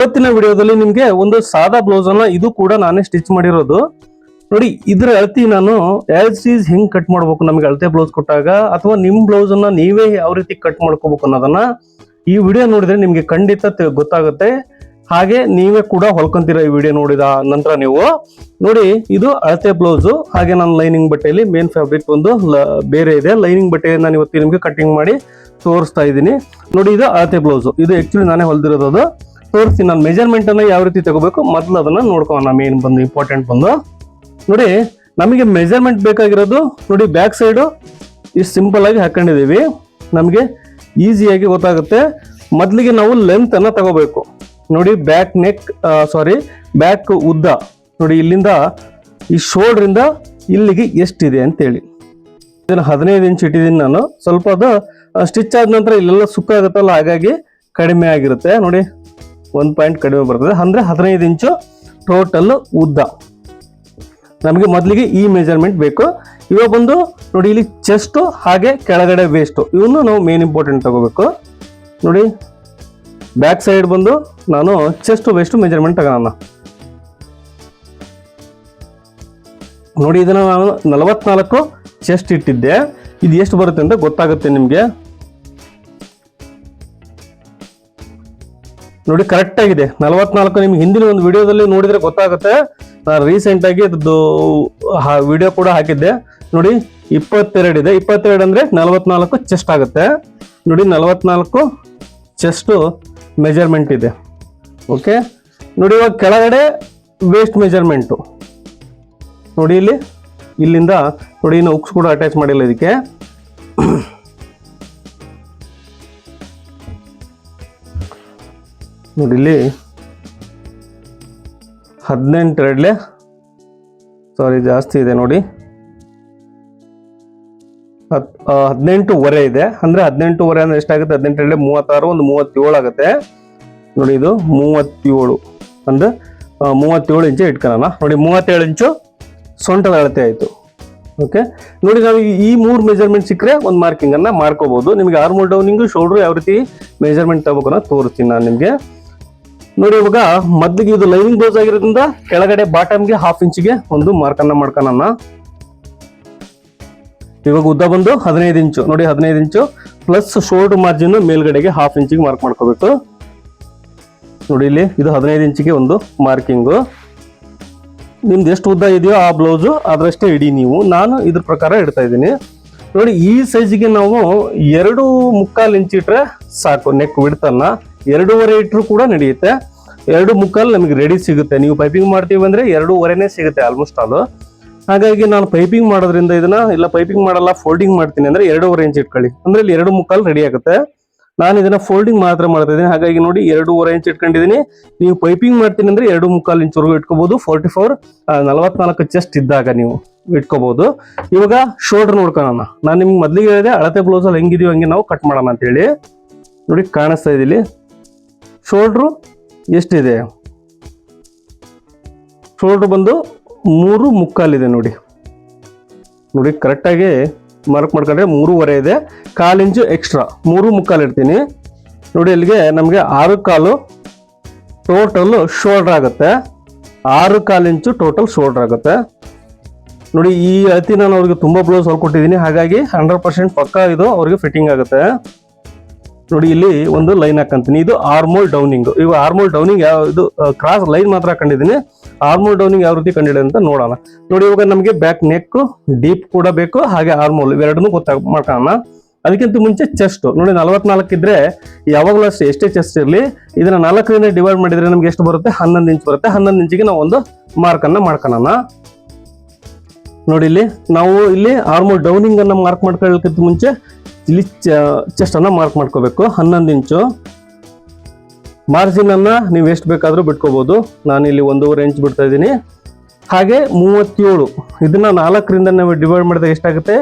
ಇವತ್ತಿನ ವಿಡಿಯೋದಲ್ಲಿ ನಿಮ್ಗೆ ಒಂದು ಸಾದಾ ಬ್ಲೌಸ್ ಅನ್ನ ಇದು ಕೂಡ ನಾನೇ ಸ್ಟಿಚ್ ಮಾಡಿರೋದು ನೋಡಿ. ಇದ್ರ ಅಳತಿ ನಾನು ಆಸ್ ಈಸ್ ಹೆಂಗ್ ಕಟ್ ಮಾಡ್ಬೇಕು, ನಮ್ಗೆ ಅಳತೆ ಬ್ಲೌಸ್ ಕೊಟ್ಟಾಗ ಅಥವಾ ನಿಮ್ ಬ್ಲೌಸ್ ಅನ್ನ ನೀವೇ ಯಾವ ರೀತಿ ಕಟ್ ಮಾಡ್ಕೋಬೇಕು ಅನ್ನೋದನ್ನ ಈ ವಿಡಿಯೋ ನೋಡಿದ್ರೆ ನಿಮ್ಗೆ ಖಂಡಿತ ಗೊತ್ತಾಗುತ್ತೆ. ಹಾಗೆ ನೀವೇ ಕೂಡ ಹೊಲ್ಕೊಂತೀರ ಈ ವಿಡಿಯೋ ನೋಡಿದ ನಂತರ ನೀವು ನೋಡಿ. ಇದು ಅಳತೆ ಬ್ಲೌಸ್. ಹಾಗೆ ನಾನು ಲೈನಿಂಗ್ ಬಟ್ಟೆಯಲ್ಲಿ ಮೇನ್ ಫ್ಯಾಬ್ರಿಕ್ ಒಂದು ಬೇರೆ ಇದೆ. ಲೈನಿಂಗ್ ಬಟ್ಟೆಯನ್ನು ನಾನು ಇವತ್ತು ನಿಮ್ಗೆ ಕಟಿಂಗ್ ಮಾಡಿ ತೋರಿಸ್ತಾ ಇದ್ದೀನಿ ನೋಡಿ. ಇದು ಅಳತೆ ಬ್ಲೌಸ್. ಇದು ಆಕ್ಚುಲಿ ನಾನೇ ಹೊಲ್ದಿರೋದು. ತೋರಿಸ್ತೀನಿ ನಾನು ಮೆಜರ್ಮೆಂಟ್ ಅನ್ನ ಯಾವ ರೀತಿ ತಗೋಬೇಕು ಮೊದಲು ಅದನ್ನ ನೋಡ್ಕೊಳ್ಳೋಣ. ಮೇನ್ ಬಂದು ಇಂಪಾರ್ಟೆಂಟ್ ಬಂದು ನೋಡಿ, ನಮಗೆ ಮೆಜರ್ಮೆಂಟ್ ಬೇಕಾಗಿರೋದು ನೋಡಿ, ಬ್ಯಾಕ್ ಸೈಡು ಇಷ್ಟು ಸಿಂಪಲ್ ಆಗಿ ಹಾಕೊಂಡಿದೀವಿ. ನಮಗೆ ಈಸಿಯಾಗಿ ಗೊತ್ತಾಗುತ್ತೆ. ಮೊದಲಿಗೆ ನಾವು ಲೆಂತ್ ಅನ್ನ ತಗೋಬೇಕು ನೋಡಿ. ಬ್ಯಾಕ್ ನೆಕ್ ಬ್ಯಾಕ್ ಉದ್ದ ನೋಡಿ, ಇಲ್ಲಿಂದ ಈ ಶೋಲ್ಡ್ರಿಂದ ಇಲ್ಲಿಗೆ ಎಷ್ಟಿದೆ ಅಂತೇಳಿ ಇದನ್ನು 15 ಇಂಚ್ ಇಟ್ಟಿದ್ದೀನಿ ನಾನು. ಸ್ವಲ್ಪ ಅದು ಸ್ಟಿಚ್ ಆದ ನಂತರ ಇಲ್ಲೆಲ್ಲ ಸುಕ್ಕ ಆಗುತ್ತಲ್ಲ, ಹಾಗಾಗಿ ಕಡಿಮೆ ಆಗಿರುತ್ತೆ ನೋಡಿ. 1 ಪಾಯಿಂಟ್ ಕಡಿಮೆ ಬರ್ತದೆ. ಅಂದ್ರೆ 15 ಇಂಚು ಟೋಟಲ್ ಉದ್ದ. ನಮಗೆ ಮೊದಲಿಗೆ ಈ ಮೆಜರ್ಮೆಂಟ್ ಬೇಕು. ಇವಾಗ ಬಂದು ನೋಡಿ, ಇಲ್ಲಿ ಚೆಸ್ಟ್ ಹಾಗೆ ಕೆಳಗಡೆ ವೇಸ್ಟ್ ಇವನು ನಾವು ಮೇನ್ ಇಂಪಾರ್ಟೆಂಟ್ ತಗೋಬೇಕು ನೋಡಿ. ಬ್ಯಾಕ್ ಸೈಡ್ ಬಂದು ನಾನು ಚೆಸ್ಟ್ ವೇಸ್ಟ್ ಮೆಜರ್ಮೆಂಟ್ ತಗೋಣ ನೋಡಿ. ಇದನ್ನ ನಾನು 44 ಚೆಸ್ಟ್ ಇಟ್ಟಿದ್ದೆ. ಇದು ಎಷ್ಟು ಬರುತ್ತೆ ಅಂತ ಗೊತ್ತಾಗುತ್ತೆ ನಿಮ್ಗೆ ನೋಡಿ. ಕರೆಕ್ಟ್ ಆಗಿದೆ 44. ನಿಮ್ಗೆ ಹಿಂದಿನ ಒಂದು ವಿಡಿಯೋದಲ್ಲಿ ನೋಡಿದ್ರೆ ಗೊತ್ತಾಗುತ್ತೆ. ನಾನು ರೀಸೆಂಟ್ ಆಗಿ ಅದ್ರದ್ದು ವಿಡಿಯೋ ಕೂಡ ಹಾಕಿದ್ದೆ ನೋಡಿ. 22 ಇದೆ. 22 ಅಂದ್ರೆ 44 ಚೆಸ್ಟ್ ಆಗುತ್ತೆ ನೋಡಿ. 44 ಚೆಸ್ಟ್ ಮೆಜರ್ಮೆಂಟ್ ಇದೆ. ಓಕೆ ನೋಡಿ. ಇವಾಗ ಕೆಳಗಡೆ ವೇಸ್ಟ್ ಮೆಜರ್ಮೆಂಟು ನೋಡಿ. ಇಲ್ಲಿಂದ ನೋಡಿ, ಇನ್ನು ಉಕ್ಸ್ ಕೂಡ ಅಟ್ಯಾಚ್ ಮಾಡಿಲ್ಲ ಇದಕ್ಕೆ. ನೋಡಿ ಇಲ್ಲಿ 18 ಜಾಸ್ತಿ ಇದೆ ನೋಡಿ. 18.5 ಇದೆ. ಅಂದ್ರೆ 18.5 ಅಂದ್ರೆ ಎಷ್ಟಾಗುತ್ತೆ? 18 36, ಒಂದು 37 ಆಗುತ್ತೆ ನೋಡಿ. ಇದು 37 ಅಂದ್ರೆ 37 ಇಂಚು ಇಟ್ಕೊಳ್ಳೋಣ ನೋಡಿ. 37 ಇಂಚು ಸೊಂಟದ ಅಳತೆ ಆಯ್ತು. ಓಕೆ ನೋಡಿ, ನಾವು ಈ 3 ಮೆಜರ್ಮೆಂಟ್ ಸಿಕ್ಕರೆ ಒಂದು ಮಾರ್ಕಿಂಗ್ ಅನ್ನ ಮಾಡ್ಕೋಬಹುದು. ನಿಮ್ಗೆ ಆರ್ಮೋಲ್ ಡೌನಿಂಗ್, ಶೋಲ್ಡರ್ ಯಾವ ರೀತಿ ಮೆಜರ್ಮೆಂಟ್ ತಗೋಬೇಕನ್ನ ತೋರಿಸ್ತೀನಿ ನಾನು ನಿಮ್ಗೆ ನೋಡಿ. ಇವಾಗ ಮೊದಲಿಗೆ ಇದು ಲೈನಿಂಗ್ ಬ್ಲೌಸ್ ಆಗಿರೋದ್ರಿಂದ ಕೆಳಗಡೆ ಬಾಟಮ್ಗೆ 1/2 ಇಂಚಿಗೆ ಒಂದು ಮಾರ್ಕ್ ಅನ್ನ ಮಾಡ್ಕೊಳ್ಳೋಣ. ಇವಾಗ ಉದ್ದ ಬಂದು 15 ಇಂಚು ನೋಡಿ. 15 ಇಂಚು ಪ್ಲಸ್ ಶೋಲ್ಡರ್ ಮಾರ್ಜಿನ್ ಮೇಲ್ಗಡೆಗೆ 1/2 ಇಂಚಿಗೆ ಮಾರ್ಕ್ ಮಾಡ್ಕೋಬೇಕು ನೋಡಿ. ಇಲ್ಲಿ ಇದು 15 ಇಂಚಿಗೆ ಒಂದು ಮಾರ್ಕಿಂಗು. ನಿಮ್ದು ಎಷ್ಟು ಉದ್ದ ಇದೆಯೋ ಆ ಬ್ಲೌಸು ಅದರಷ್ಟೇ ಇಡಿ ನೀವು. ನಾನು ಇದ್ರ ಪ್ರಕಾರ ಇಡ್ತಾ ಇದ್ದೀನಿ ನೋಡಿ. ಈ ಸೈಜಿಗೆ ನಾವು 2.25 ಇಂಚ್ ಇಟ್ರೆ ಸಾಕು. ನೆಕ್ ಬಿಡ್ತನ್ನ 2.5 ಇಟ್ರು ಕೂಡ ನಡೆಯುತ್ತೆ. 2.25 ನಮಗೆ ರೆಡಿ ಸಿಗುತ್ತೆ. ನೀವು ಪೈಪಿಂಗ್ ಮಾಡ್ತೀವಿ ಅಂದ್ರೆ 2.5ನೇ ಸಿಗುತ್ತೆ ಆಲ್ಮೋಸ್ಟ್ ಆಲ್. ಹಾಗಾಗಿ ನಾನು ಪೈಪಿಂಗ್ ಮಾಡೋದ್ರಿಂದ ಇದನ್ನ ಇಲ್ಲ ಪೈಪಿಂಗ್ ಮಾಡಲ್ಲ, ಫೋಲ್ಡಿಂಗ್ ಮಾಡ್ತೀನಿ ಅಂದ್ರೆ 2.5 ಇಂಚ್ ಇಟ್ಕೊಳ್ಳಿ. ಅಂದ್ರೆ ಇಲ್ಲಿ 2.25 ರೆಡಿ ಆಗುತ್ತೆ. ನಾನು ಇದನ್ನ ಫೋಲ್ಡಿಂಗ್ ಮಾತ್ರ ಮಾಡ್ತಾ ಇದ್ದೀನಿ. ಹಾಗಾಗಿ ನೋಡಿ 2.5 ಇಂಚ್ ಇಟ್ಕೊಂಡಿದ್ದೀನಿ. ನೀವು ಪೈಪಿಂಗ್ ಮಾಡ್ತೀನಿ ಅಂದ್ರೆ 2.25 ಇಂಚ್ವರೆಗೂ ಇಟ್ಕೋಬಹುದು. 44 ಚೆಸ್ಟ್ ಇದ್ದಾಗ ನೀವು ಇಟ್ಕೋಬಹುದು. ಇವಾಗ ಶೋಲ್ಡರ್ ನೋಡ್ಕೊಳ್ಳೋಣ. ನಾನು ನಿಮ್ಗೆ ಮೊದಲಿಗೆ ಹೇಳಿದೆ ಅಳತೆ ಬ್ಲೌಸ್ ಅಲ್ಲಿ ಹೆಂಗಿದೆಯೋ ಹಂಗೆ ನಾವು ಕಟ್ ಮಾಡೋಣ ಅಂತ ಹೇಳಿ ನೋಡಿ. ಕಾಣಿಸ್ತಾ ಇದೆ ಇಲ್ಲಿ ಶೋಲ್ಡ್ರು ಎಷ್ಟಿದೆ? ಶೋಲ್ಡರ್ ಬಂದು 3.25 ಇದೆ ನೋಡಿ. ನೋಡಿ ಕರೆಕ್ಟಾಗಿ ಮಾರ್ಕ್ ಮಾಡ್ಕೊಂಡ್ರೆ 3.5 ಇದೆ. 1/4 ಇಂಚು ಎಕ್ಸ್ಟ್ರಾ 3.25 ಇಡ್ತೀನಿ ನೋಡಿ. ಅಲ್ಲಿಗೆ ನಮಗೆ 6.25 ಟೋಟಲ್ ಶೋಲ್ಡರ್ ಆಗುತ್ತೆ. 6.25 ಇಂಚು ಟೋಟಲ್ ಶೋಲ್ಡರ್ ಆಗುತ್ತೆ ನೋಡಿ. ಈ ಅಳತಿ ನಾನು ಅವ್ರಿಗೆ ತುಂಬಾ ಬ್ಲೌಸ್ ಹೊಲ್ಕೊಟ್ಟಿದ್ದೀನಿ. ಹಾಗಾಗಿ 100% ಪಕ್ಕ ಇದು ಅವ್ರಿಗೆ ಫಿಟ್ಟಿಂಗ್ ಆಗುತ್ತೆ ನೋಡಿ. ಇಲ್ಲಿ ಒಂದು ಲೈನ್ ಹಾಕಂತೀನಿ. ಇದು ಆರ್ಮೋಲ್ ಡೌನಿಂಗ್. ಇವಾಗ ಆರ್ಮೋಲ್ ಡೌನಿಂಗ್ ಇದು ಕ್ರಾಸ್ ಲೈನ್ ಮಾತ್ರ ಹಾಕೊಂಡಿದ್ದೀನಿ. ಆರ್ಮೋಲ್ ಡೌನಿಂಗ್ ಯಾವ ರೀತಿ ಕಂಡಿದೆ ಅಂತ ನೋಡೋಣ ನೋಡಿ. ಇವಾಗ ನಮಗೆ ಬ್ಯಾಕ್ ನೆಕ್ ಡೀಪ್ ಕೂಡ ಬೇಕು, ಹಾಗೆ ಆರ್ಮೋಲ್ ಇವೆರಡನ್ನೂ ಮಾಡ್ಕೊಳ್ಳೋಣ. ಅದಕ್ಕಿಂತ ಮುಂಚೆ ಚೆಸ್ಟ್ ನೋಡಿ. 44 ಇದ್ರೆ ಯಾವಾಗಲೂ ಅಷ್ಟೇ, ಎಷ್ಟೇ ಚೆಸ್ಟ್ ಇರಲಿ ಇದನ್ನ 4ರಿಂದ ಡಿವೈಡ್ ಮಾಡಿದ್ರೆ ನಮ್ಗೆ ಎಷ್ಟು ಬರುತ್ತೆ? 11 ಇಂಚ್ ಬರುತ್ತೆ. 11 ಇಂಚಿಗೆ ನಾವು ಒಂದು ಮಾರ್ಕ್ ಅನ್ನ ಮಾಡ್ಕೊಳ್ಳೋಣ ನೋಡಿ. ಇಲ್ಲಿ ನಾವು ಇಲ್ಲಿ ಆರ್ಮೋಲ್ ಡೌನಿಂಗ್ ಅನ್ನ ಮಾರ್ಕ್ ಮಾಡ್ಕೊಳ್ಳೋಕ್ಕಿಂತ ಮುಂಚೆ ಇಲ್ಲಿ ಚೆಸ್ಟ್ ಅನ್ನ ಮಾರ್ಕ್ ಮಾಡ್ಕೋಬೇಕು. 11 ಇಂಚು ಮಾರ್ಜಿನ್ ಅನ್ನ ನೀವು ಎಷ್ಟು ಬೇಕಾದ್ರೂ ಬಿಟ್ಕೋಬಹುದು. ನಾನು ಇಲ್ಲಿ 1.5 ಇಂಚ್ ಬಿಡ್ತಾ ಇದ್ದೀನಿ. ಹಾಗೆ 37 ಇದನ್ನ 4ರಿಂದ ನಾವು ಡಿವೈಡ್ ಮಾಡಿದಾಗ ಎಷ್ಟಾಗುತ್ತೆ?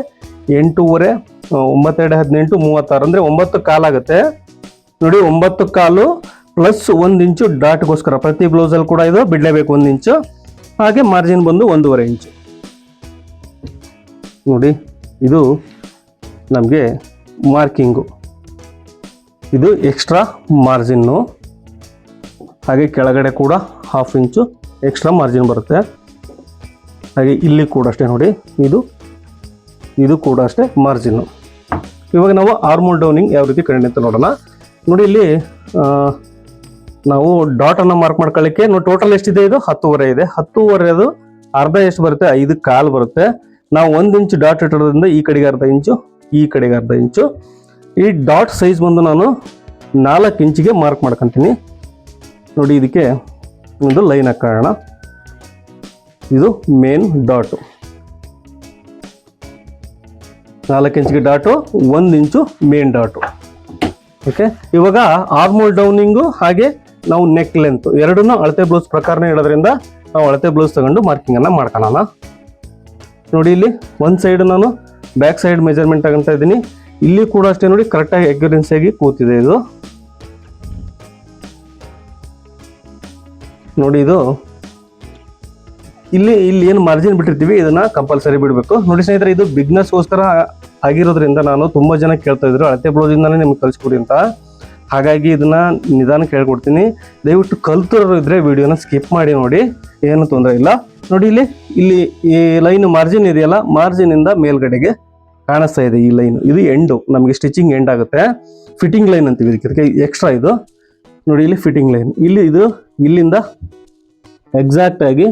8.5 9 18 36 ಅಂದ್ರೆ 9.25 ಆಗುತ್ತೆ ನೋಡಿ. 9.25 ಪ್ಲಸ್ 1 ಇಂಚು ಡಾಟ್ಗೋಸ್ಕರ ಪ್ರತಿ ಬ್ಲೌಸ್ ಅಲ್ಲಿ ಕೂಡ ಇದು ಬಿಡಲೇಬೇಕು 1 ಇಂಚು. ಹಾಗೆ ಮಾರ್ಜಿನ್ ಬಂದು 1.5 ಇಂಚು ನೋಡಿ. ಇದು ನಮಗೆ ಮಾರ್ಕಿಂಗು. ಇದು ಎಕ್ಸ್ಟ್ರಾ ಮಾರ್ಜಿನ್ನು. ಹಾಗೆ ಕೆಳಗಡೆ ಕೂಡ 1/2 ಇಂಚು ಎಕ್ಸ್ಟ್ರಾ ಮಾರ್ಜಿನ್ ಬರುತ್ತೆ. ಹಾಗೆ ಇಲ್ಲಿ ಕೂಡ ಅಷ್ಟೇ ನೋಡಿ, ಇದು ಕೂಡ ಅಷ್ಟೇ ಮಾರ್ಜಿನ್ನು. ಇವಾಗ ನಾವು ಆರ್ಮೋಲ್ ಡೌನಿಂಗ್ ಯಾವ ರೀತಿ ಕಂಡು ಅಂತ ನೋಡೋಣ. ನೋಡಿ ಇಲ್ಲಿ ನಾವು ಡಾಟನ್ನು ಮಾರ್ಕ್ ಮಾಡ್ಕೊಳ್ಳಿಕ್ಕೆ ನೋಡಿ ಟೋಟಲ್ ಎಷ್ಟಿದೆ, ಇದು 10.5 ಇದೆ. 10.5 ಅದು ಅರ್ಧ ಎಷ್ಟು ಬರುತ್ತೆ, 5 ಬರುತ್ತೆ. ನಾವು 1 ಇಂಚು ಡಾಟ್ ಇಟ್ಟಿರೋದ್ರಿಂದ ಈ ಕಡೆಗೆ ಅರ್ಧ ಇಂಚು, ಈ ಕಡೆಗೆ ಅರ್ಧ ಇಂಚು. ಈ ಡಾಟ್ ಸೈಜ್ ಬಂದು ನಾನು 4 ಇಂಚಿಗೆ ಮಾರ್ಕ್ ಮಾಡ್ಕೊತೀನಿ. ನೋಡಿ ಇದಕ್ಕೆ ಒಂದು ಲೈನ್ ಹಾಕೋಣ. ಇದು ಮೇನ್ ಡಾಟು, 4 ಇಂಚಿಗೆ ಡಾಟು, 1 ಇಂಚು ಮೇನ್ ಡಾಟು. ಓಕೆ, ಇವಾಗ ಆರ್ಮೋಲ್ ಡೌನಿಂಗು ಹಾಗೆ ನಾವು ನೆಕ್ ಲೆಂತ್ ಎರಡನ್ನೂ ಅಳತೆ ಬ್ಲೌಸ್ ಪ್ರಕಾರನೇ ಇಡೋದ್ರಿಂದ ನಾವು ಅಳತೆ ಬ್ಲೌಸ್ ತಗೊಂಡು ಮಾರ್ಕಿಂಗನ್ನು ಮಾಡ್ಕೊಳ್ಳೋಣ. ನೋಡಿ ಇಲ್ಲಿ ಒಂದು ಸೈಡ್ ನಾನು ಬ್ಯಾಕ್ ಸೈಡ್ ಮೆಜರ್ಮೆಂಟ್ ತಗೊಂತ ಇದ್ದೀನಿ. ಇಲ್ಲಿ ಕೂಡ ಅಷ್ಟೇ ನೋಡಿ ಕರೆಕ್ಟಾಗಿ ಅಕ್ಯುರೆನ್ಸಿಯಾಗಿ ಕೂತಿದೆ ಇದು. ನೋಡಿ ಇದು ಇಲ್ಲಿ ಏನು ಮಾರ್ಜಿನ್ ಬಿಟ್ಟಿರ್ತೀವಿ ಇದನ್ನ ಕಂಪಲ್ಸರಿ ಬಿಡಬೇಕು. ನೋಡಿ ಸ್ನೇಹಿತರೆ, ಇದು ಬಿಗ್ನರ್ಸ್ಗೋಸ್ಕರ ಆಗಿರೋದ್ರಿಂದ ನಾನು ತುಂಬ ಜನ ಕೇಳ್ತಾ ಇದ್ರು ಅಳತೆ ಬ್ಲೌಸಿಂದಾನೇ ನಿಮ್ಗೆ ಕಳಿಸ್ಕೊಡಿ ಅಂತ. ಹಾಗಾಗಿ ಇದನ್ನ ನಿಧಾನಕ್ಕೆ ಹೇಳ್ಕೊಡ್ತೀನಿ. ದಯವಿಟ್ಟು ಕಲ್ತಿರೋರು ಇದ್ರೆ ವಿಡಿಯೋನ ಸ್ಕಿಪ್ ಮಾಡಿ ನೋಡಿ, ಏನು ತೊಂದರೆ ಇಲ್ಲ. ನೋಡಿ ಇಲ್ಲಿ ಈ ಲೈನ್ ಮಾರ್ಜಿನ್ ಇದೆಯಲ್ಲ, ಮಾರ್ಜಿನಿಂದ ಮೇಲ್ಗಡೆಗೆ ಕಾಣಿಸ್ತಾ ಇದೆ ಈ ಲೈನ್. ಇದು ಎಂಡು, ನಮಗೆ ಸ್ಟಿಚಿಂಗ್ ಎಂಡ್ ಆಗುತ್ತೆ. ಫಿಟ್ಟಿಂಗ್ ಲೈನ್ ಅಂತೀವಿ ಇದಕ್ಕೆ ಎಕ್ಸ್ಟ್ರಾ. ಇದು ನೋಡಿ ಇಲ್ಲಿ ಫಿಟ್ಟಿಂಗ್ ಲೈನ್, ಇದು ಇಲ್ಲಿಂದ ಎಕ್ಸಾಕ್ಟ್ ಆಗಿ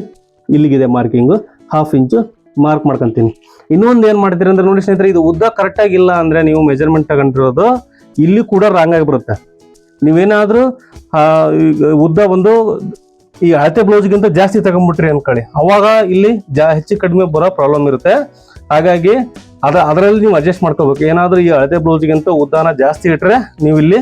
ಇಲ್ಲಿಗಿದೆ ಮಾರ್ಕಿಂಗು. 1/2 ಇಂಚು ಮಾರ್ಕ್ ಮಾಡ್ಕೊಂತೀನಿ. ಇನ್ನೊಂದು ಏನು ಮಾಡ್ತೀರಿ ಅಂದ್ರೆ ನೋಡಿ ಸ್ನೇಹಿತರೆ, ಇದು ಉದ್ದ ಕರೆಕ್ಟಾಗಿಲ್ಲ ಅಂದರೆ ನೀವು ಮೆಜರ್ಮೆಂಟ್ ತಗೊಂಡಿರೋದು ಇಲ್ಲಿ ಕೂಡ ರಾಂಗ್ ಆಗಿ ಬರುತ್ತೆ. ನೀವೇನಾದರೂ ಉದ್ದ ಒಂದು ಈ ಅಳತೆ ಬ್ಲೌಸ್ಗಿಂತ ಜಾಸ್ತಿ ತಗೊಂಡ್ಬಿಟ್ರಿ ಅನ್ಕೊಳ್ಳಿ, ಅವಾಗ ಇಲ್ಲಿ ಹೆಚ್ಚು ಕಡಿಮೆ ಬರೋ ಪ್ರಾಬ್ಲಮ್ ಇರುತ್ತೆ. ಹಾಗಾಗಿ ಅದರಲ್ಲಿ ನೀವು ಅಡ್ಜಸ್ಟ್ ಮಾಡ್ಕೋಬೇಕು. ಏನಾದರೂ ಈ ಅಳತೆ ಬ್ಲೌಸ್ಗಿಂತ ಉದ್ದಾನ ಜಾಸ್ತಿ ಇಟ್ಟರೆ ನೀವು ಇಲ್ಲಿ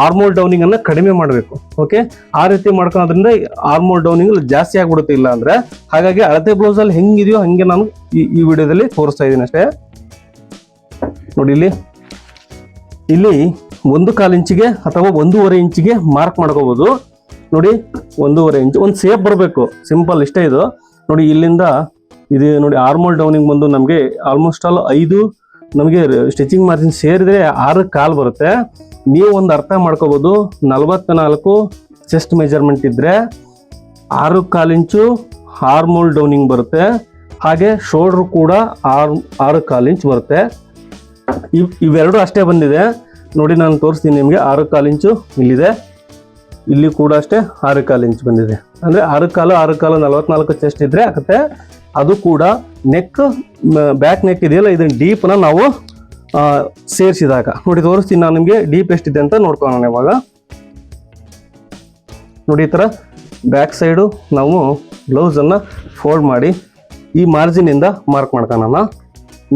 ಆರ್ಮೋಲ್ ಡೌನಿಂಗ್ ಅನ್ನ ಕಡಿಮೆ ಮಾಡಬೇಕು. ಓಕೆ, ಆ ರೀತಿ ಮಾಡ್ಕೊಳೋದ್ರಿಂದ ಆರ್ಮೋಲ್ ಡೌನಿಂಗ್ ಜಾಸ್ತಿ ಆಗ್ಬಿಡುತ್ತೆ ಇಲ್ಲ ಅಂದ್ರೆ. ಹಾಗಾಗಿ ಅಳತೆ ಬ್ಲೌಸ್ ಅಲ್ಲಿ ಹೆಂಗಿದೆಯೋ ಹಂಗೆ ನಾನು ಈ ವಿಡಿಯೋದಲ್ಲಿ ತೋರಿಸ್ತಾ ಇದ್ದೀನಿ ಅಷ್ಟೇ. ನೋಡಿ ಇಲ್ಲಿ 1/4 ಇಂಚಿಗೆ ಅಥವಾ 1.5 ಇಂಚಿಗೆ ಮಾರ್ಕ್ ಮಾಡ್ಕೋಬಹುದು. ನೋಡಿ 1.5 ಇಂಚು ಒಂದು ಸೇಪ್ ಬರಬೇಕು, ಸಿಂಪಲ್ ಇಷ್ಟೇ ಇದು. ನೋಡಿ ಇಲ್ಲಿಂದ ಇದು ನೋಡಿ ಆರ್ಮೋಲ್ ಡೌನಿಂಗ್ ಬಂದು ನಮಗೆ ಆಲ್ಮೋಸ್ಟ್ ಆಲ್ 5 ನಮಗೆ ಸ್ಟಿಚಿಂಗ್ ಮಾರ್ಜಿನ್ ಸೇರಿದ್ರೆ 6.25 ಬರುತ್ತೆ. ನೀವು ಒಂದು ಅರ್ಥ ಮಾಡ್ಕೋಬಹುದು, 44 ಚೆಸ್ಟ್ ಮೆಜರ್ಮೆಂಟ್ ಇದ್ರೆ 6.25 ಇಂಚು ಆರ್ಮೋಲ್ ಡೌನಿಂಗ್ ಬರುತ್ತೆ. ಹಾಗೆ ಶೋಲ್ಡರ್ ಕೂಡ 6.25 ಇಂಚ್ ಬರುತ್ತೆ. ಇವೆರಡು ಅಷ್ಟೇ ಬಂದಿದೆ. ನೋಡಿ ನಾನು ತೋರಿಸ್ತೀನಿ ನಿಮಗೆ. 6.25 ಇಂಚು ಇಲ್ಲಿದೆ, ಇಲ್ಲಿ ಕೂಡ ಅಷ್ಟೇ 6.25 ಇಂಚ್ ಬಂದಿದೆ. ಅಂದರೆ 6.25 44 ಚೆಸ್ಟ್ ಇದ್ರೆ ಆಗುತ್ತೆ. ಅದು ಕೂಡ ನೆಕ್ ಬ್ಯಾಕ್ ನೆಕ್ ಇದೆಯಲ್ಲ, ಇದನ್ನ ಡೀಪ್ನ ನಾವು ಸೇರಿಸಿದಾಗ ನೋಡಿ ತೋರಿಸ್ತೀನಿ ನಾನು ನಿಮಗೆ ಡೀಪ್ ಎಷ್ಟಿದೆ ಅಂತ ನೋಡ್ಕೊಳ್ಳೋಣ. ಇವಾಗ ನೋಡಿ ಈ ಥರ ಬ್ಯಾಕ್ ಸೈಡು ನಾವು ಬ್ಲೌಸನ್ನು ಫೋಲ್ಡ್ ಮಾಡಿ ಈ ಮಾರ್ಜಿನಿಂದ ಮಾರ್ಕ್ ಮಾಡ್ಕೊಳ್ಳೋಣ.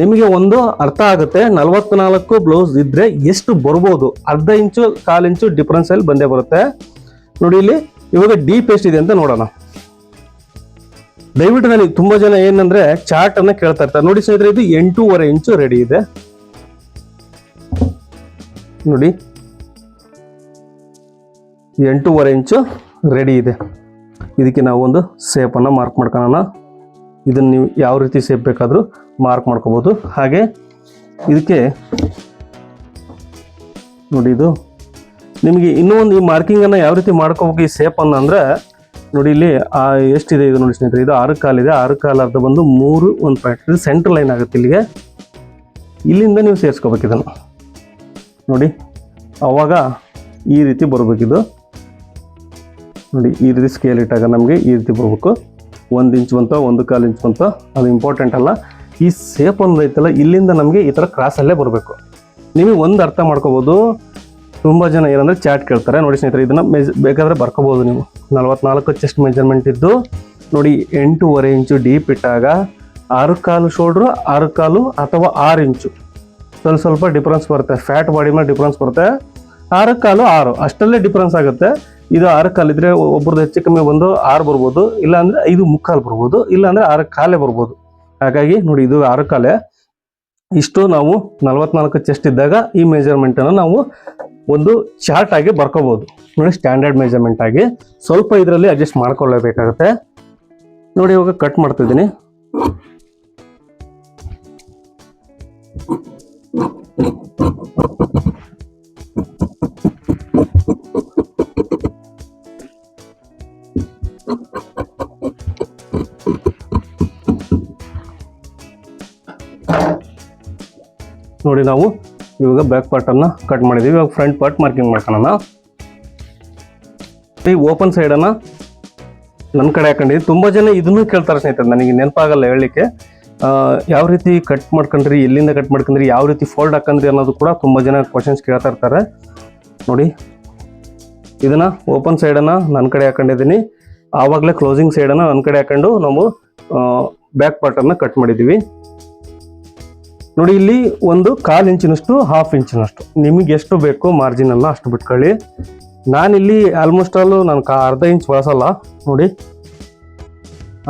ನಿಮಗೆ ಒಂದು ಅರ್ಥ ಆಗುತ್ತೆ, 44 ಬ್ಲೌಸ್ ಇದ್ರೆ ಎಷ್ಟು ಬರ್ಬೋದು, ಅರ್ಧ ಇಂಚು 1/4 ಇಂಚು ಡಿಫ್ರೆನ್ಸ್ ಅಲ್ಲಿ ಬಂದೇ ಬರುತ್ತೆ. ನೋಡಿ ಇಲ್ಲಿ ಇವಾಗ ಡೀಪ್ ಎಷ್ಟಿದೆ ಅಂತ ನೋಡೋಣ. ದಯವಿಟ್ಟು ನನಗೆ ತುಂಬ ಜನ ಏನಂದ್ರೆ ಚಾರ್ಟ್ ಅನ್ನ ಕೇಳ್ತಾ ಇರ್ತಾರೆ. ನೋಡಿ ಸ್ನೇಹಿತರೆ, ಇದು 8.5 ಇಂಚು ರೆಡಿ ಇದೆ. ನೋಡಿ 8.5 ಇಂಚು ರೆಡಿ ಇದೆ. ಇದಕ್ಕೆ ನಾವು ಒಂದು ಸೇಪನ್ನು ಮಾರ್ಕ್ ಮಾಡ್ಕೊಳ್ಳೋಣ. ಇದನ್ನು ನೀವು ಯಾವ ರೀತಿ ಸೇಪ್ ಬೇಕಾದರೂ ಮಾರ್ಕ್ ಮಾಡ್ಕೋಬೋದು. ಹಾಗೆ ಇದಕ್ಕೆ ನೋಡಿ ಇದು ನಿಮಗೆ ಇನ್ನೂ ಒಂದು ಈ ಮಾರ್ಕಿಂಗನ್ನು ಯಾವ ರೀತಿ ಮಾಡ್ಕೋಬೇಕು ಈ ಸೇಪನ್ನು ಅಂದರೆ ನೋಡಿ ಇಲ್ಲಿ ಎಷ್ಟಿದೆ ಇದು ನೋಡಿ ಸ್ನೇಹಿತರೆ, ಇದು 6.25 ಇದೆ. 6.25 ಅರ್ಧ ಬಂದು 3 1 ಪಾಯಿಂಟ್, ಇದು ಸೆಂಟ್ರ್ ಲೈನ್ ಆಗುತ್ತೆ ಇಲ್ಲಿಗೆ. ಇಲ್ಲಿಂದ ನೀವು ಸೇರಿಸ್ಕೋಬೇಕು ಇದನ್ನು ನೋಡಿ, ಅವಾಗ ಈ ರೀತಿ ಬರಬೇಕಿದು. ನೋಡಿ ಈ ರೀತಿ ಸ್ಕೇಲ್ ಇಟ್ಟಾಗ ನಮಗೆ ಈ ರೀತಿ ಬರಬೇಕು. 1 ಇಂಚ್ ಬಂತ, 1.25 ಇಂಚ್ ಬಂತ, ಅದು ಇಂಪಾರ್ಟೆಂಟ್ ಅಲ್ಲ. ಈ ಸೇಪ್ ಒಂದು ಐತಲ್ಲ, ಇಲ್ಲಿಂದ ನಮಗೆ ಈ ಥರ ಕ್ರಾಸಲ್ಲೇ ಬರಬೇಕು. ನಿಮಗೆ ಒಂದು ಅರ್ಥ ಮಾಡ್ಕೋಬೋದು. ತುಂಬ ಜನ ಏನಂದರೆ ಚಾರ್ಟ್ ಕೇಳ್ತಾರೆ. ನೋಡಿ ಸ್ನೇಹಿತರೆ, ಇದನ್ನು ಬೇಕಾದರೆ ಬರ್ಕೋಬೋದು ನೀವು. 44 ಚೆಸ್ಟ್ ಮೆಜರ್ಮೆಂಟ್ ಇದ್ದು ನೋಡಿ 8.5 ಇಂಚು ಡೀಪ್ ಇಟ್ಟಾಗ 6.25 ಶೋಲ್ಡ್ರು, 6.25 ಅಥವಾ 6 ಇಂಚು ಸ್ವಲ್ಪ ಡಿಫ್ರೆನ್ಸ್ ಬರುತ್ತೆ. ಫ್ಯಾಟ್ ಬಾಡಿ ಮೇಲೆ ಡಿಫ್ರೆನ್ಸ್ ಬರುತ್ತೆ. 6.25 6 ಅಷ್ಟಲ್ಲೇ ಡಿಫ್ರೆನ್ಸ್ ಆಗುತ್ತೆ. ಇದು 6.25 ಇದ್ರೆ ಒಬ್ರದ್ದು ಹೆಚ್ಚು ಕಮ್ಮಿ ಬಂದು 6 ಬರ್ಬೋದು, ಇಲ್ಲಾಂದರೆ 5.25 ಬರ್ಬೋದು, ಇಲ್ಲಾಂದರೆ 6.25 ಬರ್ಬೋದು. ಹಾಗಾಗಿ ನೋಡಿ ಇದು 6.25. ಇಷ್ಟು ನಾವು 44 ಚೆಸ್ಟ್ ಇದ್ದಾಗ ಈ ಮೆಜರ್ಮೆಂಟನ್ನು ನಾವು ಒಂದು ಚಾರ್ಟ್ ಆಗಿ ಬರ್ಕೋಬಹುದು. ನೋಡಿ ಸ್ಟ್ಯಾಂಡರ್ಡ್ ಮೆಜರ್ಮೆಂಟ್ ಆಗಿ ಸ್ವಲ್ಪ ಇದರಲ್ಲಿ ಅಡ್ಜಸ್ಟ್ ಮಾಡ್ಕೊಳ್ಳೇಬೇಕಾಗುತ್ತೆ. ನೋಡಿ ಇವಾಗ ಕಟ್ ಮಾಡ್ತಿದ್ದೀನಿ. ನೋಡಿ ನಾವು ಇವಾಗ ಬ್ಯಾಕ್ ಪಾರ್ಟ್ ಅನ್ನ ಕಟ್ ಮಾಡಿದೀವಿ. ಇವಾಗ ಫ್ರಂಟ್ ಪಾರ್ಟ್ ಮಾರ್ಕಿಂಗ್ ಮಾಡ್ಕೊಳ್ಳೋಣ. ಈ ಓಪನ್ ಸೈಡ್ ಅನ್ನ ನನ್ನ ಕಡೆ ಹಾಕೊಂಡಿದ್ವಿ. ತುಂಬಾ ಜನ ಇದನ್ನು ಕೇಳ್ತಾರೆ ಸ್ನೇಹಿತರೆ, ನನಗೆ ನೆನಪಾಗಲ್ಲ ಹೇಳಲಿಕ್ಕೆ. ಯಾವ ರೀತಿ ಕಟ್ ಮಾಡ್ಕೊಂಡ್ರಿ, ಎಲ್ಲಿಂದ ಕಟ್ ಮಾಡ್ಕೊಂಡ್ರಿ, ಯಾವ ರೀತಿ ಫೋಲ್ಡ್ ಹಾಕಂದ್ರಿ ಅನ್ನೋದು ಕೂಡ ತುಂಬಾ ಜನ ಕ್ವಶನ್ಸ್ ಕೇಳ್ತಾ ಇರ್ತಾರೆ. ನೋಡಿ ಇದನ್ನ ಓಪನ್ ಸೈಡ್ ಅನ್ನ ನನ್ನ ಕಡೆ ಹಾಕೊಂಡಿದ್ದೀನಿ. ಆವಾಗಲೇ ಕ್ಲೋಸಿಂಗ್ ಸೈಡ್ ಅನ್ನ ನನ್ನ ಕಡೆ ಹಾಕೊಂಡು ನಾವು ಬ್ಯಾಕ್ ಪಾರ್ಟ್ ಅನ್ನ ಕಟ್ ಮಾಡಿದೀವಿ. ನೋಡಿ ಇಲ್ಲಿ ಒಂದು 1/4 ಇಂಚಿನಷ್ಟು 1/2 ಇಂಚಿನಷ್ಟು ನಿಮಗೆ ಎಷ್ಟು ಬೇಕೋ ಮಾರ್ಜಿನ್ ಅನ್ನ ಅಷ್ಟು ಬಿಟ್ಕೊಳ್ಳಿ. ನಾನಿಲ್ಲಿ ಆಲ್ಮೋಸ್ಟ್ ನಾನು ಅರ್ಧ ಇಂಚ್ ಬಳಸಲ್ಲ. ನೋಡಿ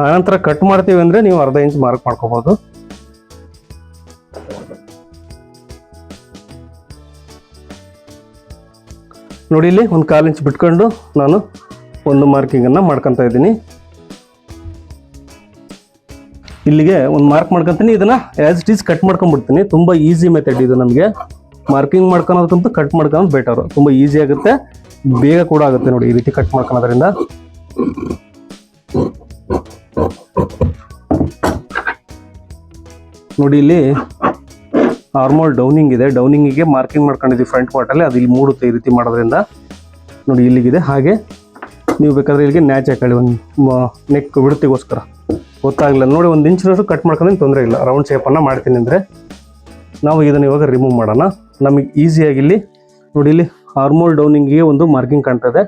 ಆನಂತರ ಕಟ್ ಮಾಡ್ತೀವಿ ಅಂದ್ರೆ ನೀವು ಅರ್ಧ ಇಂಚ್ ಮಾರ್ಕ್ ಮಾಡ್ಕೋಬಹುದು. ನೋಡಿ ಇಲ್ಲಿ ಒಂದು 1/4 ಇಂಚ್ ಬಿಟ್ಕೊಂಡು ನಾನು ಒಂದು ಮಾರ್ಕಿಂಗ್ ಅನ್ನ ಮಾಡ್ಕೊಂತ ಇದ್ದೀನಿ. ಇಲ್ಲಿಗೆ ಒಂದು ಮಾರ್ಕ್ ಮಾಡ್ಕೊಂತೀನಿ. ಇದನ್ನ ಆಸ್ ಇಟ್ ಈಸ್ ಕಟ್ ಮಾಡ್ಕೊಂಡ್ಬಿಡ್ತೀನಿ. ತುಂಬಾ ಈಸಿ ಮೆಥಡ್ ಇದು. ನಮಗೆ ಮಾರ್ಕಿಂಗ್ ಮಾಡ್ಕೊಳೋದಕ್ಕಿಂತ ಕಟ್ ಮಾಡ್ಕೊಳ್ಳೋದು ಬೆಟರ್. ತುಂಬಾ ಈಸಿ ಆಗುತ್ತೆ, ಬೇಗ ಕೂಡ ಆಗುತ್ತೆ. ನೋಡಿ ಈ ರೀತಿ ಕಟ್ ಮಾಡ್ಕೊಳ್ಳೋದ್ರಿಂದ. ನೋಡಿ ಇಲ್ಲಿ ಆರ್ಮೋಲ್ ಡೌನಿಂಗ್ ಇದೆ. ಡೌನಿಂಗಿಗೆ ಮಾರ್ಕಿಂಗ್ ಮಾಡ್ಕೊಂಡಿದ್ದೀವಿ ಫ್ರಂಟ್ ಪಾರ್ಟಲ್ಲಿ. ಅದು ಇಲ್ಲಿ ಮೂಡುತ್ತೆ ಈ ರೀತಿ ಮಾಡೋದ್ರಿಂದ. ನೋಡಿ ಇಲ್ಲಿಗಿದೆ. ಹಾಗೆ ನೀವು ಬೇಕಾದ್ರೆ ಇಲ್ಲಿಗೆ ನ್ಯಾಚ್ ಹಾಕೊಳ್ಳಿ ಒಂದು ನೆಕ್ ಬಿಡುತ್ತಿಗೋಸ್ಕರ. ಗೊತ್ತಾಗಲಿಲ್ಲ ನೋಡಿ 1 ಇಂಚಿನಷ್ಟು ಕಟ್ ಮಾಡ್ಕೊಂಡ್ರೆ ತೊಂದರೆ ಇಲ್ಲ. ರೌಂಡ್ ಶೇಪನ್ನು ಮಾಡ್ತೀನಿ ಅಂದರೆ ನಾವು ಇದನ್ನು ಇವಾಗ ರಿಮೂವ್ ಮಾಡೋಣ. ನಮಗೆ ಈಸಿಯಾಗಿ ಇಲ್ಲಿ ನೋಡಿ ಇಲ್ಲಿ ಆರ್ಮೋಲ್ ಡೌನಿಂಗಿಗೆ ಒಂದು ಮಾರ್ಕಿಂಗ್ ಕಾಣ್ತದೆ.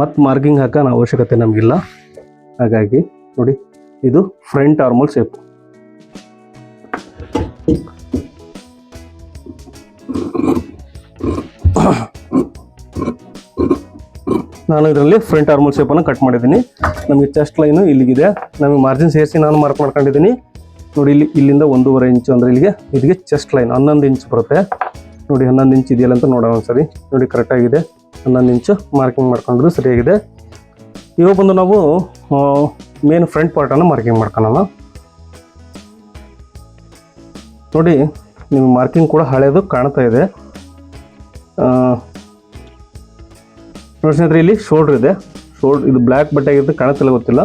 ಮತ್ತು ಮಾರ್ಕಿಂಗ್ ಹಾಕೋಣ ಅವಶ್ಯಕತೆ ನಮಗಿಲ್ಲ. ಹಾಗಾಗಿ ನೋಡಿ ಇದು ಫ್ರಂಟ್ ಆರ್ಮೋಲ್ ಶೇಪ್. ನಾನು ಇದರಲ್ಲಿ ಫ್ರಂಟ್ ಆರ್ಮೋಲ್ ಶೇಪನ್ನು ಕಟ್ ಮಾಡಿದ್ದೀನಿ. ನಮಗೆ ಚೆಸ್ಟ್ ಲೈನು ಇಲ್ಲಿಗಿದೆ. ನಮಗೆ ಮಾರ್ಜಿನ್ ಸೇರಿಸಿ ನಾನು ಮಾರ್ಕ್ ಮಾಡ್ಕೊಂಡಿದ್ದೀನಿ. ನೋಡಿ ಇಲ್ಲಿ ಇಲ್ಲಿಂದ 1.5 ಇಂಚು ಅಂದರೆ ಇಲ್ಲಿಗೆ ಚೆಸ್ಟ್ ಲೈನ್ 11 ಇಂಚ್ ಬರುತ್ತೆ. ನೋಡಿ 11 ಇಂಚ್ ಇದೆಯಲ್ಲ ಅಂತ ನೋಡೋಣ ಒಂದ್ಸರಿ. ನೋಡಿ ಕರೆಕ್ಟಾಗಿದೆ. 11 ಇಂಚು ಮಾರ್ಕಿಂಗ್ ಮಾಡ್ಕೊಂಡ್ರು ಸರಿಯಾಗಿದೆ. ಇವಾಗ ಬಂದು ನಾವು ಮೇನ್ ಫ್ರಂಟ್ ಪಾರ್ಟನ್ನು ಮಾರ್ಕಿಂಗ್ ಮಾಡ್ಕೊಳ್ಳೋಣ. ನೋಡಿ ನಿಮಗೆ ಮಾರ್ಕಿಂಗ್ ಕೂಡ ಹಳೇದು ಕಾಣ್ತಾ ಇದೆ. ನೋಡಿ ಸ್ನೇಹಿತರೆ ಇಲ್ಲಿ ಶೋಲ್ಡ್ರ್ ಇದೆ. ಇದು ಬ್ಲ್ಯಾಕ್ ಬಟ್ಟೆ ಆಗಿರುತ್ತೆ, ಕಾಣುತ್ತಿಲ್ಲ ಗೊತ್ತಿಲ್ಲ.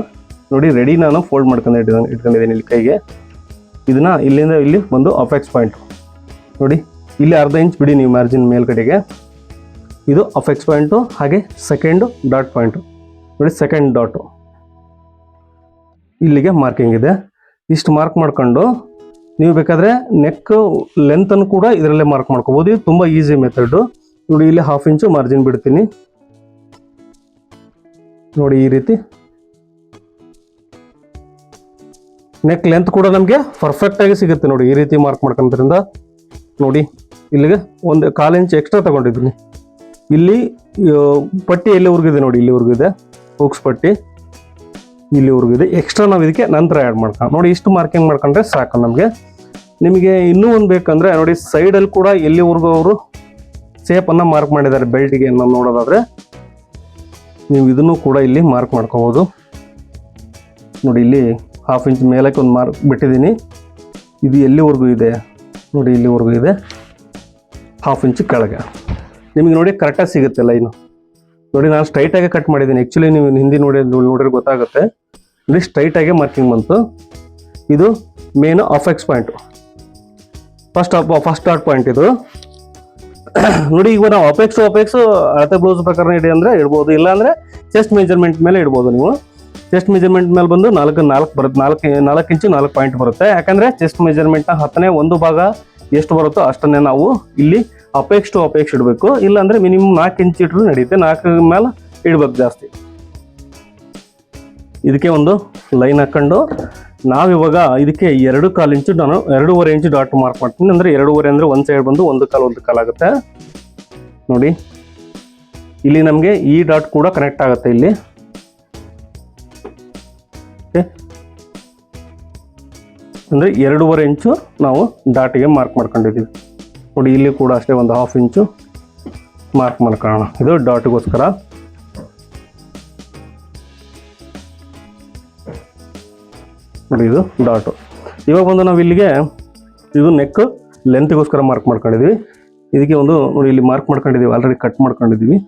ನೋಡಿ ರೆಡಿ ನಾನು ಫೋಲ್ಡ್ ಮಾಡ್ಕೊಂಡು ಇಟ್ಕೊಂಡಿದ್ದೀನಿ ಇಲ್ಲಿ ಕೈಗೆ. ಇದನ್ನ ಇಲ್ಲಿಂದ ಇಲ್ಲಿ ಒಂದು ಅಪೆಕ್ಸ್ ಪಾಯಿಂಟ್ ನೋಡಿ ಇಲ್ಲಿ ಅರ್ಧ ಇಂಚ್ ಬಿಡಿ ನೀವು ಮಾರ್ಜಿನ್ ಮೇಲ್ಗಡೆಗೆ. ಇದು ಅಪೆಕ್ಸ್ ಪಾಯಿಂಟು. ಹಾಗೆ ಸೆಕೆಂಡ್ ಡಾಟ್ ಪಾಯಿಂಟು ನೋಡಿ, ಸೆಕೆಂಡ್ ಡಾಟು ಇಲ್ಲಿಗೆ ಮಾರ್ಕಿಂಗ್ ಇದೆ. ಇಷ್ಟು ಮಾರ್ಕ್ ಮಾಡ್ಕೊಂಡು ನೀವು ಬೇಕಾದರೆ ನೆಕ್ ಲೆಂತನ್ನು ಕೂಡ ಇದರಲ್ಲೇ ಮಾರ್ಕ್ ಮಾಡ್ಕೋಬೋದು. ಇದು ತುಂಬ ಈಸಿ ಮೆಥಡು. ನೋಡಿ ಇಲ್ಲಿ 1/2 ಇಂಚು ಮಾರ್ಜಿನ್ ಬಿಡ್ತೀನಿ. ನೋಡಿ ಈ ರೀತಿ ನೆಕ್ ಲೆಂತ್ ಕೂಡ ನಮಗೆ ಪರ್ಫೆಕ್ಟ್ ಆಗಿ ಸಿಗುತ್ತೆ. ನೋಡಿ ಈ ರೀತಿ ಮಾರ್ಕ್ ಮಾಡ್ಕೊಂಡ್ರಿಂದ ನೋಡಿ ಇಲ್ಲಿಗೆ ಒಂದು 1/4 ಇಂಚ್ ಎಕ್ಸ್ಟ್ರಾ ತಗೊಂಡಿದ್ದೀನಿ. ಇಲ್ಲಿ ಪಟ್ಟಿ ಎಲ್ಲಿವರೆಗೂ ಇದೆ ನೋಡಿ, ಇಲ್ಲಿವರೆಗೂ ಇದೆ ಹುಕ್ಸ್ ಪಟ್ಟಿ, ಇಲ್ಲಿವರೆಗೂ ಇದೆ. ಎಕ್ಸ್ಟ್ರಾ ನಾವು ಇದಕ್ಕೆ ನಂತರ ಆ್ಯಡ್ ಮಾಡ್ಕೊಂಡು ನೋಡಿ ಇಷ್ಟು ಮಾರ್ಕಿಂಗ್ ಮಾಡ್ಕೊಂಡ್ರೆ ಸಾಕು ನಮಗೆ. ನಿಮಗೆ ಇನ್ನೂ ಒಂದು ಬೇಕಂದ್ರೆ ನೋಡಿ ಸೈಡಲ್ಲಿ ಕೂಡ ಎಲ್ಲಿವರೆಗೂ ಅವರು ಶೇಪನ್ನು ಮಾರ್ಕ್ ಮಾಡಿದ್ದಾರೆ ಬೆಲ್ಟಿಗೆ ನಾವು ನೋಡೋದಾದ್ರೆ ನೀವು ಇದನ್ನು ಕೂಡ ಇಲ್ಲಿ ಮಾರ್ಕ್ ಮಾಡ್ಕೋಬೋದು. ನೋಡಿ ಇಲ್ಲಿ 1/2 ಇಂಚ್ ಮೇಲಕ್ಕೆ ಒಂದು ಮಾರ್ಕ್ ಬಿಟ್ಟಿದ್ದೀನಿ. ಇದು ಎಲ್ಲಿವರೆಗೂ ಇದೆ ನೋಡಿ, ಇಲ್ಲಿವರೆಗೂ ಇದೆ. 1/2 ಇಂಚ್ ಕೆಳಗೆ ನಿಮಗೆ ನೋಡಿ ಕರೆಕ್ಟಾಗಿ ಸಿಗುತ್ತೆ ಲೈನು. ನೋಡಿ ನಾನು ಸ್ಟ್ರೈಟಾಗೆ ಕಟ್ ಮಾಡಿದ್ದೀನಿ. ಆ್ಯಕ್ಚುಲಿ ನೀವು ಹಿಂದಿ ನೋಡಿದ್ರೆ ಗೊತ್ತಾಗುತ್ತೆ. ನೋಡಿ ಸ್ಟ್ರೈಟಾಗೆ ಮಾರ್ಕಿಂಗ್ ಬಂತು. ಇದು main apex point, first dot point ಇದು. ನೋಡಿ ಈಗ ನಾವು ಅಪೆಕ್ಸ್ ಅಳತೆ ಬ್ಲೌಸ್ ಪ್ರಕಾರ ಇಡಿ ಅಂದರೆ ಇಡ್ಬೋದು, ಇಲ್ಲ ಅಂದರೆ ಚೆಸ್ಟ್ ಮೆಜರ್ಮೆಂಟ್ ಮೇಲೆ ಇಡ್ಬೋದು. ನೀವು ಚೆಸ್ಟ್ ಮೆಜರ್ಮೆಂಟ್ ಮೇಲೆ ಬಂದು 4 ಬರುತ್ತೆ. 4 ಇಂಚು 4 ಪಾಯಿಂಟ್ ಬರುತ್ತೆ. ಯಾಕಂದರೆ ಚೆಸ್ಟ್ ಮೆಜರ್ಮೆಂಟ್ನ 10ನೇ ಒಂದು ಭಾಗ ಎಷ್ಟು ಬರುತ್ತೋ ಅಷ್ಟನ್ನೇ ನಾವು ಇಲ್ಲಿ ಅಪೆಕ್ಸ್ ಟು ಅಪೆಕ್ಸ್ ಇಡಬೇಕು. ಇಲ್ಲಾಂದರೆ ಮಿನಿಮಮ್ 4 ಇಂಚ್ ಇಟ್ಟರು ನಡೆಯುತ್ತೆ. 4 ಮೇಲೆ ಇಡ್ಬೇಕು ಜಾಸ್ತಿ. ಇದಕ್ಕೆ ಒಂದು ಲೈನ್ ಹಾಕೊಂಡು ನಾವಿವಾಗ ಇದಕ್ಕೆ 2.25 ಇಂಚು ನಾನು 2.5 ಇಂಚು ಡಾಟ್ ಮಾರ್ಕ್ ಮಾಡ್ತೀನಿ. ಅಂದರೆ 2.5 ಅಂದರೆ ಒಂದು ಸೈಡ್ ಬಂದು 1 ಕಾಲು ಆಗುತ್ತೆ. ನೋಡಿ ಇಲ್ಲಿ ನಮಗೆ ಈ ಡಾಟ್ ಕೂಡ ಕನೆಕ್ಟ್ ಆಗುತ್ತೆ ಇಲ್ಲಿ. ಅಂದರೆ 2.5 ಇಂಚು ನಾವು ಡಾಟಿಗೆ ಮಾರ್ಕ್ ಮಾಡ್ಕೊಂಡಿದ್ದೀವಿ. ನೋಡಿ ಇಲ್ಲಿ ಕೂಡ ಅಷ್ಟೇ ಒಂದು 1/2 ಇಂಚು ಮಾರ್ಕ್ ಮಾಡ್ಕೊಳ್ಳೋಣ. ಇದು ಡಾಟ್ಗೋಸ್ಕರ. ನೋಡಿ ಇದು ಡಾಟು. ಇವಾಗ ಬಂದು ನಾವು ಇಲ್ಲಿಗೆ ಇದು ನೆಕ್ ಲೆಂತ್ಗೋಸ್ಕರ ಮಾರ್ಕ್ ಮಾಡ್ಕೊಂಡಿದ್ದೀವಿ. ಇದಕ್ಕೆ ಒಂದು ನೋಡಿ ಇಲ್ಲಿ ಮಾರ್ಕ್ ಮಾಡ್ಕೊಂಡಿದ್ದೀವಿ, ಆಲ್ರೆಡಿ ಕಟ್ ಮಾಡ್ಕೊಂಡಿದ್ದೀವಿ.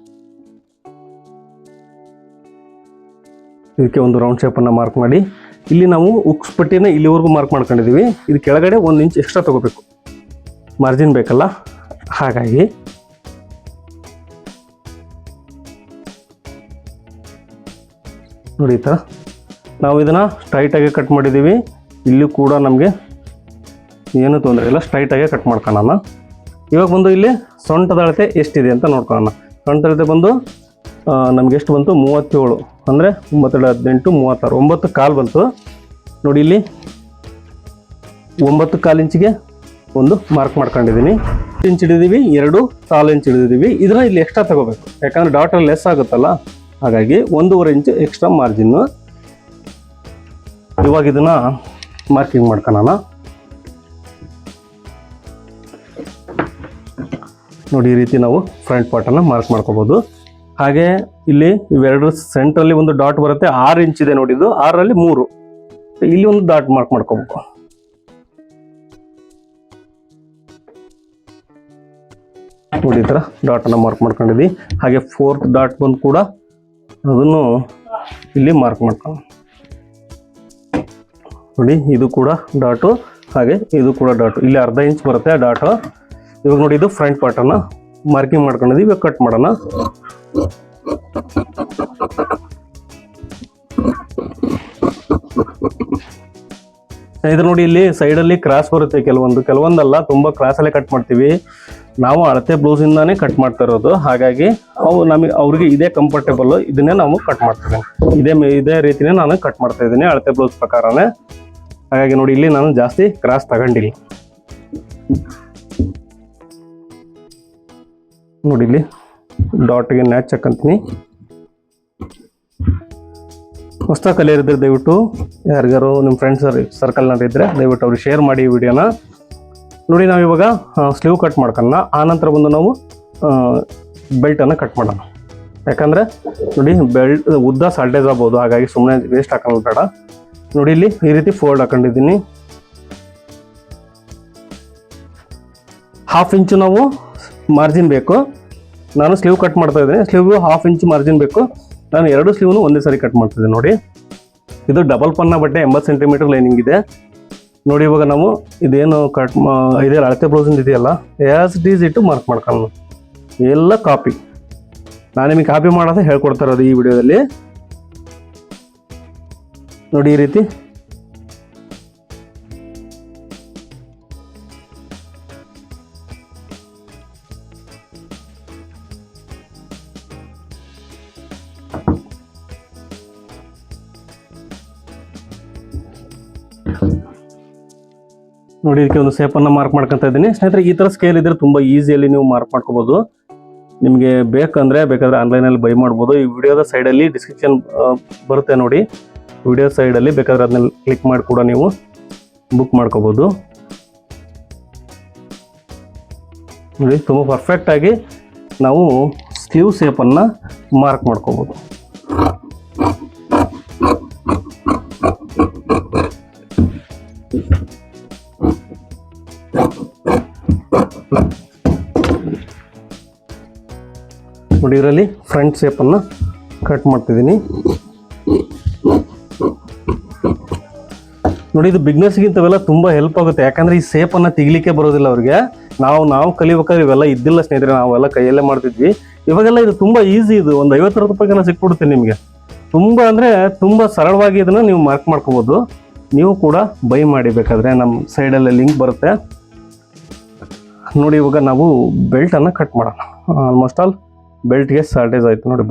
ಇದಕ್ಕೆ ಒಂದು ರೌಂಡ್ ಶೇಪನ್ನು ಮಾರ್ಕ್ ಮಾಡಿ, ಇಲ್ಲಿ ನಾವು ಉಕ್ಸ್ ಪಟ್ಟಿನ ಇಲ್ಲಿವರೆಗೂ ಮಾರ್ಕ್ ಮಾಡ್ಕೊಂಡಿದ್ದೀವಿ. ಇದು ಕೆಳಗಡೆ 1 ಇಂಚ್ ಎಕ್ಸ್ಟ್ರಾ ತಗೋಬೇಕು, ಮಾರ್ಜಿನ್ ಬೇಕಲ್ಲ. ಹಾಗಾಗಿ ನೋಡಿ ಈ ಥರ ನಾವು ಇದನ್ನು ಸ್ಟ್ರೈಟಾಗಿ ಕಟ್ ಮಾಡಿದ್ದೀವಿ. ಇಲ್ಲೂ ಕೂಡ ನಮಗೆ ಏನೂ ತೊಂದರೆ ಇಲ್ಲ, ಸ್ಟ್ರೈಟಾಗೆ ಕಟ್ ಮಾಡ್ಕೊಳ್ಳೋಣ. ಇವಾಗ ಬಂದು ಇಲ್ಲಿ ಸೊಂಟದ ಅಳತೆ ಎಷ್ಟಿದೆ ಅಂತ ನೋಡ್ಕೊಳ್ಳೋಣ. ಸೊಂಟದ ಅಳತೆ ಬಂದು ನಮ್ಗೆ ಎಷ್ಟು ಬಂತು, 37, ಅಂದರೆ 9, 18, 36, 9 ಕಾಲು ಬಂತು. ನೋಡಿ ಇಲ್ಲಿ 9 ಕಾಲು ಇಂಚಿಗೆ ಒಂದು ಮಾರ್ಕ್ ಮಾಡ್ಕೊಂಡಿದ್ದೀನಿ. ಇಂಚ್ ಹಿಡಿದೀವಿ, 2 ಕಾಲು ಇಂಚ್ ಹಿಡಿದಿದ್ದೀವಿ. ಇದನ್ನ ಇಲ್ಲಿ ಎಕ್ಸ್ಟ್ರಾ ತಗೋಬೇಕು, ಯಾಕಂದರೆ ಡಾಟಲ್ಲಿ ಲೆಸ್ ಆಗುತ್ತಲ್ಲ. ಹಾಗಾಗಿ 1.5 ಇಂಚ್ ಎಕ್ಸ್ಟ್ರಾ ಮಾರ್ಜಿನ್ನು. ಇವಾಗ ಇದನ್ನ ಮಾರ್ಕಿಂಗ್ ಮಾಡ್ಕೊಳ್ಳೋಣ. ನೋಡಿ ಈ ರೀತಿ ನಾವು ಫ್ರಂಟ್ ಪಾರ್ಟನ್ನು ಮಾರ್ಕ್ ಮಾಡ್ಕೋಬೋದು. ಹಾಗೆ ಇಲ್ಲಿ ಇವೆರಡರ ಸೆಂಟ್ರಲ್ಲಿ ಒಂದು ಡಾಟ್ ಬರುತ್ತೆ, 6 ಇಂಚ್ ಇದೆ ನೋಡಿ. ಇದು 6ರಲ್ಲಿ 3, ಇಲ್ಲಿ ಒಂದು ಡಾಟ್ ಮಾರ್ಕ್ ಮಾಡ್ಕೋಬೇಕು. ನೋಡಿ ಈ ಥರ ಡಾಟನ್ನು ಮಾರ್ಕ್ ಮಾಡ್ಕೊಂಡಿದ್ವಿ. ಹಾಗೆ 4th ಡಾಟ್ ಬಂದು ಕೂಡ ಅದನ್ನು ಇಲ್ಲಿ ಮಾರ್ಕ್ ಮಾಡ್ಕೊಳ್ಳೋಣ. ನೋಡಿ ಇದು ಕೂಡ ಡಾಟು, ಹಾಗೆ ಇದು ಕೂಡ ಡಾಟು. ಇಲ್ಲಿ 1/2 ಇಂಚ್ ಬರುತ್ತೆ ಆ ಡಾಟು. ಇವಾಗ ನೋಡಿ ಇದು ಫ್ರಂಟ್ ಪಾರ್ಟನ್ನು ಮಾರ್ಕಿಂಗ್ ಮಾಡ್ಕೊಂಡಿದ್ವಿ. ಇವಾಗ ಕಟ್ ಮಾಡೋಣ. ಇದು ನೋಡಿ ಇಲ್ಲಿ ಸೈಡಲ್ಲಿ ಕ್ರಾಸ್ ಬರುತ್ತೆ, ಕೆಲವೊಂದಲ್ಲ, ತುಂಬ ಕ್ರಾಸಲ್ಲೇ ಕಟ್ ಮಾಡ್ತೀವಿ ನಾವು. ಅಳತೆ ಬ್ಲೌಸಿಂದಾನೇ ಕಟ್ ಮಾಡ್ತಾ ಇರೋದು. ಹಾಗಾಗಿ ಅವ್ರಿಗೆ ಇದೇ ಕಂಫರ್ಟೇಬಲ್, ಇದನ್ನೇ ನಾವು ಕಟ್ ಮಾಡ್ತೀವಿ. ಇದೇ ರೀತಿನೇ ನಾನು ಕಟ್ ಮಾಡ್ತಾ ಇದ್ದೀನಿ ಅಳತೆ ಬ್ಲೌಸ್ ಪ್ರಕಾರನೇ. ಹಾಗಾಗಿ ನೋಡಿ ಇಲ್ಲಿ ನಾನು ಜಾಸ್ತಿ ಕ್ರಾಸ್ ತಗೊಂಡಿಲ್ಲ. ನೋಡಿ ಇಲ್ಲಿ ಡಾಟ್ಗೆ ನ್ಯಾಚ್ ಹಾಕಂತೀನಿ. ಹೊಸ ಕಲಿಯರ್ ಇದ್ರೆ ದಯವಿಟ್ಟು ಯಾರಿಗಾರು ನಿಮ್ಮ ಫ್ರೆಂಡ್ಸ್ ಸರ್ಕಲ್ನಲ್ಲಿ ಇದ್ದರೆ ದಯವಿಟ್ಟು ಅವ್ರಿಗೆ ಶೇರ್ ಮಾಡಿ ಈ ವಿಡಿಯೋನ. ನೋಡಿ ನಾವು ಇವಾಗ ಸ್ಲೀವ್ ಕಟ್ ಮಾಡ್ಕೊಳ್ಳೋಣ. ಆನಂತರ ಬಂದು ನಾವು ಬೆಲ್ಟನ್ನು ಕಟ್ ಮಾಡೋಣ. ಯಾಕಂದರೆ ನೋಡಿ ಬೆಲ್ಟ್ ಉದ್ದ ಸಾಲ್ಟೇಜ್ ಆಗ್ಬೋದು, ಹಾಗಾಗಿ ಸುಮ್ಮನೆ ವೇಸ್ಟ್ ಹಾಕೋದು ಬೇಡ. ನೋಡಿ ಇಲ್ಲಿ ಈ ರೀತಿ ಫೋಲ್ಡ್ ಹಾಕೊಂಡಿದ್ದೀನಿ. 1/2 ಇಂಚು ನಾವು ಮಾರ್ಜಿನ್ ಬೇಕು. ನಾನು ಸ್ಲೀವ್ ಕಟ್ ಮಾಡ್ತಾ ಇದ್ದೀನಿ. ಸ್ಲೀವ್ 1/2 ಇಂಚ್ ಮಾರ್ಜಿನ್ ಬೇಕು. ನಾನು 2 ಸ್ಲೀವ್ನು ಒಂದೇ ಸಾರಿ ಕಟ್ ಮಾಡ್ತಿದ್ದೆ. ನೋಡಿ ಇದು ಡಬಲ್ ಪನ್ನ ಬಟ್ಟೆ, 80 ಸೆಂಟಿಮೀಟರ್ ಲೈನಿಂಗ್ ಇದೆ. ನೋಡಿ ಇವಾಗ ನಾವು ಇದೇನು ಇದೆಲ್ಲ ಅಳತೆ ಬ್ಲೌಸಿಂದ ಇದೆಯಲ್ಲ, ಆ್ಯಸ್ ಇಟ್ ಈಸ್ ಇಟ್ಟು ಮಾರ್ಕ್ ಮಾಡ್ಕೊಳ್ಳೋಣ. ಎಲ್ಲ ಕಾಪಿ, ನಾನು ನಿಮಗೆ ಕಾಪಿ ಮಾಡೋದು ಹೇಳ್ಕೊಡ್ತಾ ಇರೋದು ಈ ವಿಡಿಯೋದಲ್ಲಿ. ನೋಡಿ ಈ ರೀತಿ ನೋಡಿ ಇದಕ್ಕೆ ಒಂದು ಸೇಪನ್ನು ಮಾರ್ಕ್ ಮಾಡ್ಕೊತಾ ಇದ್ದೀನಿ. ಸ್ನೇಹಿತರೆ ಈ ಥರ ಸ್ಕೇಲ್ ಇದ್ರೆ ತುಂಬ ಈಸಿಯಲ್ಲಿ ನೀವು ಮಾರ್ಕ್ ಮಾಡ್ಕೋಬೋದು. ನಿಮಗೆ ಬೇಕಾದರೆ ಆನ್ಲೈನಲ್ಲಿ ಬೈ ಮಾಡ್ಬೋದು. ಈ ವಿಡಿಯೋದ ಸೈಡಲ್ಲಿ ಡಿಸ್ಕ್ರಿಪ್ಷನ್ ಬರುತ್ತೆ ನೋಡಿ, ವಿಡಿಯೋ ಸೈಡಲ್ಲಿ ಬೇಕಾದರೆ ಅದನ್ನ ಕ್ಲಿಕ್ ಮಾಡಿ ಕೂಡ ನೀವು ಬುಕ್ ಮಾಡ್ಕೋಬೋದು. ನೋಡಿ ತುಂಬ ಪರ್ಫೆಕ್ಟಾಗಿ ನಾವು ಸ್ಲೀವ್ ಶೇಪನ್ನು ಮಾರ್ಕ್ ಮಾಡ್ಕೋಬೋದು. ನೋಡಿ ಇದರಲ್ಲಿ ಫ್ರಂಟ್ ಶೇಪನ್ನು ಕಟ್ ಮಾಡ್ತಿದ್ದೀನಿ. ನೋಡಿ ಇದು ಬಿಗ್ನರ್ಸ್ಗಿಂತವೆಲ್ಲ ತುಂಬ ಹೆಲ್ಪ್ ಆಗುತ್ತೆ. ಯಾಕಂದರೆ ಈ ಶೇಪನ್ನು ತೆಗಿಲಿಕ್ಕೆ ಬರೋದಿಲ್ಲ ಅವ್ರಿಗೆ. ನಾವು ಕಲಿಬೇಕಾದ್ರೆ ಇವೆಲ್ಲ ಇದ್ದಿಲ್ಲ ಸ್ನೇಹಿತರೆ, ನಾವೆಲ್ಲ ಕೈಯಲ್ಲೇ ಮಾಡ್ತಿದ್ವಿ. ಇವಾಗೆಲ್ಲ ಇದು ತುಂಬ ಈಸಿ. ಇದು ಒಂದು 50 ರೂಪಾಯಿಗೆಲ್ಲ ಸಿಕ್ಬಿಡುತ್ತೆ ನಿಮಗೆ. ತುಂಬ ಸರಳವಾಗಿ ಇದನ್ನು ನೀವು ಮಾರ್ಕ್ ಮಾಡ್ಕೋಬೋದು. ನೀವು ಕೂಡ ಬೈ ಮಾಡಿ, ಬೇಕಾದರೆ ನಮ್ಮ ಸೈಡಲ್ಲಿ ಲಿಂಕ್ ಬರುತ್ತೆ ನೋಡಿ. ಇವಾಗ ನಾವು ಬೆಲ್ಟನ್ನು ಕಟ್ ಮಾಡೋಣ. ಆಲ್ಮೋಸ್ಟ್ ಆಲ್ ಬೆಲ್ಟ್ಗೆ ಸಾಲ್ಟೇಜ್ ಆಯಿತು ನೋಡಿ.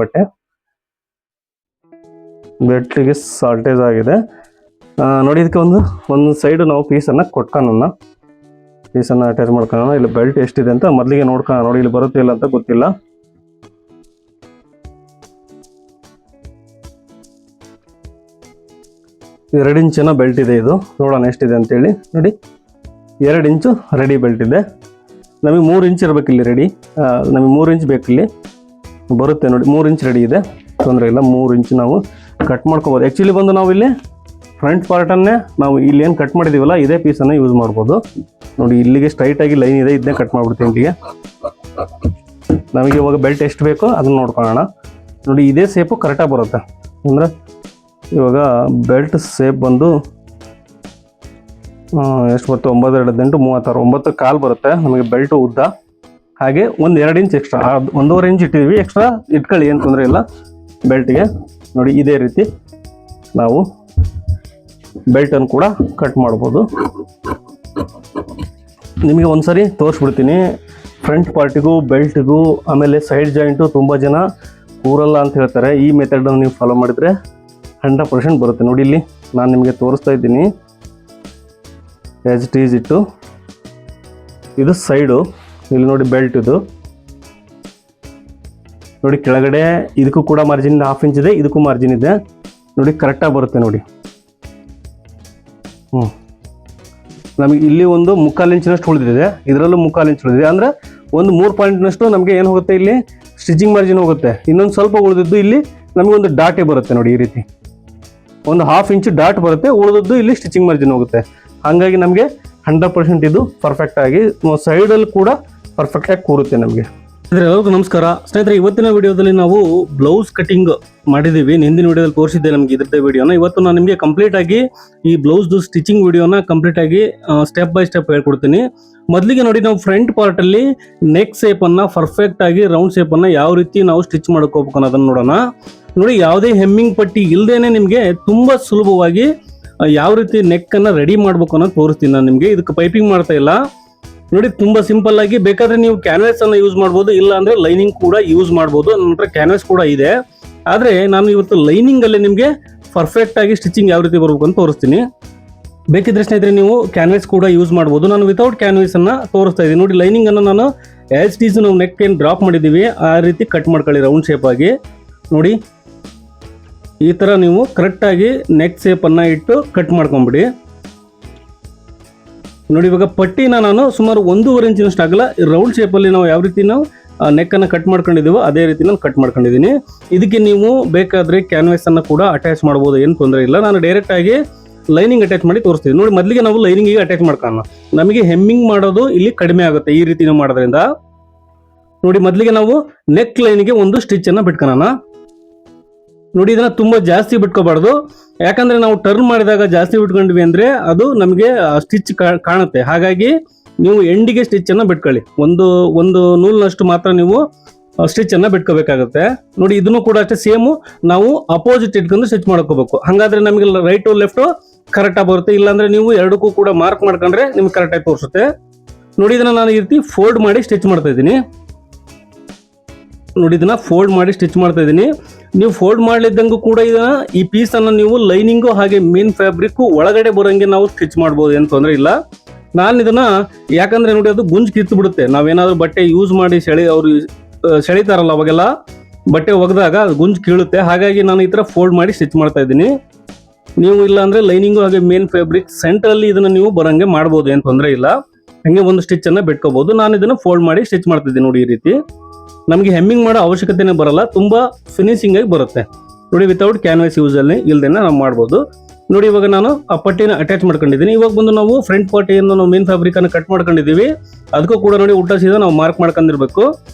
ಬೆಲ್ಟ್ಗೆ ಸಾಲ್ಟೇಜ್ ಆಗಿದೆ ನೋಡಿ. ಇದಕ್ಕೆ ಒಂದು ಸೈಡು ನಾವು ಪೀಸನ್ನು ಕೊಟ್ಕೊಳ್ಳೋಣ, ಪೀಸನ್ನು ಅಟ್ಯಾಚ್ ಮಾಡ್ಕೊಳ್ಳೋಣ. ಇಲ್ಲಿ ಬೆಲ್ಟ್ ಎಷ್ಟಿದೆ ಅಂತ ಮೊದಲಿಗೆ ನೋಡ್ಕೊಳ್ಳೋಣ. ನೋಡಿ ಇಲ್ಲಿ ಬರುತ್ತೆ ಇಲ್ಲ ಅಂತ ಗೊತ್ತಿಲ್ಲ. ಎರಡು ಇಂಚಿನ ಬೆಲ್ಟ್ ಇದೆ. ಇದು ನೋಡೋಣ ಎಷ್ಟಿದೆ ಅಂತೇಳಿ. ನೋಡಿ 2 ಇಂಚು ರೆಡಿ ಬೆಲ್ಟ್ ಇದೆ. ನಮಗೆ 3 ಇಂಚ್ ಇರಬೇಕು ಇಲ್ಲಿ ರೆಡಿ. ನಮಗೆ 3 ಇಂಚ್ ಬೇಕು, ಇಲ್ಲಿ ಬರುತ್ತೆ ನೋಡಿ. 3 ಇಂಚ್ ರೆಡಿ ಇದೆ, ತೊಂದರೆ ಇಲ್ಲ. 3 ಇಂಚ್ ನಾವು ಕಟ್ ಮಾಡ್ಕೋಬೋದು. ಆ್ಯಕ್ಚುಲಿ ಬಂದು ನಾವು ಇಲ್ಲಿ ಫ್ರಂಟ್ ಪಾರ್ಟನ್ನೇ ನಾವು ಇಲ್ಲಿ ಏನು ಕಟ್ ಮಾಡಿದ್ದೀವಲ್ಲ ಇದೇ ಪೀಸನ್ನು ಯೂಸ್ ಮಾಡ್ಬೋದು. ನೋಡಿ ಇಲ್ಲಿಗೆ ಸ್ಟ್ರೈಟಾಗಿ ಲೈನ್ ಇದೆ, ಇದನ್ನೇ ಕಟ್ ಮಾಡ್ಬಿಡ್ತೀನಿ ಇಲ್ಲಿಗೆ. ನಮಗೆ ಇವಾಗ ಬೆಲ್ಟ್ ಎಷ್ಟು ಬೇಕೋ ಅದನ್ನು ನೋಡ್ಕೊಳ್ಳೋಣ. ನೋಡಿ ಇದೇ ಸೇಪು ಕರೆಕ್ಟಾಗಿ ಬರುತ್ತೆ. ಅಂದರೆ ಇವಾಗ ಬೆಲ್ಟ್ ಸೇಪ್ ಬಂದು ಎಷ್ಟು ಬರುತ್ತೆ 9 2 8 36 9 ಕಾಲು ಬರುತ್ತೆ ನಮಗೆ ಬೆಲ್ಟ್ ಉದ್ದ. ಹಾಗೆ ಒಂದು 2 ಇಂಚ್ ಎಕ್ಸ್ಟ್ರಾ 1.5 ಇಂಚ್ ಇಟ್ಟಿದ್ದೀವಿ, ಎಕ್ಸ್ಟ್ರಾ ಇಟ್ಕೊಳ್ಳಿ, ಏನು ತೊಂದರೆ ಇಲ್ಲ ಬೆಲ್ಟ್ಗೆ. ನೋಡಿ ಇದೇ ರೀತಿ ನಾವು ಬೆಲ್ಟನ್ನು ಕೂಡ ಕಟ್ ಮಾಡ್ಬೋದು. ನಿಮಗೆ ಒಂದ್ಸರಿ ತೋರಿಸ್ಬಿಡ್ತೀನಿ. ಫ್ರಂಟ್ ಪಾರ್ಟಿಗೂ ಬೆಲ್ಟ್ಗೂ ಆಮೇಲೆ ಸೈಡ್ ಜಾಯಿಂಟು ತುಂಬ ಜನ ಕೂರಲ್ಲ ಅಂತ ಹೇಳ್ತಾರೆ. ಈ ಮೆಥಡನ್ನು ನೀವು ಫಾಲೋ ಮಾಡಿದರೆ 100% ಬರುತ್ತೆ. ನೋಡಿ ಇಲ್ಲಿ ನಾನು ನಿಮಗೆ ತೋರಿಸ್ತಾ ಇದ್ದೀನಿ. ಆ್ಯಸ್ ಇಟ್ ಈಸ್ ಇಟ್ಟು ಇದು ಸೈಡು, ಇಲ್ಲಿ ನೋಡಿ ಬೆಲ್ಟ್ ಇದು ನೋಡಿ, ಕೆಳಗಡೆ ಇದಕ್ಕೂ ಕೂಡ ಮಾರ್ಜಿನ್ 1/2 ಇಂಚ್ ಇದೆ, ಇದಕ್ಕೂ ಮಾರ್ಜಿನ್ ಇದೆ ನೋಡಿ, ಕರೆಕ್ಟಾಗಿ ಬರುತ್ತೆ ನೋಡಿ. ನಮಗೆ ಇಲ್ಲಿ ಒಂದು 3/4 ಇಂಚಿನಷ್ಟು ಉಳಿದಿದೆ, ಇದರಲ್ಲೂ 3/4 ಇಂಚ್ ಉಳಿದಿದೆ. ಅಂದರೆ ಒಂದು 3 ಪಾಯಿಂಟ್ನಷ್ಟು ನಮಗೆ ಏನು ಹೋಗುತ್ತೆ, ಇಲ್ಲಿ ಸ್ಟಿಚಿಂಗ್ ಮಾರ್ಜಿನ್ ಹೋಗುತ್ತೆ. ಇನ್ನೊಂದು ಸ್ವಲ್ಪ ಉಳಿದಿದ್ದು ಇಲ್ಲಿ ನಮಗೆ ಒಂದು ಡಾಟೇ ಬರುತ್ತೆ ನೋಡಿ, ಈ ರೀತಿ ಒಂದು 1/2 ಇಂಚ್ ಡಾಟ್ ಬರುತ್ತೆ, ಉಳಿದದ್ದು ಇಲ್ಲಿ ಸ್ಟಿಚಿಂಗ್ ಮಾರ್ಜಿನ್ ಹೋಗುತ್ತೆ. ಹಾಗಾಗಿ ನಮಗೆ 100% ಇದು ಪರ್ಫೆಕ್ಟ್ ಆಗಿ ಸೈಡಲ್ಲಿ ಕೂಡ ಪರ್ಫೆಕ್ಟಾಗಿ ಕೂರುತ್ತೆ ನಮಗೆ. ಎಲ್ಲರಿಗೂ ನಮಸ್ಕಾರ ಸ್ನೇಹಿತರೆ, ಇವತ್ತಿನ ವಿಡಿಯೋದಲ್ಲಿ ನಾವು ಬ್ಲೌಸ್ ಕಟಿಂಗ್ ಮಾಡಿದ್ದೀವಿ. ಹಿಂದಿನ ವಿಡಿಯೋದಲ್ಲಿ ತೋರಿಸಿದ್ದೆ ನಮಗೆ ಇದ್ರದ್ದೇ ವಿಡಿಯೋನ. ಇವತ್ತು ನಾನು ನಿಮಗೆ ಕಂಪ್ಲೀಟ್ ಆಗಿ ಈ ಬ್ಲೌಸ್ದು ಸ್ಟಿಚಿಂಗ್ ವಿಡಿಯೋನ ಕಂಪ್ಲೀಟ್ ಆಗಿ ಸ್ಟೆಪ್ ಬೈ ಸ್ಟೆಪ್ ಹೇಳ್ಕೊಡ್ತೀನಿ. ಮೊದಲಿಗೆ ನೋಡಿ, ನಾವು ಫ್ರಂಟ್ ಪಾರ್ಟಲ್ಲಿ ನೆಕ್ ಶೇಪನ್ನು ಪರ್ಫೆಕ್ಟ್ ಆಗಿ ರೌಂಡ್ ಶೇಪನ್ನು ಯಾವ ರೀತಿ ನಾವು ಸ್ಟಿಚ್ ಮಾಡ್ಕೋಬೇಕು ಅನ್ನೋದನ್ನು ನೋಡೋಣ. ನೋಡಿ, ಯಾವುದೇ ಹೆಮ್ಮಿಂಗ್ ಪಟ್ಟಿ ಇಲ್ಲದೇನೆ ನಿಮಗೆ ತುಂಬ ಸುಲಭವಾಗಿ ಯಾವ ರೀತಿ ನೆಕ್ಕನ್ನು ರೆಡಿ ಮಾಡ್ಬೇಕು ಅನ್ನೋದು ತೋರಿಸ್ತೀನಿ ನಾನು ನಿಮಗೆ. ಇದಕ್ಕೆ ಪೈಪಿಂಗ್ ಮಾಡ್ತಾ ಇಲ್ಲ ನೋಡಿ, ತುಂಬ ಸಿಂಪಲ್ ಆಗಿ. ಬೇಕಾದ್ರೆ ನೀವು ಕ್ಯಾನ್ವಾಸ್ ಅನ್ನು ಯೂಸ್ ಮಾಡ್ಬೋದು, ಇಲ್ಲ ಅಂದ್ರೆ ಲೈನಿಂಗ್ ಕೂಡ ಯೂಸ್ ಮಾಡ್ಬೋದು. ನನ್ನ ಹತ್ರ ಕ್ಯಾನ್ವಾಸ್ ಕೂಡ ಇದೆ, ಆದರೆ ನಾನು ಇವತ್ತು ಲೈನಿಂಗ್ ಅಲ್ಲಿ ನಿಮಗೆ ಪರ್ಫೆಕ್ಟ್ ಆಗಿ ಸ್ಟಿಚಿಂಗ್ ಯಾವ ರೀತಿ ಬರ್ಬೇಕು ಅಂತ ತೋರಿಸ್ತೀನಿ. ಬೇಕಿದ್ರೆ ಸ್ನೇಹಿತರೆ ನೀವು ಕ್ಯಾನ್ವಾಸ್ ಕೂಡ ಯೂಸ್ ಮಾಡ್ಬೋದು. ನಾನು ವಿತೌಟ್ ಕ್ಯಾನ್ವಾಸ್ ಅನ್ನ ತೋರಿಸ್ತಾ ಇದ್ದೀನಿ ನೋಡಿ. ಲೈನಿಂಗ್ ಅನ್ನು ನಾನು ಆಸ್ ಇಟ್ ಈಸ್ ನಾವು ನೆಕ್ ಏನು ಡ್ರಾಪ್ ಮಾಡಿದ್ದೀವಿ ಆ ರೀತಿ ಕಟ್ ಮಾಡ್ಕೊಳ್ಳಿ ರೌಂಡ್ ಶೇಪ್ ಆಗಿ. ನೋಡಿ ಈ ತರ ನೀವು ಕರೆಕ್ಟ್ ಆಗಿ ನೆಕ್ ಶೇಪ್ ಅನ್ನ ಇಟ್ಟು ಕಟ್ ಮಾಡ್ಕೊಂಬಿಡಿ. ನೋಡಿ, ಇವಾಗ ಪಟ್ಟಿನ ನಾನು ಸುಮಾರು 1.5 ಇಂಚಿನಷ್ಟು ಆಗಲ್ಲ ರೌಂಡ್ ಶೇಪಲ್ಲಿ ನಾವು ಯಾವ ರೀತಿ ನಾವು ನೆಕ್ಕನ್ನು ಕಟ್ ಮಾಡ್ಕೊಂಡಿದ್ದೀವೋ ಅದೇ ರೀತಿ ನಾನು ಕಟ್ ಮಾಡ್ಕೊಂಡಿದ್ದೀನಿ. ಇದಕ್ಕೆ ನೀವು ಬೇಕಾದರೆ ಕ್ಯಾನ್ವಾಸನ್ನು ಕೂಡ ಅಟ್ಯಾಚ್ ಮಾಡ್ಬೋದು, ಏನು ತೊಂದರೆ ಇಲ್ಲ. ನಾನು ಡೈರೆಕ್ಟಾಗಿ ಲೈನಿಂಗ್ ಅಟ್ಯಾಚ್ ಮಾಡಿ ತೋರಿಸ್ತೀನಿ. ನೋಡಿ, ಮೊದಲಿಗೆ ನಾವು ಲೈನಿಂಗಿಗೆ ಅಟ್ಯಾಚ್ ಮಾಡ್ಕೊಳ್ಳೋಣ. ನಮಗೆ ಹೆಮ್ಮಿಂಗ್ ಮಾಡೋದು ಇಲ್ಲಿ ಕಡಿಮೆ ಆಗುತ್ತೆ ಈ ರೀತಿ ನಾವು ಮಾಡೋದ್ರಿಂದ. ನೋಡಿ, ಮೊದಲಿಗೆ ನಾವು ನೆಕ್ ಲೈನಿಗೆ ಒಂದು ಸ್ಟಿಚ್ಚನ್ನು ಬಿಟ್ಕೊಳ್ಳೋಣ. ನೋಡಿ, ಇದನ್ನ ತುಂಬಾ ಜಾಸ್ತಿ ಬಿಟ್ಕೋಬಾರ್ದು, ಯಾಕಂದ್ರೆ ನಾವು ಟರ್ನ್ ಮಾಡಿದಾಗ ಜಾಸ್ತಿ ಬಿಟ್ಕೊಂಡ್ವಿ ಅಂದ್ರೆ ಅದು ನಮಗೆ ಸ್ಟಿಚ್ ಕಾಣುತ್ತೆ. ಹಾಗಾಗಿ ನೀವು ಎಂಡಿಗೆ ಸ್ಟಿಚ್ ಅನ್ನ ಬಿಟ್ಕೊಳ್ಳಿ. ಒಂದು ನೂಲಿನಷ್ಟು ಮಾತ್ರ ನೀವು ಸ್ಟಿಚ್ ಅನ್ನ ಬಿಟ್ಕೋಬೇಕಾಗುತ್ತೆ. ನೋಡಿ, ಇದನ್ನು ಕೂಡ ಅಷ್ಟೇ ಸೇಮ್ ನಾವು ಅಪೋಸಿಟ್ ಇಟ್ಕೊಂಡು ಸ್ಟಿಚ್ ಮಾಡ್ಕೋಬೇಕು. ಹಾಗಾದ್ರೆ ನಮಗೆ ರೈಟ್ ಲೆಫ್ಟ್ ಕರೆಕ್ಟ್ ಆಗಿ ಬರುತ್ತೆ. ಇಲ್ಲಾಂದ್ರೆ ನೀವು ಎರಡಕ್ಕೂ ಕೂಡ ಮಾರ್ಕ್ ಮಾಡ್ಕೊಂಡ್ರೆ ನಿಮ್ಗೆ ಕರೆಕ್ಟ್ ಆಗಿ ತೋರಿಸುತ್ತೆ. ನೋಡಿ, ಇದನ್ನ ನಾನು ಈ ರೀತಿ ಫೋಲ್ಡ್ ಮಾಡಿ ಸ್ಟಿಚ್ ಮಾಡ್ತಾ ಇದ್ದೀನಿ. ನೋಡಿ, ಇದನ್ನ ಫೋಲ್ಡ್ ಮಾಡಿ ಸ್ಟಿಚ್ ಮಾಡ್ತಾ ಇದ್ದೀನಿ. ನೀವು ಫೋಲ್ಡ್ ಮಾಡ್ಲಿದ್ದಂಗೂ ಕೂಡ ಇದನ್ನ ಈ ಪೀಸ್ ಅನ್ನ ನೀವು ಲೈನಿಂಗು ಹಾಗೆ ಮೇನ್ ಫ್ಯಾಬ್ರಿಕ್ ಒಳಗಡೆ ಬರೋಂಗೆ ನಾವು ಸ್ಟಿಚ್ ಮಾಡ್ಬೋದು, ಏನು ತೊಂದರೆ ಇಲ್ಲ. ನಾನು ಇದನ್ನ ಯಾಕಂದ್ರೆ ನೋಡಿ ಅದು ಗುಂಜ್ ಕಿತ್ತು ಬಿಡುತ್ತೆ. ನಾವೇನಾದ್ರೂ ಬಟ್ಟೆ ಯೂಸ್ ಮಾಡಿ ಅವ್ರು ಸೆಳಿತಾರಲ್ಲ ಅವಾಗೆಲ್ಲ ಬಟ್ಟೆ ಒಗೆದಾಗ ಗುಂಜ್ ಕೀಳುತ್ತೆ. ಹಾಗಾಗಿ ನಾನು ಈ ತರ ಫೋಲ್ಡ್ ಮಾಡಿ ಸ್ಟಿಚ್ ಮಾಡ್ತಾ ಇದ್ದೀನಿ. ನೀವು ಇಲ್ಲ ಅಂದ್ರೆ ಲೈನಿಂಗು ಹಾಗೆ ಮೇನ್ ಫ್ಯಾಬ್ರಿಕ್ ಸೆಂಟರ್ ಅಲ್ಲಿ ಇದನ್ನ ನೀವು ಬರಂಗೆ ಮಾಡ್ಬೋದು, ಏನು ತೊಂದರೆ ಇಲ್ಲ. ಹಂಗೆ ಒಂದು ಸ್ಟಿಚ್ ಅನ್ನ ಬಿಟ್ಕೋಬಹುದು. ನಾನು ಇದನ್ನ ಫೋಲ್ಡ್ ಮಾಡಿ ಸ್ಟಿಚ್ ಮಾಡ್ತಿದ್ದೀನಿ. ನೋಡಿ, ಈ ರೀತಿ ನಮಗೆ ಹೆಮ್ಮಿಂಗ್ ಮಾಡೋ ಅವಶ್ಯಕತೆನೇ ಬರಲ್ಲ, ತುಂಬಾ ಫಿನಿಶಿಂಗ್ ಆಗಿ ಬರುತ್ತೆ. ನೋಡಿ, ವಿತೌಟ್ ಕ್ಯಾನ್ವಾಸ್ ಯೂಸ್ ಅಲ್ಲಿ ಇಲ್ದೇನೆ ನಾವು ಮಾಡ್ಬೋದು. ನೋಡಿ, ಇವಾಗ ನಾನು ಆ ಪಟ್ಟಿನ ಅಟ್ಯಾಚ್ ಮಾಡ್ಕೊಂಡಿದ್ದೀನಿ. ಇವಾಗ ಬಂದು ನಾವು ಫ್ರಂಟ್ ಪಾರ್ಟಿಯನ್ನು ನಾವು ಮೇನ್ ಫ್ಯಾಬ್ರಿಕ್ ಅನ್ನು ಕಟ್ ಮಾಡ್ಕೊಂಡಿದ್ದೀವಿ. ಅದಕ್ಕೂ ಕೂಡ ನೋಡಿ ಉಲ್ಟಾ ಸೀದಾ ನಾವು ಮಾರ್ಕ್ ಮಾಡ್ಕೊಂಡಿರ್ಬೇಕು.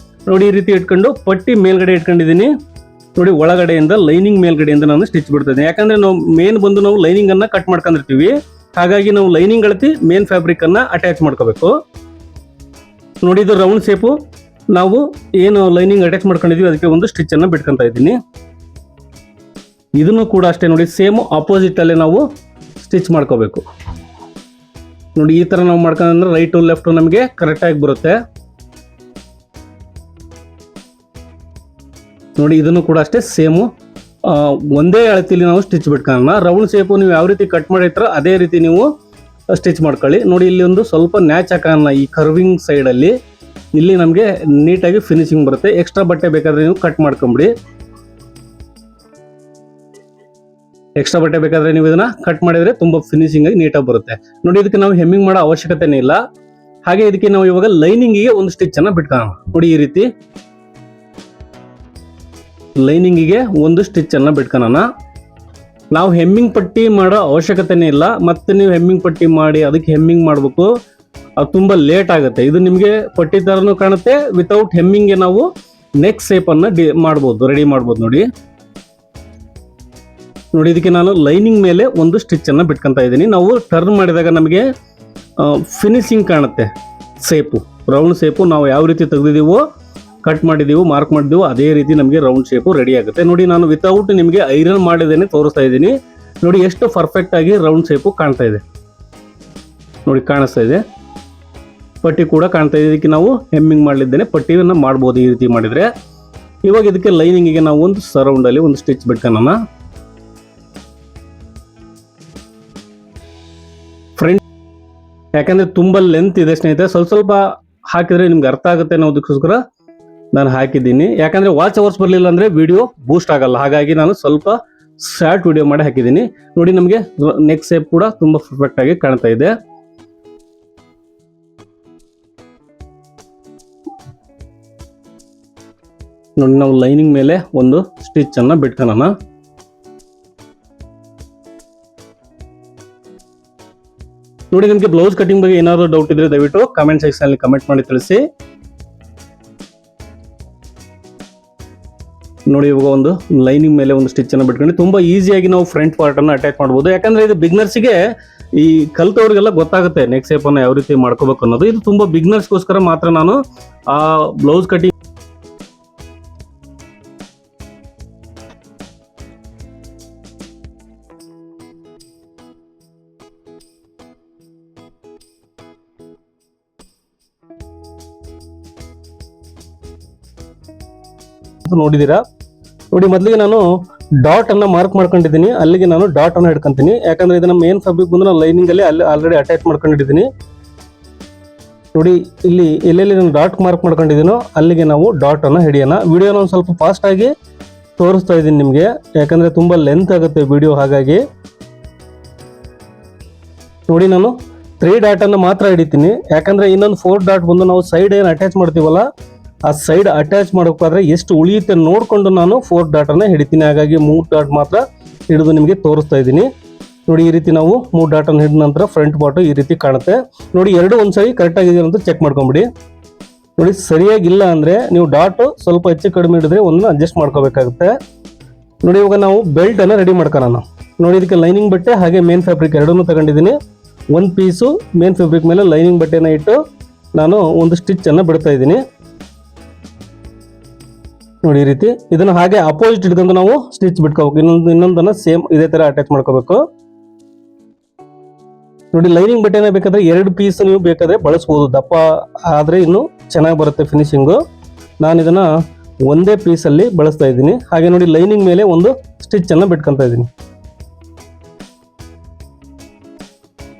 ನೋಡಿ, ಈ ರೀತಿ ಇಟ್ಕೊಂಡು ಪಟ್ಟಿ ಮೇಲ್ಗಡೆ ಇಟ್ಕೊಂಡಿದ್ದೀನಿ. ನೋಡಿ, ಒಳಗಡೆಯಿಂದ ಲೈನಿಂಗ್ ಮೇಲ್ಗಡೆಯಿಂದ ನಾನು ಸ್ಟಿಚ್ ಬಿಡ್ತಿದ್ದೀನಿ. ಯಾಕಂದ್ರೆ ನಾವು ಮೇನ್ ಬಂದು ನಾವು ಲೈನಿಂಗ್ ಅನ್ನ ಕಟ್ ಮಾಡ್ಕೊಂಡಿರ್ತೀವಿ. ಹಾಗಾಗಿ ನಾವು ಲೈನಿಂಗ್ ಅಳತಿ ಮೇನ್ ಫ್ಯಾಬ್ರಿಕ್ ಅನ್ನ ಅಟ್ಯಾಚ್ ಮಾಡ್ಕೋಬೇಕು. ನೋಡಿ, ಇದು ರೌಂಡ್ ಶೇಪು. ನಾವು ಏನು ಲೈನಿಂಗ್ ಅಟ್ಯಾಚ್ ಮಾಡ್ಕೊಂಡಿದೀವಿ ಅದಕ್ಕೆ ಒಂದು ಸ್ಟಿಚ್ ಅನ್ನ ಬಿಟ್ಕೊಂತ ಇದ್ದೀನಿ. ಇದನ್ನು ಕೂಡ ಅಷ್ಟೇ ನೋಡಿ, ಸೇಮ್ ಆಪೋಸಿಟ್ ಅಲ್ಲೇ ನಾವು ಸ್ಟಿಚ್ ಮಾಡ್ಕೋಬೇಕು. ನೋಡಿ, ಈ ತರ ನಾವು ಮಾಡ್ಕೊಂಡ್ರೆ ರೈಟ್ ಲೆಫ್ಟ್ ನಮಗೆ ಕರೆಕ್ಟ್ ಆಗಿ ಬರುತ್ತೆ. ನೋಡಿ, ಇದನ್ನು ಕೂಡ ಅಷ್ಟೇ ಸೇಮು ಒಂದೇ ಅಳತಿಲಿ ನಾವು ಸ್ಟಿಚ್ ಬಿಟ್ಕೊಳ್ಳೋಣ. ರೌಂಡ್ ಶೇಪು ನೀವು ಯಾವ ರೀತಿ ಕಟ್ ಮಾಡಿರ್ತಾರೋ ಅದೇ ರೀತಿ ನೀವು ಸ್ಟಿಚ್ ಮಾಡ್ಕೊಳ್ಳಿ. ನೋಡಿ, ಇಲ್ಲಿ ಒಂದು ಸ್ವಲ್ಪ ನ್ಯಾಚ್ ಹಾಕೋಣ ಈ ಕರ್ವಿಂಗ್ ಸೈಡಲ್ಲಿ. ಇಲ್ಲಿ ನಮಗೆ ನೀಟಾಗಿ ಫಿನಿಶಿಂಗ್ ಬರುತ್ತೆ. ಎಕ್ಸ್ಟ್ರಾ ಬಟ್ಟೆ ಬೇಕಾದ್ರೆ ನೀವು ಕಟ್ ಮಾಡ್ಕೊಂಬಿಡಿ. ಎಕ್ಸ್ಟ್ರಾ ಬಟ್ಟೆ ಬೇಕಾದ್ರೆ ನೀವು ಇದನ್ನ ಕಟ್ ಮಾಡಿದ್ರೆ ತುಂಬಾ ಫಿನಿಶಿಂಗ್ ಆಗಿ ನೀಟಾಗಿ ಬರುತ್ತೆ. ನೋಡಿ, ಇದಕ್ಕೆ ನಾವು ಹೆಮ್ಮಿಂಗ್ ಮಾಡೋ ಅವಶ್ಯಕತೆನೇ ಇಲ್ಲ. ಹಾಗೆ ಇದಕ್ಕೆ ನಾವು ಇವಾಗ ಲೈನಿಂಗಿಗೆ ಒಂದು ಸ್ಟಿಚ್ ಅನ್ನ ಬಿಟ್ಕೊಳ್ಳೋಣ. ನೋಡಿ, ಈ ರೀತಿ ಲೈನಿಂಗಿಗೆ ಒಂದು ಸ್ಟಿಚ್ ಅನ್ನ ಬಿಟ್ಕೊಳ್ಳೋಣ. ನಾವು ಹೆಮ್ಮಿಂಗ್ ಪಟ್ಟಿ ಮಾಡೋ ಅವಶ್ಯಕತೆನೇ ಇಲ್ಲ. ಮತ್ತೆ ನೀವು ಹೆಮ್ಮಿಂಗ್ ಪಟ್ಟಿ ಮಾಡಿ ಅದಕ್ಕೆ ಹೆಮ್ಮಿಂಗ್ ಮಾಡಬೇಕು, ಅದು ತುಂಬಾ ಲೇಟ್ ಆಗುತ್ತೆ. ಇದು ನಿಮಗೆ ಪಟ್ಟಿ ತರನು ಕಾಣುತ್ತೆ. ವಿತೌಟ್ ಹೆಮ್ಮಿಂಗ್ಗೆ ನಾವು ನೆಕ್ ಶೇಪ್ ಅನ್ನ ಮಾಡ್ಬೋದು, ರೆಡಿ ಮಾಡ್ಬೋದು. ನೋಡಿ, ನೋಡಿ ಇದಕ್ಕೆ ನಾನು ಲೈನಿಂಗ್ ಮೇಲೆ ಒಂದು ಸ್ಟಿಚ್ಚನ್ನು ಬಿಟ್ಕೊತಾ ಇದ್ದೀನಿ. ನಾವು ಟರ್ನ್ ಮಾಡಿದಾಗ ನಮಗೆ ಫಿನಿಶಿಂಗ್ ಕಾಣುತ್ತೆ. ಶೇಪು ರೌಂಡ್ ಶೇಪು ನಾವು ಯಾವ ರೀತಿ ತೆಗೆದಿದ್ದೀವೋ, ಕಟ್ ಮಾಡಿದ್ದೀವೋ, ಮಾರ್ಕ್ ಮಾಡಿದ್ದೀವೋ ಅದೇ ರೀತಿ ನಮಗೆ ರೌಂಡ್ ಶೇಪು ರೆಡಿ ಆಗುತ್ತೆ. ನೋಡಿ ನಾನು ವಿತೌಟ್ ನಿಮಗೆ ಐರನ್ ಮಾಡಿದ್ದೇನೆ ತೋರಿಸ್ತಾ ಇದ್ದೀನಿ. ನೋಡಿ ಎಷ್ಟು ಪರ್ಫೆಕ್ಟ್ ಆಗಿ ರೌಂಡ್ ಶೇಪು ಕಾಣ್ತಾ ಇದೆ. ನೋಡಿ ಕಾಣಿಸ್ತಾ ಇದೆ. ಪಟ್ಟಿ ಕೂಡ ಕಾಣ್ತಾ ಇದೆ. ಇದಕ್ಕೆ ನಾವು ಹೆಮ್ಮಿಂಗ್ ಮಾಡಲಿದ್ದೇನೆ, ಪಟ್ಟಿಯನ್ನು ಮಾಡ್ಬೋದು ಈ ರೀತಿ ಮಾಡಿದರೆ. ಇವಾಗ ಇದಕ್ಕೆ ಲೈನಿಂಗಿಗೆ ನಾವು ಒಂದು ಸರೌಂಡಲ್ಲಿ ಒಂದು ಸ್ಟಿಚ್ ಬಿಟ್ಕೊಳ್ಳೋಣ. ಫ್ರಂಟ್ ಯಾಕಂದರೆ ತುಂಬ ಲೆಂತ್ ಇದೆ ಸ್ನೇಹಿತರೆ, ಸ್ವಲ್ಪ ಹಾಕಿದರೆ ನಿಮ್ಗೆ ಅರ್ಥ ಆಗುತ್ತೆ ಅನ್ನೋದಕ್ಕೋಸ್ಕರ ನಾನು ಹಾಕಿದ್ದೀನಿ. ಯಾಕಂದರೆ ವಾಚ್ ಅವರ್ಸ್ ಬರಲಿಲ್ಲ ಅಂದರೆ ವಿಡಿಯೋ ಬೂಸ್ಟ್ ಆಗಲ್ಲ, ಹಾಗಾಗಿ ನಾನು ಸ್ವಲ್ಪ ಶಾರ್ಟ್ ವಿಡಿಯೋ ಮಾಡಿ ಹಾಕಿದ್ದೀನಿ. ನೋಡಿ ನಮಗೆ ನೆಕ್ ಶೇಪ್ ಕೂಡ ತುಂಬ ಪರ್ಫೆಕ್ಟ್ ಆಗಿ ಕಾಣ್ತಾ ಇದೆ. ನೋಡಿ ನಾವು ಲೈನಿಂಗ್ ಮೇಲೆ ಒಂದು ಸ್ಟಿಚ್ ಅನ್ನ ಬಿಟ್ಕೊಳ್ಳೋಣ. ನೋಡಿ ನಿಮಗೆ ಬ್ಲೌಸ್ ಕಟಿಂಗ್ ಬಗ್ಗೆ ಏನಾದರೂ ಡೌಟ್ ಇದ್ರೆ ದಯವಿಟ್ಟು ಕಾಮೆಂಟ್ ಸೆಕ್ಷನ್ ಅಲ್ಲಿ ಕಮೆಂಟ್ ಮಾಡಿ ತಿಳಿಸಿ. ನೋಡಿ ಇವಾಗ ಒಂದು ಲೈನಿಂಗ್ ಮೇಲೆ ಒಂದು ಸ್ಟಿಚ್ ಅನ್ನು ಬಿಟ್ಕೊಂಡು ತುಂಬಾ ಈಸಿಯಾಗಿ ನಾವು ಫ್ರಂಟ್ ಪಾರ್ಟ್ ಅನ್ನು ಅಟ್ಯಾಚ್ ಮಾಡಬಹುದು. ಯಾಕಂದ್ರೆ ಇದು ಬಿಗ್ನರ್ಸ್ಗೆ, ಈ ಕಲ್ತವ್ರಿಗೆಲ್ಲ ಗೊತ್ತಾಗುತ್ತೆ ನೆಕ್ ಶೇಪ್ ಅನ್ನು ಯಾವ ರೀತಿ ಮಾಡ್ಕೋಬೇಕು ಅನ್ನೋದು. ಇದು ತುಂಬಾ ಬಿಗ್ನರ್ಸ್ಗೋಸ್ಕರ ಮಾತ್ರ ನಾನು ಆ ಬ್ಲೌಸ್ ಕಟಿಂಗ್ ನೋಡಿದೀರಾ. ನೋಡಿ ಮೊದಲಿಗೆ ನಾನು ಡಾಟ್ ಅನ್ನ ಮಾರ್ಕ್ ಮಾಡ್ಕೊಂಡಿದ್ದೀನಿ, ಅಲ್ಲಿಗೆ ನಾನು ಡಾಟ್ ಅನ್ನ ಹಿಡ್ಕೊಂತೀನಿ. ಯಾಕಂದ್ರೆ ಇದನ್ನ ಮೇನ್ ಫ್ಯಾಬ್ರಿಕ್ ಬಂದು ನಾನು ಲೈನಿಂಗ್ ಅಲ್ಲಿ ಆಲ್ರೆಡಿ ಅಟ್ಯಾಚ್ ಮಾಡ್ಕೊಂಡಿದ್ದೀನಿ. ನೋಡಿ ಇಲ್ಲಿ ಎಲ್ಲೆಲ್ಲಿ ನಾನು ಡಾಟ್ ಮಾರ್ಕ್ ಮಾಡ್ಕೊಂಡಿದ್ದೀನೋ ಅಲ್ಲಿಗೆ ನಾವು ಡಾಟ್ ಅನ್ನ ಹಿಡಿಯೋಣ. ವಿಡಿಯೋನ ಒಂದು ಸ್ವಲ್ಪ ಫಾಸ್ಟ್ ಆಗಿ ತೋರಿಸ್ತಾ ಇದ್ದೀನಿ ನಿಮಗೆ, ಯಾಕಂದ್ರೆ ತುಂಬಾ ಲೆಂತ್ ಆಗುತ್ತೆ ವಿಡಿಯೋ. ಹಾಗಾಗಿ ನೋಡಿ ನಾನು 3 ಡಾಟ್ ಅನ್ನು ಮಾತ್ರ ಹಿಡಿತೀನಿ. ಯಾಕಂದ್ರೆ ಇನ್ನೊಂದು 4 ಡಾಟ್ ಬಂದು ನಾವು ಸೈಡ್ ಏನು ಅಟ್ಯಾಚ್ ಮಾಡ್ತೀವಲ್ಲ, ಆ ಸೈಡ್ ಅಟ್ಯಾಚ್ ಮಾಡೋಕ್ಕಾದ್ರೆ ಎಷ್ಟು ಉಳಿಯುತ್ತೆ ನೋಡಿಕೊಂಡು ನಾನು 4 ಡಾಟ್ ಅನ್ನ ಹಿಡಿತೀನಿ. ಹಾಗಾಗಿ 3 ಡಾಟ್ ಮಾತ್ರ ಹಿಡಿದು ನಿಮಗೆ ತೋರಿಸ್ತಾ ಇದ್ದೀನಿ. ನೋಡಿ ಈ ರೀತಿ ನಾವು 3 ಡಾಟ್ ಅನ್ನು ಹಿಡಿದ ನಂತರ ಫ್ರಂಟ್ ಪಾರ್ಟ್ ಈ ರೀತಿ ಕಾಣುತ್ತೆ. ನೋಡಿ ಎರಡು ಒಂದ್ಸರಿ ಕರೆಕ್ಟ್ ಆಗಿದೆ ಅಂತ ಚೆಕ್ ಮಾಡ್ಕೊಂಬಿಡಿ. ನೋಡಿ ಸರಿಯಾಗಿಲ್ಲ ಅಂದ್ರೆ ನೀವು ಡಾಟ್ ಸ್ವಲ್ಪ ಹೆಚ್ಚು ಕಡಿಮೆ ಹಿಡಿದ್ರೆ ಒಂದು ಅಡ್ಜಸ್ಟ್ ಮಾಡ್ಕೋಬೇಕಾಗುತ್ತೆ. ನೋಡಿ ಇವಾಗ ನಾವು ಬೆಲ್ಟ್ ಅನ್ನ ರೆಡಿ ಮಾಡ್ಕೊಳ್ಳೋಣ. ನೋಡಿ ಇದಕ್ಕೆ ಲೈನಿಂಗ್ ಬಟ್ಟೆ ಹಾಗೆ ಮೇನ್ ಫ್ಯಾಬ್ರಿಕ್ ಎರಡನ್ನೂ ತಗೊಂಡಿದ್ದೀನಿ. ಒಂದು ಪೀಸು ಮೇನ್ ಫ್ಯಾಬ್ರಿಕ್ ಮೇಲೆ ಲೈನಿಂಗ್ ಬಟ್ಟೆನ ಇಟ್ಟು ನಾನು ಒಂದು ಸ್ಟಿಚ್ ಅನ್ನ ಬಿಡ್ತಾ ಇದ್ದೀನಿ. ನೋಡಿ ಈ ರೀತಿ ಇದನ್ನ ಹಾಗೆ ಅಪೋಸಿಟ್ ಹಿಡ್ಕೊಂಡು ನಾವು ಸ್ಟಿಚ್ ಬಿಟ್ಕೋಬೇಕು. ಇನ್ನೊಂದನ್ನ ಸೇಮ್ ಇದೇ ತರ ಅಟ್ಯಾಚ್ ಮಾಡ್ಕೋಬೇಕು. ನೋಡಿ ಲೈನಿಂಗ್ ಬಟ್ಟೆನ ಬೇಕಾದ್ರೆ 2 ಪೀಸ್ ನೀವು ಬೇಕಾದ್ರೆ ಬಳಸಬಹುದು, ದಪ್ಪ ಆದ್ರೆ ಇನ್ನು ಚೆನ್ನಾಗಿ ಬರುತ್ತೆ ಫಿನಿಶಿಂಗು. ನಾನು ಇದನ್ನ ಒಂದೇ ಪೀಸ್ ಅಲ್ಲಿ ಬಳಸ್ತಾ ಇದ್ದೀನಿ. ಹಾಗೆ ನೋಡಿ ಲೈನಿಂಗ್ ಮೇಲೆ ಒಂದು ಸ್ಟಿಚ್ ಅನ್ನ ಬಿಟ್ಕೊಂತ ಇದ್ದೀನಿ.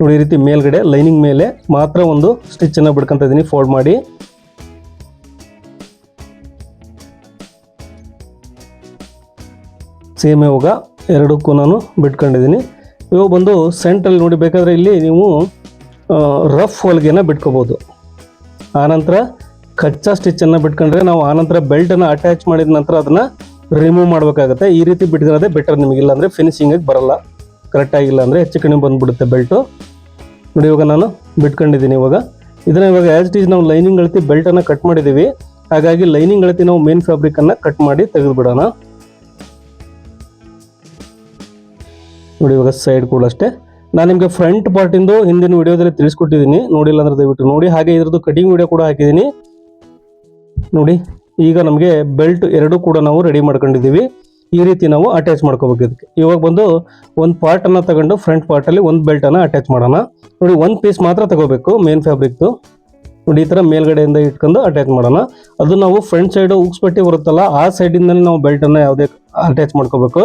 ನೋಡಿ ಈ ರೀತಿ ಮೇಲ್ಗಡೆ ಲೈನಿಂಗ್ ಮೇಲೆ ಮಾತ್ರ ಒಂದು ಸ್ಟಿಚ್ ಅನ್ನ ಬಿಟ್ಕೊಂತ ಇದ್ದೀನಿ ಫೋಲ್ಡ್ ಮಾಡಿ. ಸೇಮ್ ಇವಾಗ ಎರಡಕ್ಕೂ ನಾನು ಬಿಟ್ಕೊಂಡಿದ್ದೀನಿ. ಇವಾಗ ಬಂದು ಸೆಂಟ್ರಲ್ಲಿ ನೋಡಿ ಬೇಕಾದರೆ ಇಲ್ಲಿ ನೀವು ರಫ್ ಹೊಲಿಗೆನ ಬಿಟ್ಕೋಬೋದು. ಆನಂತರ ಕಚ್ಚಾ ಸ್ಟಿಚ್ಚನ್ನು ಬಿಟ್ಕೊಂಡ್ರೆ ನಾವು ಆನಂತರ ಬೆಲ್ಟನ್ನು ಅಟ್ಯಾಚ್ ಮಾಡಿದ ನಂತರ ಅದನ್ನು ರಿಮೂವ್ ಮಾಡಬೇಕಾಗುತ್ತೆ. ಈ ರೀತಿ ಬಿಟ್ಕೊಳ್ಳೋದೇ ಬೆಟರ್ ನಿಮಗಿಲ್ಲ ಅಂದರೆ ಫಿನಿಶಿಂಗಿಗೆ ಬರಲ್ಲ, ಕರೆಕ್ಟಾಗಿಲ್ಲ ಅಂದರೆ ಹೆಚ್ಚು ಕಡಿಮೆ ಬಂದುಬಿಡುತ್ತೆ ಬೆಲ್ಟು. ನೋಡಿ ಇವಾಗ ನಾನು ಬಿಟ್ಕೊಂಡಿದ್ದೀನಿ. ಇವಾಗ ಆ್ಯಸ್ ಇಟ್ ಈಸ್ ನಾವು ಲೈನಿಂಗ್ ಅಳತಿ ಬೆಲ್ಟನ್ನು ಕಟ್ ಮಾಡಿದ್ದೀವಿ. ಹಾಗಾಗಿ ಲೈನಿಂಗ್ ಅಳತಿ ನಾವು ಮೇನ್ ಫ್ಯಾಬ್ರಿಕನ್ನು ಕಟ್ ಮಾಡಿ ತೆಗೆದುಬಿಡೋಣ. ನೋಡಿ ಇವಾಗ ಸೈಡ್ ಕೂಡ ಅಷ್ಟೇ ನಾನು ನಿಮಗೆ ಫ್ರಂಟ್ ಪಾರ್ಟಿಂದು ಹಿಂದಿನ ವಿಡಿಯೋದಲ್ಲಿ ತಿಳಿಸ್ಕೊಟ್ಟಿದ್ದೀನಿ, ನೋಡಿಲ್ಲ ಅಂದ್ರೆ ದಯವಿಟ್ಟು ನೋಡಿ. ಹಾಗೆ ಇದ್ರದ್ದು ಕಟಿಂಗ್ ವಿಡಿಯೋ ಕೂಡ ಹಾಕಿದ್ದೀನಿ ನೋಡಿ. ಈಗ ನಮಗೆ ಬೆಲ್ಟ್ ಎರಡೂ ಕೂಡ ನಾವು ರೆಡಿ ಮಾಡ್ಕೊಂಡಿದ್ದೀವಿ. ಈ ರೀತಿ ನಾವು ಅಟ್ಯಾಚ್ ಮಾಡ್ಕೋಬೇಕು. ಇದಕ್ಕೆ ಇವಾಗ ಬಂದು ಒಂದು ಪಾರ್ಟನ್ನು ತಗೊಂಡು ಫ್ರಂಟ್ ಪಾರ್ಟಲ್ಲಿ ಒಂದು ಬೆಲ್ಟನ್ನು ಅಟ್ಯಾಚ್ ಮಾಡೋಣ. ನೋಡಿ ಒಂದು ಪೀಸ್ ಮಾತ್ರ ತಗೋಬೇಕು ಮೇನ್ ಫ್ಯಾಬ್ರಿಕ್ದು. ನೋಡಿ ಈ ಥರ ಮೇಲ್ಗಡೆಯಿಂದ ಇಟ್ಕೊಂಡು ಅಟ್ಯಾಚ್ ಮಾಡೋಣ. ಅದು ನಾವು ಫ್ರಂಟ್ ಸೈಡು ಉಕ್ಸ್ ಪಟ್ಟಿ ಬರುತ್ತಲ್ಲ ಆ ಸೈಡಿಂದಲೇ ನಾವು ಬೆಲ್ಟನ್ನು ಯಾವುದೇ ಅಟ್ಯಾಚ್ ಮಾಡ್ಕೋಬೇಕು.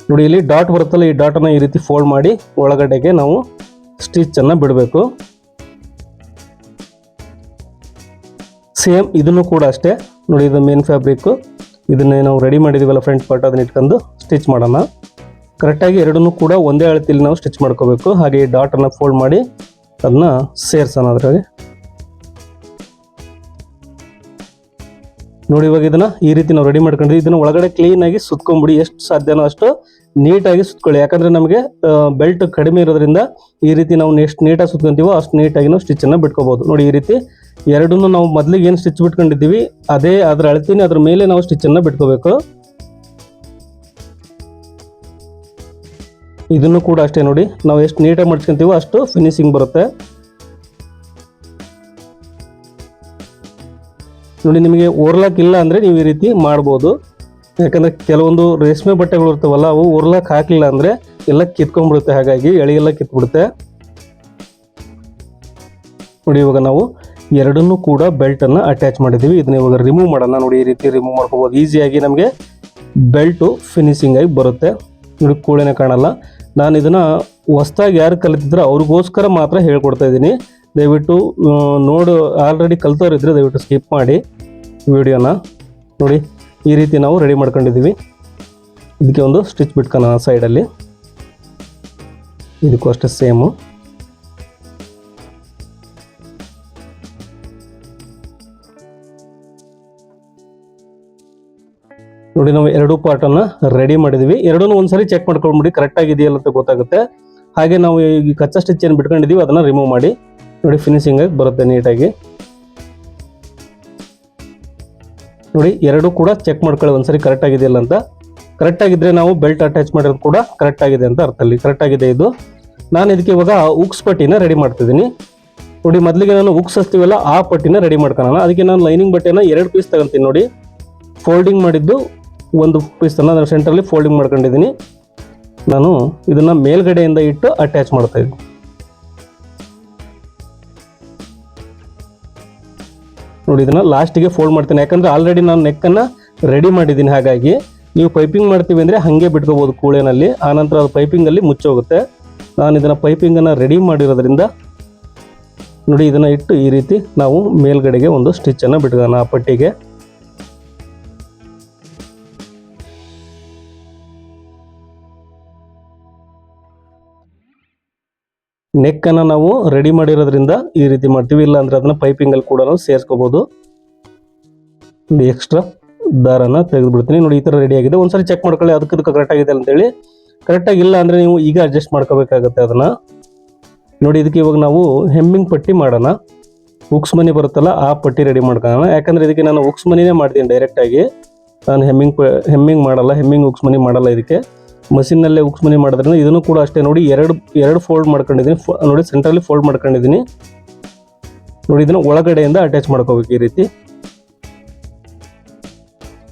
ನೋಡಿ ಇಲ್ಲಿ ಡಾಟ್ ಬರುತ್ತಲ್ಲ, ಈ ಡಾಟನ್ನು ಈ ರೀತಿ ಫೋಲ್ಡ್ ಮಾಡಿ ಒಳಗಡೆಗೆ ನಾವು ಸ್ಟಿಚ್ಚನ್ನು ಬಿಡಬೇಕು. ಸೇಮ್ ಇದನ್ನು ಕೂಡ ಅಷ್ಟೇ ನೋಡಿ. ಇದು ಮೇನ್ ಫ್ಯಾಬ್ರಿಕ್ಕು, ಇದನ್ನೇ ನಾವು ರೆಡಿ ಮಾಡಿದ್ದೀವಲ್ಲ ಫ್ರಂಟ್ ಪಾರ್ಟ್, ಅದನ್ನ ಇಟ್ಕೊಂಡು ಸ್ಟಿಚ್ ಮಾಡೋಣ. ಕರೆಕ್ಟಾಗಿ ಎರಡನ್ನೂ ಕೂಡ ಒಂದೇ ಅಳತೆಯಲ್ಲಿ ನಾವು ಸ್ಟಿಚ್ ಮಾಡ್ಕೋಬೇಕು. ಹಾಗೆ ಈ ಡಾಟನ್ನು ಫೋಲ್ಡ್ ಮಾಡಿ ಅದನ್ನ ಸೇರ್ಸೋಣ ಅದರಲ್ಲಿ. ನೋಡಿ ಇವಾಗ ಇದನ್ನ ಈ ರೀತಿ ನಾವು ರೆಡಿ ಮಾಡ್ಕೊಂಡಿದ್ದೀವಿ. ಇದನ್ನ ಒಳಗಡೆ ಕ್ಲೀನಾಗಿ ಸುತ್ಕೊಂಡ್ಬಿಡಿ, ಎಷ್ಟು ಸಾಧ್ಯನೋ ಅಷ್ಟು ನೀಟಾಗಿ ಸುತ್ಕೊಳ್ಳಿ. ಯಾಕಂದ್ರೆ ನಮಗೆ ಬೆಲ್ಟ್ ಕಡಿಮೆ ಇರೋದ್ರಿಂದ ಈ ರೀತಿ ನಾವು ಎಷ್ಟು ನೀಟಾಗಿ ಸುತ್ಕೊಂತೀವೋ ಅಷ್ಟು ನೀಟಾಗಿ ನಾವು ಸ್ಟಿಚನ್ನು ಬಿಟ್ಕೋಬಹುದು. ನೋಡಿ ಈ ರೀತಿ ಎರಡನ್ನೂ ನಾವು ಮೊದಲಿಗೆ ಏನು ಸ್ಟಿಚ್ ಬಿಟ್ಕೊಂಡಿದ್ದೀವಿ ಅದೇ ಅದರ ಅಳತೀನಿ ಅದ್ರ ಮೇಲೆ ನಾವು ಸ್ಟಿಚ್ಚನ್ನು ಬಿಟ್ಕೋಬೇಕು. ಇದನ್ನು ಕೂಡ ಅಷ್ಟೇ ನೋಡಿ, ನಾವು ಎಷ್ಟು ನೀಟಾಗಿ ಮಾಡ್ಸ್ಕೊಂತೀವೋ ಅಷ್ಟು ಫಿನಿಶಿಂಗ್ ಬರುತ್ತೆ. ನೋಡಿ, ನಿಮಗೆ ಓರ್ಲಾಕ್ ಇಲ್ಲ ಅಂದರೆ ನೀವು ಈ ರೀತಿ ಮಾಡ್ಬೋದು. ಯಾಕಂದರೆ ಕೆಲವೊಂದು ರೇಷ್ಮೆ ಬಟ್ಟೆಗಳು ಇರ್ತಾವಲ್ಲ, ಅವು ಓರ್ಲಾಕ್ ಹಾಕಲಿಲ್ಲ ಅಂದರೆ ಎಲ್ಲ ಕಿತ್ಕೊಂಡ್ಬಿಡುತ್ತೆ, ಹಾಗಾಗಿ ಎಳೆಯೆಲ್ಲ ಕಿತ್ಬಿಡುತ್ತೆ. ನೋಡಿ, ಇವಾಗ ನಾವು ಎರಡನ್ನೂ ಕೂಡ ಬೆಲ್ಟನ್ನು ಅಟ್ಯಾಚ್ ಮಾಡಿದ್ದೀವಿ. ಇದನ್ನ ಇವಾಗ ರಿಮೂವ್ ಮಾಡೋಣ. ನೋಡಿ, ಈ ರೀತಿ ರಿಮೂವ್ ಮಾಡ್ಕೋಬೋದು. ಈಸಿಯಾಗಿ ನಮಗೆ ಬೆಲ್ಟು ಫಿನಿಶಿಂಗ್ ಆಗಿ ಬರುತ್ತೆ. ನೋಡಿ, ಕೂಳೆನೇ ಕಾಣಲ್ಲ. ನಾನು ಇದನ್ನು ಹೊಸ್ದಾಗಿ ಯಾರು ಕಲಿತಿದ್ರೆ ಅವ್ರಿಗೋಸ್ಕರ ಮಾತ್ರ ಹೇಳ್ಕೊಡ್ತಾ ಇದ್ದೀನಿ. ದಯವಿಟ್ಟು ಆಲ್ರೆಡಿ ಕಲ್ತವ್ರಿದ್ರೆ ದಯವಿಟ್ಟು ಸ್ಕಿಪ್ ಮಾಡಿ ವಿಡಿಯೋನ. ನೋಡಿ, ಈ ರೀತಿ ನಾವು ರೆಡಿ ಮಾಡ್ಕೊಂಡಿದ್ದೀವಿ. ಇದಕ್ಕೆ ಒಂದು ಸ್ಟಿಚ್ ಬಿಟ್ಕೊಳ್ಳೋಣ ಸೈಡಲ್ಲಿ. ಇದಕ್ಕೂ ಅಷ್ಟೇ ಸೇಮು. ನೋಡಿ, ನಾವು ಎರಡು ಪಾರ್ಟನ್ನು ರೆಡಿ ಮಾಡಿದ್ದೀವಿ. ಎರಡನ್ನೂ ಒಂದ್ಸರಿ ಚೆಕ್ ಮಾಡ್ಕೊಂಡ್ಬಿಡಿ ಕರೆಕ್ಟ್ ಆಗಿದೆಯಲ್ಲ ಅಂತ ಗೊತ್ತಾಗುತ್ತೆ. ಹಾಗೆ ನಾವು ಈ ಕಚ್ಚಾ ಸ್ಟಿಚ್ ಏನು ಬಿಟ್ಕೊಂಡಿದ್ದೀವಿ ಅದನ್ನು ರಿಮೂವ್ ಮಾಡಿ. ನೋಡಿ, ಫಿನಿಶಿಂಗ್ ಆಗಿ ಬರುತ್ತೆ ನೀಟಾಗಿ. ನೋಡಿ, ಎರಡೂ ಕೂಡ ಚೆಕ್ ಮಾಡ್ಕೊಳ್ಳಿ ಒಂದ್ಸರಿ ಕರೆಕ್ಟ್ ಆಗಿದೆಯಲ್ಲ ಅಂತ. ಕರೆಕ್ಟ್ ಆಗಿದ್ರೆ ನಾವು ಬೆಲ್ಟ್ ಅಟ್ಯಾಚ್ ಮಾಡಿರೋದು ಕೂಡ ಕರೆಕ್ಟ್ ಆಗಿದೆ ಅಂತ ಅರ್ಥ. ಅಲ್ಲಿ ಕರೆಕ್ಟ್ ಆಗಿದೆ ಇದು. ನಾನು ಇದಕ್ಕೆ ಇವಾಗ ಉಕ್ಸ್ ಪಟ್ಟಿನ ರೆಡಿ ಮಾಡ್ತಿದ್ದೀನಿ. ನೋಡಿ, ಮೊದಲಿಗೆ ನಾನು ಉಕ್ಸ್ ಹಚ್ತೀವಲ್ಲ ಆ ಪಟ್ಟಿನ ರೆಡಿ ಮಾಡ್ಕೊಳ್ಳೋಣ. ಅದಕ್ಕೆ ನಾನು ಲೈನಿಂಗ್ ಬಟ್ಟೆನ 2 ಪೀಸ್ ತಗೊಂತೀನಿ. ನೋಡಿ, ಫೋಲ್ಡಿಂಗ್ ಮಾಡಿದ್ದು 1 ಪೀಸನ್ನು ನಾನು ಸೆಂಟ್ರಲ್ಲಿ ಫೋಲ್ಡಿಂಗ್ ಮಾಡ್ಕೊಂಡಿದ್ದೀನಿ. ನಾನು ಇದನ್ನು ಮೇಲ್ಗಡೆಯಿಂದ ಇಟ್ಟು ಅಟ್ಯಾಚ್ ಮಾಡ್ತಾ ಇದ್ದೀನಿ. ನೋಡಿ, ಇದನ್ನು ಲಾಸ್ಟಿಗೆ ಫೋಲ್ಡ್ ಮಾಡ್ತೀನಿ. ಯಾಕಂದರೆ ಆಲ್ರೆಡಿ ನಾನು ನೆಕ್ಕನ್ನು ರೆಡಿ ಮಾಡಿದ್ದೀನಿ. ಹಾಗಾಗಿ ನೀವು ಪೈಪಿಂಗ್ ಮಾಡ್ತೀವಿ ಅಂದರೆ ಹಾಗೆ ಬಿಟ್ಕೋಬೋದು ಕೂಳೆನಲ್ಲಿ. ಆನಂತರ ಅದು ಪೈಪಿಂಗಲ್ಲಿ ಮುಚ್ಚೋಗುತ್ತೆ. ನಾನು ಇದನ್ನು ಪೈಪಿಂಗನ್ನು ರೆಡಿ ಮಾಡಿರೋದ್ರಿಂದ ನೋಡಿ, ಇದನ್ನು ಇಟ್ಟು ಈ ರೀತಿ ನಾವು ಮೇಲ್ಗಡೆಗೆ ಒಂದು ಸ್ಟಿಚ್ಚನ್ನು ಬಿಟ್ಕೋಣ ಆ ಪಟ್ಟಿಗೆ. ನೆಕ್ಕನ್ನು ನಾವು ರೆಡಿ ಮಾಡಿರೋದ್ರಿಂದ ಈ ರೀತಿ ಮಾಡ್ತೀವಿ. ಇಲ್ಲ ಅಂದರೆ ಅದನ್ನು ಪೈಪಿಂಗಲ್ಲಿ ಕೂಡ ನಾವು ಸೇರಿಸ್ಕೋಬೋದು. ಒಂದು ಎಕ್ಸ್ಟ್ರಾ ದಾರನ ತೆಗೆದುಬಿಡ್ತೀನಿ. ನೋಡಿ, ಈ ಥರ ರೆಡಿ ಆಗಿದೆ. ಒಂದ್ಸರಿ ಚೆಕ್ ಮಾಡ್ಕೊಳ್ಳಿ ಅದಕ್ಕೆ ಕರೆಕ್ಟ್ ಆಗಿದೆ ಅಂತೇಳಿ. ಕರೆಕ್ಟಾಗಿ ಇಲ್ಲ ಅಂದರೆ ನೀವು ಈಗ ಅಡ್ಜಸ್ಟ್ ಮಾಡ್ಕೋಬೇಕಾಗುತ್ತೆ ಅದನ್ನು. ನೋಡಿ, ಇದಕ್ಕೆ ಇವಾಗ ನಾವು ಹೆಮ್ಮಿಂಗ್ ಪಟ್ಟಿ ಮಾಡೋಣ. ಉಕ್ಸ್ ಮನಿ ಬರುತ್ತಲ್ಲ ಆ ಪಟ್ಟಿ ರೆಡಿ ಮಾಡ್ಕೊಳ್ಳೋಣ. ಯಾಕಂದರೆ ಇದಕ್ಕೆ ನಾನು ಉಕ್ಸ್ ಮನಿನೇ ಮಾಡ್ತೀನಿ ಡೈರೆಕ್ಟಾಗಿ. ನಾನು ಹೆಮ್ಮಿಂಗ್ ಮಾಡಲ್ಲ, ಹೆಮ್ಮಿಂಗ್ ಉಕ್ಸ್ ಮನಿ ಮಾಡಲ್ಲ. ಇದಕ್ಕೆ ಮಷಿನ್ನಲ್ಲೇ ಉಕ್ಸ್ ಮನಿ ಮಾಡೋದ್ರಿಂದ ಇದನ್ನು ಕೂಡ ಅಷ್ಟೇ. ನೋಡಿ, ಎರಡು ಫೋಲ್ಡ್ ಮಾಡ್ಕೊಂಡಿದ್ದೀನಿ. ನೋಡಿ, ಸೆಂಟ್ರಲ್ಲಿ ಫೋಲ್ಡ್ ಮಾಡ್ಕೊಂಡಿದ್ದೀನಿ. ನೋಡಿ, ಇದನ್ನು ಒಳಗಡೆಯಿಂದ ಅಟ್ಯಾಚ್ ಮಾಡ್ಕೋಬೇಕು ಈ ರೀತಿ.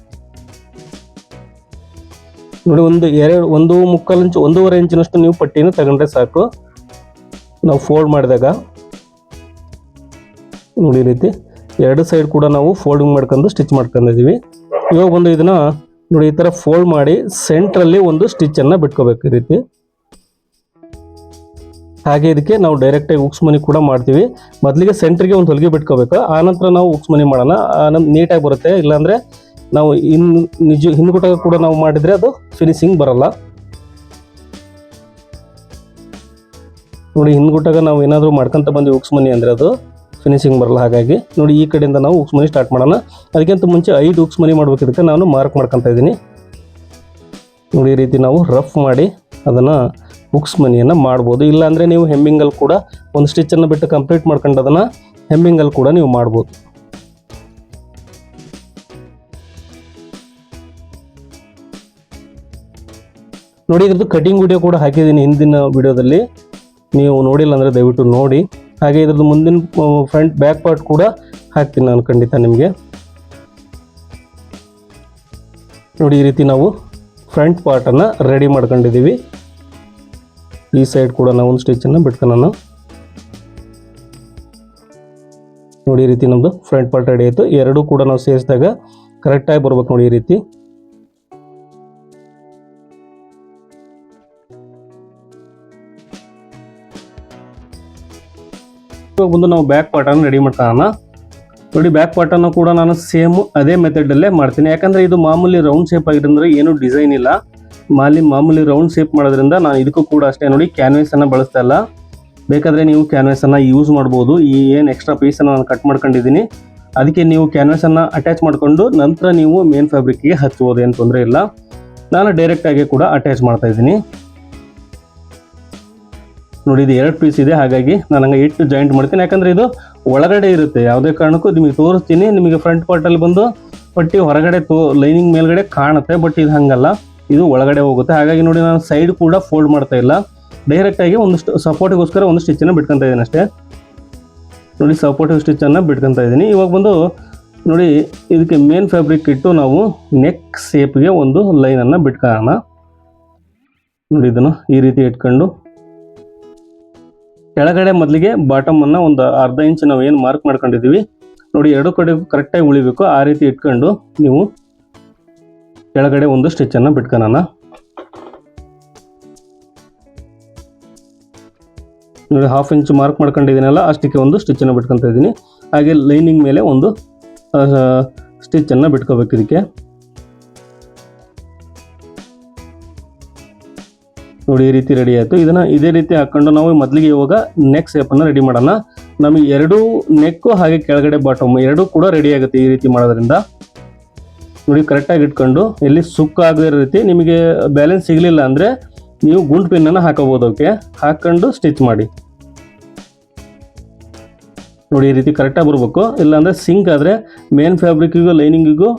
ನೋಡಿ, 1.25 ಇಂಚ್ 1.5 ಇಂಚಿನಷ್ಟು ನೀವು ಪಟ್ಟಿನ ತಗೊಂಡ್ರೆ ಸಾಕು. ನಾವು ಫೋಲ್ಡ್ ಮಾಡಿದಾಗ ನೋಡಿ, ಈ ರೀತಿ ಎರಡು ಸೈಡ್ ಕೂಡ ನಾವು ಫೋಲ್ಡಿಂಗ್ ಮಾಡ್ಕೊಂಡು ಸ್ಟಿಚ್ ಮಾಡ್ಕೊಂಡಿದ್ದೀವಿ. ಇವಾಗ ಬಂದು ಇದನ್ನ ನೋಡಿ, ಈ ಥರ ಫೋಲ್ಡ್ ಮಾಡಿ ಸೆಂಟ್ರಲ್ಲಿ ಒಂದು ಸ್ಟಿಚ್ಚನ್ನು ಬಿಟ್ಕೋಬೇಕು ಈ ರೀತಿ. ಹಾಗೆ ಇದಕ್ಕೆ ನಾವು ಡೈರೆಕ್ಟಾಗಿ ಉಕ್ಸ್ ಮನಿ ಕೂಡ ಮಾಡ್ತೀವಿ. ಮೊದಲಿಗೆ ಸೆಂಟ್ರಿಗೆ ಒಂದು ಹೊಲಿಗೆ ಬಿಟ್ಕೋಬೇಕು, ಆನಂತರ ನಾವು ಉಕ್ಸ್ ಮನಿ ಮಾಡೋಣ. ನೀಟಾಗಿ ಬರುತ್ತೆ. ಇಲ್ಲಾಂದರೆ ನಾವು ಹಿಂದ್ಗುಟಾಗ ಕೂಡ ನಾವು ಮಾಡಿದರೆ ಅದು ಫಿನಿಶಿಂಗ್ ಬರಲ್ಲ. ನೋಡಿ, ಹಿಂದ್ಗುಟಾಗ ನಾವು ಏನಾದರೂ ಮಾಡ್ಕೊಂತ ಬಂದು ಉಕ್ಸ್ ಮನಿ ಅಂದರೆ ಅದು ಫಿನಿಶಿಂಗ್ ಬರಲ್ಲ. ಹಾಗಾಗಿ ನೋಡಿ, ಈ ಕಡೆಯಿಂದ ನಾವು ಉಕ್ಸ್ ಮನಿ ಸ್ಟಾರ್ಟ್ ಮಾಡೋಣ. ಅದಕ್ಕಿಂತ ಮುಂಚೆ 5 ಉಕ್ಸ್ ಮನಿ ಮಾಡ್ಬೇಕು. ಇದಕ್ಕೆ ನಾನು ಮಾರ್ಕ್ ಮಾಡ್ಕೊತಾ ಇದ್ದೀನಿ. ನೋಡಿ, ಈ ರೀತಿ ನಾವು ರಫ್ ಮಾಡಿ ಅದನ್ನು ಉಕ್ಸ್ ಮನಿಯನ್ನು ಮಾಡ್ಬೋದು. ಇಲ್ಲಾಂದರೆ ನೀವು ಹೆಮ್ಮಿಂಗಲ್ಲಿ ಕೂಡ ಒಂದು ಸ್ಟಿಚ್ಚನ್ನು ಬಿಟ್ಟು ಕಂಪ್ಲೀಟ್ ಮಾಡ್ಕೊಂಡು ಅದನ್ನು ಹೆಮ್ಮಿಂಗಲ್ಲಿ ಕೂಡ ನೀವು ಮಾಡ್ಬೋದು. ನೋಡಿ, ಇದ್ರದ್ದು ಕಟಿಂಗ್ ವಿಡಿಯೋ ಕೂಡ ಹಾಕಿದ್ದೀನಿ ಹಿಂದಿನ ವಿಡಿಯೋದಲ್ಲಿ. ನೀವು ನೋಡಿಲ್ಲ ಅಂದರೆ ದಯವಿಟ್ಟು ನೋಡಿ. ಹಾಗೆ ಇದ್ರದ್ದು ಮುಂದಿನ ಫ್ರಂಟ್ ಬ್ಯಾಕ್ ಪಾರ್ಟ್ ಕೂಡ ಹಾಕ್ತೀನಿ ನಾನು ಖಂಡಿತ ನಿಮಗೆ. ನೋಡಿ, ಈ ರೀತಿ ನಾವು ಫ್ರಂಟ್ ಪಾರ್ಟನ್ನು ರೆಡಿ ಮಾಡ್ಕೊಂಡಿದ್ದೀವಿ. ಈ ಸೈಡ್ ಕೂಡ ನಾವು ಒಂದು ಸ್ಟಿಚ್ಚನ್ನು ಬಿಟ್ಕೊಳ್ಳೋಣ. ನೋಡಿ, ಈ ರೀತಿ ನಮ್ಮದು ಫ್ರಂಟ್ ಪಾರ್ಟ್ ರೆಡಿ ಆಯಿತು. ಎರಡೂ ಕೂಡ ನಾವು ಸೇರಿಸಿದಾಗ ಕರೆಕ್ಟಾಗಿ ಬರ್ಬೇಕು. ನೋಡಿ, ಈ ರೀತಿ. ಇವಾಗ ಬಂದು ನಾವು ಬ್ಯಾಕ್ ಪಾರ್ಟನ್ನು ರೆಡಿ ಮಾಡ್ಕೊಳ್ಳೋಣ. ನೋಡಿ, ಬ್ಯಾಕ್ ಪಾರ್ಟನ್ನು ಕೂಡ ನಾನು ಸೇಮ್ ಅದೇ ಮೆಥಡಲ್ಲೇ ಮಾಡ್ತೀನಿ. ಯಾಕಂದರೆ ಇದು ಮಾಮೂಲಿ ರೌಂಡ್ ಶೇಪ್ ಆಗಿರೋದ್ರಿಂದ ಏನೂ ಡಿಸೈನ್ ಇಲ್ಲ. ಮಾಮೂಲಿ ರೌಂಡ್ ಶೇಪ್ ಮಾಡೋದ್ರಿಂದ ನಾನು ಇದಕ್ಕೂ ಕೂಡ ಅಷ್ಟೇ ನೋಡಿ ಕ್ಯಾನ್ವೇಸನ್ನು ಬಳಸ್ತಾ ಇಲ್ಲ. ಬೇಕಾದರೆ ನೀವು ಕ್ಯಾನ್ವೇಸನ್ನು ಯೂಸ್ ಮಾಡ್ಬೋದು. ಈ ಏನು ಎಕ್ಸ್ಟ್ರಾ ಪೀಸನ್ನು ನಾನು ಕಟ್ ಮಾಡ್ಕೊಂಡಿದ್ದೀನಿ ಅದಕ್ಕೆ ನೀವು ಕ್ಯಾನ್ವೇಸನ್ನು ಅಟ್ಯಾಚ್ ಮಾಡಿಕೊಂಡು ನಂತರ ನೀವು ಮೇನ್ ಫ್ಯಾಬ್ರಿಕ್ಗೆ ಹಚ್ಬೋದು, ಏನು ತೊಂದರೆ ಇಲ್ಲ. ನಾನು ಡೈರೆಕ್ಟಾಗಿ ಕೂಡ ಅಟ್ಯಾಚ್ ಮಾಡ್ತಾಯಿದ್ದೀನಿ. ನೋಡಿ, ಇದು 2 ಪೀಸ್ ಇದೆ. ಹಾಗಾಗಿ ನಾನು ಹಂಗೆ ಇಟ್ಟು ಜಾಯಿಂಟ್ ಮಾಡ್ತೀನಿ. ಯಾಕಂದರೆ ಇದು ಒಳಗಡೆ ಇರುತ್ತೆ. ಯಾವುದೇ ಕಾರಣಕ್ಕೂ ನಿಮಗೆ ತೋರಿಸ್ತೀನಿ. ನಿಮಗೆ ಫ್ರಂಟ್ ಪಾರ್ಟಲ್ಲಿ ಬಂದು ಪಟ್ಟಿ ಹೊರಗಡೆ ಲೈನಿಂಗ್ ಮೇಲ್ಗಡೆ ಕಾಣುತ್ತೆ. ಬಟ್ ಇದು ಹಂಗಲ್ಲ. ಇದು ಒಳಗಡೆ ಹೋಗುತ್ತೆ. ಹಾಗಾಗಿ ನೋಡಿ ನಾನು ಸೈಡ್ ಕೂಡ ಫೋಲ್ಡ್ ಮಾಡ್ತಾ ಇಲ್ಲ, ಡೈರೆಕ್ಟಾಗಿ ಒಂದಿಷ್ಟು ಸಪೋರ್ಟಿಗೋಸ್ಕರ ಒಂದು ಸ್ಟಿಚ್ಚನ್ನು ಬಿಟ್ಕೊತಾ ಇದ್ದೀನಿ ಅಷ್ಟೇ. ನೋಡಿ ಸಪೋರ್ಟಿವ್ ಸ್ಟಿಚ್ಚನ್ನು ಬಿಟ್ಕೊತಾ ಇದ್ದೀನಿ. ಇವಾಗ ಬಂದು ನೋಡಿ ಇದಕ್ಕೆ ಮೇನ್ ಫ್ಯಾಬ್ರಿಕ್ ಇಟ್ಟು ನಾವು ನೆಕ್ ಶೇಪ್ಗೆ ಒಂದು ಲೈನನ್ನು ಬಿಟ್ಕೊಳ್ಳೋಣ. ನೋಡಿ ಇದನ್ನು ಈ ರೀತಿ ಇಟ್ಕೊಂಡು ಕೆಳಗಡೆ ಮೊದಲಿಗೆ ಬಾಟಮನ್ನು ಒಂದು ಅರ್ಧ ಇಂಚ್ ನಾವು ಏನು ಮಾರ್ಕ್ ಮಾಡ್ಕೊಂಡಿದ್ದೀವಿ ನೋಡಿ, ಎರಡು ಕಡೆಗೂ ಕರೆಕ್ಟಾಗಿ ಉಳಿಬೇಕು. ಆ ರೀತಿ ಇಟ್ಕೊಂಡು ನೀವು ಕೆಳಗಡೆ ಒಂದು ಸ್ಟಿಚ್ಚನ್ನು ಬಿಟ್ಕೊಳ್ಳೋಣ. ನೋಡಿ 1/2 ಇಂಚ್ ಮಾರ್ಕ್ ಮಾಡ್ಕೊಂಡಿದ್ದೀನಲ್ಲ, ಅಷ್ಟಕ್ಕೆ ಒಂದು ಸ್ಟಿಚ್ಚನ್ನು ಬಿಟ್ಕೊತಾ ಇದ್ದೀನಿ. ಹಾಗೆ ಲೈನಿಂಗ್ ಮೇಲೆ ಒಂದು ಸ್ಟಿಚ್ಚನ್ನು ಬಿಟ್ಕೋಬೇಕು ಇದಕ್ಕೆ. ನೋಡಿ ಈ ರೀತಿ ರೆಡಿ ಆಯಿತು. ಇದನ್ನು ಇದೇ ರೀತಿ ಹಾಕ್ಕೊಂಡು ನಾವು ಮೊದಲಿಗೆ ಇವಾಗ ನೆಕ್ ಶೇಪನ್ನು ರೆಡಿ ಮಾಡೋಣ. ನಮಗೆ ಎರಡೂ ನೆಕ್ಕು ಹಾಗೆ ಕೆಳಗಡೆ ಬಾಟಮ್ ಎರಡೂ ಕೂಡ ರೆಡಿ ಆಗುತ್ತೆ ಈ ರೀತಿ ಮಾಡೋದ್ರಿಂದ. ನೋಡಿ ಕರೆಕ್ಟಾಗಿ ಇಟ್ಕೊಂಡು ಎಲ್ಲಿ ಸುಕ್ಕ ಆಗದಿರೋ ರೀತಿ, ನಿಮಗೆ ಬ್ಯಾಲೆನ್ಸ್ ಸಿಗಲಿಲ್ಲ ಅಂದರೆ ನೀವು ಗುಂಡು ಪಿನ್ನನ್ನು ಹಾಕೋಬೋದು. ಓಕೆ, ಹಾಕ್ಕೊಂಡು ಸ್ಟಿಚ್ ಮಾಡಿ. ನೋಡಿ ಈ ರೀತಿ ಕರೆಕ್ಟಾಗಿ ಬರಬೇಕು, ಇಲ್ಲಾಂದರೆ ಸಿಂಕ್ ಆದರೆ ಮೇನ್ ಫ್ಯಾಬ್ರಿಕ್ಕಿಗೂ ಲೈನಿಂಗಿಗೂ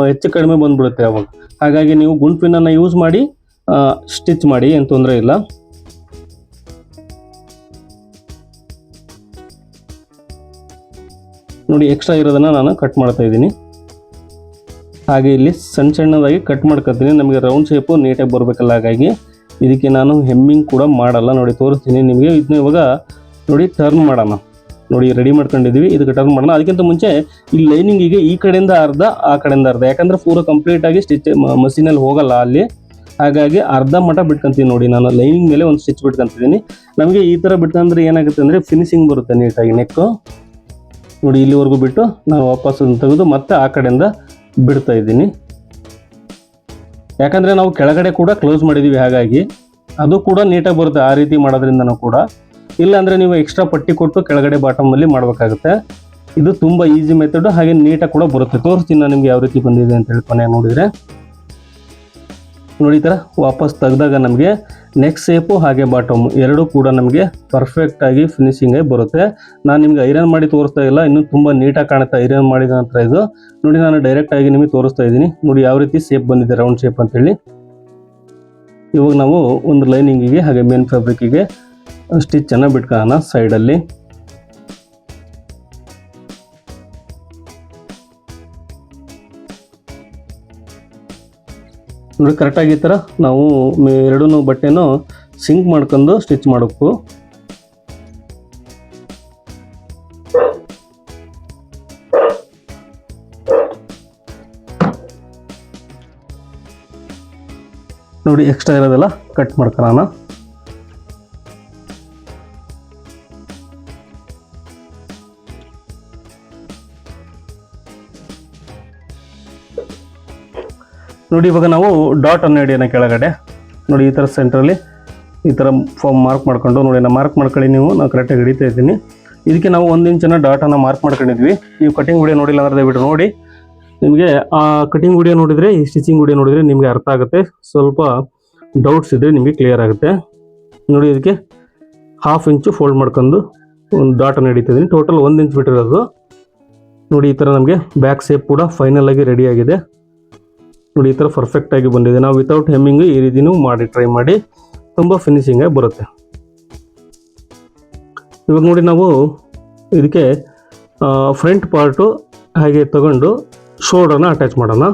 ಹೆಚ್ಚು ಕಡಿಮೆ ಬಂದುಬಿಡುತ್ತೆ ಅವಾಗ. ಹಾಗಾಗಿ ನೀವು ಗುಂಡು ಪಿನ್ನನ್ನು ಯೂಸ್ ಮಾಡಿ ಸ್ಟಿಚ್ ಮಾಡಿ, ಏನು ತೊಂದರೆ ಇಲ್ಲ. ನೋಡಿ ಎಕ್ಸ್ಟ್ರಾ ಇರೋದನ್ನು ನಾನು ಕಟ್ ಮಾಡ್ತಾ ಇದ್ದೀನಿ. ಹಾಗೆ ಇಲ್ಲಿ ಸಣ್ಣ ಸಣ್ಣದಾಗಿ ಕಟ್ ಮಾಡ್ಕೊತೀನಿ, ನಮಗೆ ರೌಂಡ್ ಶೇಪು ನೀಟಾಗಿ ಬರಬೇಕಲ್ಲ. ಹಾಗಾಗಿ ಇದಕ್ಕೆ ನಾನು ಹೆಮ್ಮಿಂಗ್ ಕೂಡ ಮಾಡಲ್ಲ. ನೋಡಿ ತೋರಿಸ್ತೀನಿ ನಿಮಗೆ. ಇದನ್ನ ಇವಾಗ ನೋಡಿ ಟರ್ನ್ ಮಾಡೋಣ. ನೋಡಿ ರೆಡಿ ಮಾಡ್ಕೊಂಡಿದ್ದೀವಿ, ಇದಕ್ಕೆ ಟರ್ನ್ ಮಾಡೋಣ. ಅದಕ್ಕಿಂತ ಮುಂಚೆ ಈ ಲೈನಿಂಗಿಗೆ ಈ ಕಡೆಯಿಂದ ಅರ್ಧ ಆ ಕಡೆಯಿಂದ ಅರ್ಧ, ಯಾಕಂದರೆ ಪೂರ ಕಂಪ್ಲೀಟಾಗಿ ಸ್ಟಿಚ್ ಮಷೀನಲ್ಲಿ ಹೋಗಲ್ಲ ಅಲ್ಲಿ. ಹಾಗಾಗಿ ಅರ್ಧ ಮಟ ಬಿಟ್ಕೊಂತೀನಿ. ನೋಡಿ ನಾನು ಲೈನಿಂಗ್ ಮೇಲೆ ಒಂದು ಸ್ಟಿಚ್ ಬಿಟ್ಕೊಂತಿದ್ದೀನಿ. ನಮಗೆ ಈ ಥರ ಬಿಟ್ಕೊಂಡ್ರೆ ಏನಾಗುತ್ತೆ ಅಂದರೆ ಫಿನಿಶಿಂಗ್ ಬರುತ್ತೆ ನೀಟಾಗಿ ನೆಕ್ಕು. ನೋಡಿ ಇಲ್ಲಿವರೆಗೂ ಬಿಟ್ಟು ನಾನು ವಾಪಸ್ ತೆಗೆದು ಮತ್ತೆ ಆ ಕಡೆಯಿಂದ ಬಿಡ್ತಾ ಇದ್ದೀನಿ. ಯಾಕಂದರೆ ನಾವು ಕೆಳಗಡೆ ಕೂಡ ಕ್ಲೋಸ್ ಮಾಡಿದ್ದೀವಿ, ಹಾಗಾಗಿ ಅದು ಕೂಡ ನೀಟಾಗಿ ಬರುತ್ತೆ ಆ ರೀತಿ ಮಾಡೋದ್ರಿಂದನೂ ಕೂಡ. ಇಲ್ಲಾಂದರೆ ನೀವು ಎಕ್ಸ್ಟ್ರಾ ಪಟ್ಟಿ ಕೊಟ್ಟು ಕೆಳಗಡೆ ಬಾಟಮಲ್ಲಿ ಮಾಡಬೇಕಾಗುತ್ತೆ. ಇದು ತುಂಬ ಈಸಿ ಮೆಥಡು, ಹಾಗೆ ನೀಟಾಗಿ ಕೂಡ ಬರುತ್ತೆ. ತೋರಿಸ್ತೀನಿ ನಾನು ನಿಮ್ಗೆ ಯಾವ ರೀತಿ ಬಂದಿದೆ ಅಂತ ಹೇಳಿ ಕೊನೆ ನೋಡಿದರೆ. ನೋಡಿ ಈ ಥರ ವಾಪಸ್ ತೆಗೆದಾಗ ನಮಗೆ ನೆಕ್ ಶೇಪು ಹಾಗೆ ಬಾಟಮು ಎರಡೂ ಕೂಡ ನಮಗೆ ಪರ್ಫೆಕ್ಟಾಗಿ ಫಿನಿಶಿಂಗೇ ಬರುತ್ತೆ. ನಾನು ನಿಮಗೆ ಐರನ್ ಮಾಡಿ ತೋರಿಸ್ತಾ ಇಲ್ಲ, ಇನ್ನೂ ತುಂಬ ನೀಟಾಗಿ ಕಾಣುತ್ತೆ ಐರನ್ ಮಾಡಿದ ನಂತರ ಇದು. ನೋಡಿ ನಾನು ಡೈರೆಕ್ಟಾಗಿ ನಿಮಗೆ ತೋರಿಸ್ತಾ ಇದ್ದೀನಿ. ನೋಡಿ ಯಾವ ರೀತಿ ಶೇಪ್ ಬಂದಿದೆ, ರೌಂಡ್ ಶೇಪ್ ಅಂತೇಳಿ. ಇವಾಗ ನಾವು ಒಂದು ಲೈನಿಂಗಿಗೆ ಹಾಗೆ ಮೇನ್ ಫ್ಯಾಬ್ರಿಕ್ಕಿಗೆ ಸ್ಟಿಚ್ಚನ್ನು ಬಿಟ್ಕೊಳ್ಳೋಣ ಸೈಡಲ್ಲಿ. ನೋಡಿ ಕರೆಕ್ಟಾಗಿ ಈ ಥರ ನಾವು ಎರಡೂ ಬಟ್ಟೆನೂ ಸಿಂಕ್ ಮಾಡ್ಕೊಂಡು ಸ್ಟಿಚ್ ಮಾಡಬೇಕು. ನೋಡಿ ಎಕ್ಸ್ಟ್ರಾ ಇರೋದೆಲ್ಲ ಕಟ್ ಮಾಡ್ಕೊಳ್ಳೋಣ. ನೋಡಿ ಇವಾಗ ನಾವು ಡಾಟ್ ಅನ್ನು ಹಿಡಿಯೋಣ ಕೆಳಗಡೆ. ನೋಡಿ ಈ ಥರ ಸೆಂಟ್ರಲ್ಲಿ ಈ ಥರ ಫಾರ್ಮ್ ಮಾರ್ಕ್ ಮಾಡ್ಕೊಂಡು, ನೋಡಿ ನಾನು ಮಾರ್ಕ್ ಮಾಡ್ಕೊಳ್ಳಿ ನೀವು, ನಾನು ಕರೆಕ್ಟಾಗಿ ಹಿಡಿತಾ ಇದ್ದೀನಿ. ಇದಕ್ಕೆ ನಾವು 1 ಇಂಚನ್ನು ಡಾಟನ್ನು ಮಾರ್ಕ್ ಮಾಡ್ಕೊಂಡಿದ್ವಿ. ನೀವು ಕಟಿಂಗ್ ವಿಡಿಯೋ ನೋಡಿಲ್ಲ ಅಂದರೆ ದಯವಿಟ್ಟು ನೋಡಿ. ನಿಮಗೆ ಆ ಕಟಿಂಗ್ ವಿಡಿಯೋ ನೋಡಿದರೆ, ಈ ಸ್ಟಿಚಿಂಗ್ ವಿಡಿಯೋ ನೋಡಿದರೆ ನಿಮಗೆ ಅರ್ಥ ಆಗುತ್ತೆ. ಸ್ವಲ್ಪ ಡೌಟ್ಸ್ ಇದ್ದರೆ ನಿಮಗೆ ಕ್ಲಿಯರ್ ಆಗುತ್ತೆ. ನೋಡಿ ಇದಕ್ಕೆ 1/2 ಇಂಚು ಫೋಲ್ಡ್ ಮಾಡ್ಕೊಂಡು ಒಂದು ಡಾಟನ್ನು ಹಿಡಿತಿದ್ದೀನಿ. Total 1 inch ಬಿಟ್ಟಿರೋದು. ನೋಡಿ ಈ ಥರ ನಮಗೆ ಬ್ಯಾಕ್ ಶೇಪ್ ಕೂಡ ಫೈನಲ್ ಆಗಿ ರೆಡಿ ಆಗಿದೆ. ನೋಡಿ ಈ ಥರ ಪರ್ಫೆಕ್ಟಾಗಿ ಬಂದಿದೆ. ನಾವು ವಿತೌಟ್ ಹೆಮ್ಮಿಂಗ್ ಈ ರೀತಿನೂ ಮಾಡಿ ಟ್ರೈ ಮಾಡಿ, ತುಂಬ ಫಿನಿಶಿಂಗಾಗಿ ಬರುತ್ತೆ. ಇವಾಗ ನೋಡಿ ನಾವು ಇದಕ್ಕೆ ಫ್ರಂಟ್ ಪಾರ್ಟು ಹಾಗೆ ತಗೊಂಡು ಶೋಲ್ಡರ್ನ ಅಟ್ಯಾಚ್ ಮಾಡೋಣ.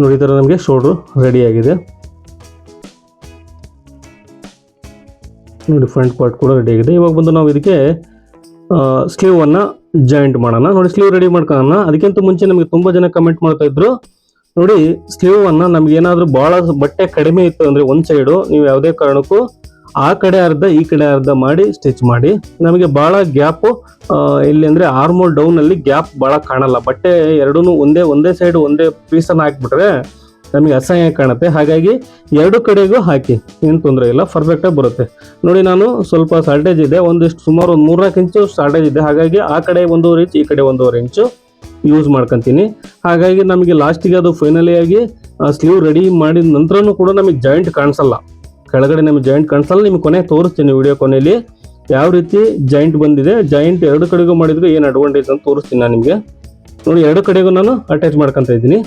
ನೋಡಿ ಈ ಥರ ನಮಗೆ ಶೋಲ್ಡ್ರು ರೆಡಿ ಆಗಿದೆ. ನೋಡಿ ಫ್ರಂಟ್ ಪಾರ್ಟ್ ಕೂಡ ರೆಡಿ ಆಗಿದೆ. ಇವಾಗ ಬಂದು ನಾವು ಇದಕ್ಕೆ ಸ್ಲೀವನ್ನು ಜಾಯಿಂಟ್ ಮಾಡೋಣ. ನೋಡಿ ಸ್ಲೀವ್ ರೆಡಿ ಮಾಡ್ಕೊಳ್ಳೋಣ. ಅದಕ್ಕಿಂತ ಮುಂಚೆ ನಮಗೆ ತುಂಬ ಜನ ಕಮೆಂಟ್ ಮಾಡ್ತಾ ಇದ್ರು. ನೋಡಿ ಸ್ಲೀವನ್ನು ನಮ್ಗೆ ಏನಾದರೂ ಭಾಳ ಬಟ್ಟೆ ಕಡಿಮೆ ಇತ್ತು ಅಂದರೆ ಒಂದು ಸೈಡು, ನೀವು ಯಾವುದೇ ಕಾರಣಕ್ಕೂ ಆ ಕಡೆ ಅರ್ಧ ಈ ಕಡೆ ಅರ್ಧ ಮಾಡಿ ಸ್ಟಿಚ್ ಮಾಡಿ. ನಮಗೆ ಭಾಳ ಗ್ಯಾಪು ಇಲ್ಲಿ ಅಂದರೆ ಆರ್ಮೋಲ್ ಡೌನಲ್ಲಿ ಗ್ಯಾಪ್ ಭಾಳ ಕಾಣಲ್ಲ. ಬಟ್ಟೆ ಎರಡೂ ಒಂದೇ ಸೈಡ್ ಒಂದೇ ಪೀಸನ್ನು ಹಾಕಿಬಿಟ್ರೆ ನಮಗೆ ಅಸಹ್ಯ ಕಾಣುತ್ತೆ. ಹಾಗಾಗಿ ಎರಡು ಕಡೆಗೂ ಹಾಕಿ, ಏನು ತೊಂದರೆ ಇಲ್ಲ, ಪರ್ಫೆಕ್ಟಾಗಿ ಬರುತ್ತೆ. ನೋಡಿ ನಾನು ಸ್ವಲ್ಪ ಶಾರ್ಟೇಜ್ ಇದೆ, ಒಂದಿಷ್ಟು ಸುಮಾರು ಒಂದು 3-4 ಇಂಚು ಶಾರ್ಟೇಜ್ ಇದೆ. ಹಾಗಾಗಿ ಆ ಕಡೆ 1.5 ಇಂಚು, ಈ ಕಡೆ 1.5 ಇಂಚು ಯೂಸ್ ಮಾಡ್ಕೊತೀನಿ. ಹಾಗಾಗಿ ನಮಗೆ ಲಾಸ್ಟಿಗೆ ಅದು ಫೈನಲಿ ಆಗಿ ಸ್ಲೀವ್ ರೆಡಿ ಮಾಡಿದ ನಂತರನೂ ಕೂಡ ನಮಗೆ ಜಾಯಿಂಟ್ ಕಾಣಿಸಲ್ಲ, ಕೆಳಗಡೆ ನಮಗೆ ಜಾಯಿಂಟ್ ಕಾಣಿಸಲ್ಲ. ನಿಮ್ಗೆ ಕೊನೆ ತೋರಿಸ್ತೀನಿ ವಿಡಿಯೋ ಕೊನೆಯಲ್ಲಿ ಯಾವ ರೀತಿ ಜಾಯಿಂಟ್ ಬಂದಿದೆ. ಜಾಯಿಂಟ್ ಎರಡು ಕಡೆಗೂ ಮಾಡಿದ್ರೆ ಏನು ಅಡ್ವಾಂಟೇಜ್ ಅಂತ ತೋರಿಸ್ತೀನಿ ನಾನು ನಿಮಗೆ. ನೋಡಿ, ಎರಡು ಕಡೆಗೂ ನಾನು ಅಟ್ಯಾಚ್ ಮಾಡ್ಕೊತಾ ಇದ್ದೀನಿ.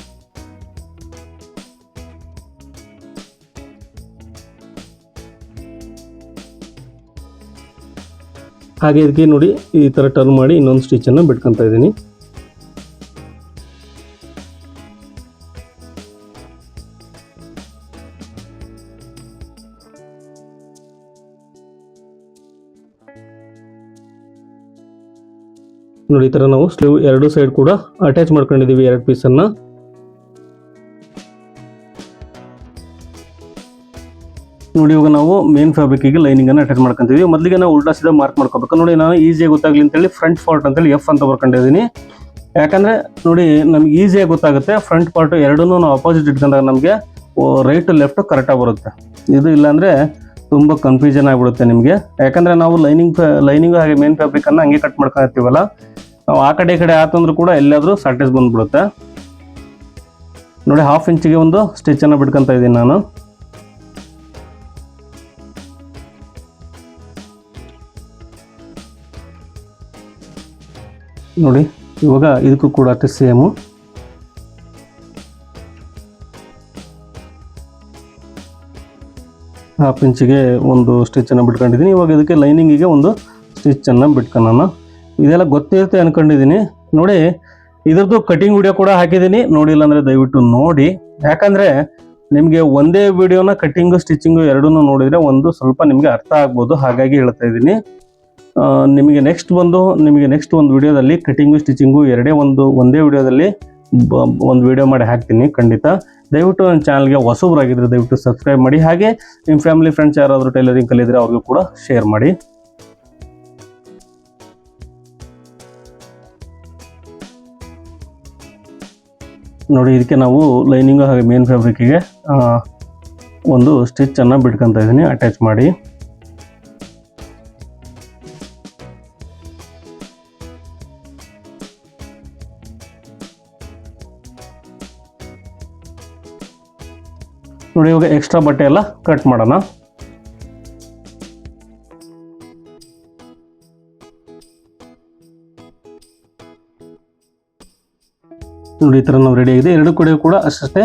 ಹಾಗೆ ಇದಕ್ಕೆ ನೋಡಿ ಈ ಥರ ಟರ್ನ್ ಮಾಡಿ ಇನ್ನೊಂದು ಸ್ಟಿಚನ್ನು ಬಿಟ್ಕೊತಾ ಇದ್ದೀನಿ. ನೋಡಿ, ಈ ಥರ ನಾವು ಸ್ಲೀವ್ ಎರಡು ಸೈಡ್ ಕೂಡ ಅಟ್ಯಾಚ್ ಮಾಡ್ಕೊಂಡಿದ್ದೀವಿ ಎರಡು ಪೀಸನ್ನು. ನೋಡಿ, ಇವಾಗ ನಾವು ಮೇನ್ ಫ್ಯಾಬ್ರಿಕ್ಗೆ ಲೈನಿಂಗನ್ನು ಅಟ್ಯಾಚ್ ಮಾಡ್ಕೊಂತೀವಿ. ಮೊದಲಿಗೆ ನಾವು ಉಲ್ಟಾ ಸೀದಾ ಮಾರ್ಕ್ ಮಾಡ್ಕೋಬೇಕು. ನೋಡಿ, ನಾನು ಈಸಿಯಾಗಿ ಗೊತ್ತಾಗಲಿ ಅಂತೇಳಿ ಫ್ರಂಟ್ ಪಾರ್ಟ್ ಅಂತೇಳಿ ಎಫ್ ಅಂತ ಬರ್ಕೊಂಡಿದ್ದೀನಿ. ಯಾಕಂದರೆ ನೋಡಿ, ನಮ್ಗೆ ಈಸಿಯಾಗಿ ಗೊತ್ತಾಗುತ್ತೆ. ಫ್ರಂಟ್ ಪಾರ್ಟ್ ಎರಡೂ ನಾವು ಅಪೋಸಿಟ್ ಇಟ್ಕೊಂಡಾಗ ನಮಗೆ ರೈಟ್ ಲೆಫ್ಟ್ ಕರೆಕ್ಟಾಗಿ ಬರುತ್ತೆ. ಇದು ಇಲ್ಲಾಂದರೆ ತುಂಬ ಕನ್ಫ್ಯೂಷನ್ ಆಗಿಬಿಡುತ್ತೆ ನಿಮಗೆ. ಯಾಕಂದರೆ ನಾವು ಲೈನಿಂಗು ಹಾಗೆ ಮೇನ್ ಫ್ಯಾಬ್ರಿಕನ್ನು ಹಂಗೆ ಕಟ್ ಮಾಡ್ಕೊಂಡಿರ್ತೀವಲ್ಲ, ನಾವು ಆ ಕಡೆ ಈ ಕಡೆ ಆತಂದ್ರೂ ಕೂಡ ಎಲ್ಲಾದರೂ ಶಾರ್ಟೇಜ್ ಬಂದ್ಬಿಡುತ್ತೆ. ನೋಡಿ, 1/2 ಇಂಚಿಗೆ ಒಂದು ಸ್ಟಿಚನ್ನು ಬಿಟ್ಕೊತಾ ಇದ್ದೀನಿ ನಾನು. ನೋಡಿ, ಇವಾಗ ಇದಕ್ಕೂ ಕೂಡ ಅಷ್ಟೇ ಸೇಮು. ಹಾಫ್ ಇಂಚಿಗೆ ಒಂದು ಸ್ಟಿಚನ್ನು ಬಿಟ್ಕೊಂಡಿದ್ದೀನಿ. ಇವಾಗ ಇದಕ್ಕೆ ಲೈನಿಂಗಿಗೆ ಒಂದು ಸ್ಟಿಚನ್ನು ಬಿಟ್ಕೊಳ್ಳೋಣ. ಇದೆಲ್ಲ ಗೊತ್ತಿರುತ್ತೆ ಅಂದ್ಕೊಂಡಿದ್ದೀನಿ. ನೋಡಿ, ಇದ್ರದ್ದು ಕಟಿಂಗ್ ವಿಡಿಯೋ ಕೂಡ ಹಾಕಿದ್ದೀನಿ, ನೋಡಿಲ್ಲ ಅಂದರೆ ದಯವಿಟ್ಟು ನೋಡಿ. ಯಾಕಂದರೆ ನಿಮಗೆ ಒಂದೇ ವಿಡಿಯೋನ ಕಟಿಂಗು ಸ್ಟಿಚಿಂಗು ಎರಡೂ ನೋಡಿದರೆ ಒಂದು ಸ್ವಲ್ಪ ನಿಮಗೆ ಅರ್ಥ ಆಗ್ಬೋದು. ಹಾಗಾಗಿ ಹೇಳ್ತಾ ಇದ್ದೀನಿ. ನಿಮಗೆ ನೆಕ್ಸ್ಟ್ ಒಂದು ವಿಡಿಯೋದಲ್ಲಿ ಕಟಿಂಗು ಸ್ಟಿಚಿಂಗು ಒಂದೇ ವಿಡಿಯೋದಲ್ಲಿ ಒಂದು ವಿಡಿಯೋ ಮಾಡಿ ಹಾಕ್ತೀನಿ ಖಂಡಿತ. ದಯವಿಟ್ಟು ನನ್ನ ಚಾನಲ್ಗೆ ಹೊಸಬರಾಗಿದ್ದರೆ ದಯವಿಟ್ಟು ಸಬ್ಸ್ಕ್ರೈಬ್ ಮಾಡಿ. ಹಾಗೆ ನಿಮ್ಮ ಫ್ಯಾಮಿಲಿ ಫ್ರೆಂಡ್ಸ್ ಯಾರಾದರೂ ಟೈಲರಿಂಗ್ ಕಲಿದ್ರೆ ಅವ್ರಿಗೂ ಕೂಡ ಶೇರ್ ಮಾಡಿ. ನೋಡಿ, ಇದಕ್ಕೆ ನಾವು ಲೈನಿಂಗು ಹಾಗೆ ಮೇನ್ ಫ್ಯಾಬ್ರಿಕ್ಕಿಗೆ ಒಂದು ಸ್ಟಿಚನ್ನು ಬಿಟ್ಕೊತಾ ಇದ್ದೀನಿ ಅಟ್ಯಾಚ್ ಮಾಡಿ. ನೋಡಿ, ಇವಾಗ ಎಕ್ಸ್ಟ್ರಾ ಬಟ್ಟೆ ಎಲ್ಲ ಕಟ್ ಮಾಡೋಣ. ನೋಡಿ, ಈ ಥರ ನಾವು ರೆಡಿ ಆಗಿದೆ. ಎರಡು ಕಡೆ ಕೂಡ ಅಷ್ಟೇ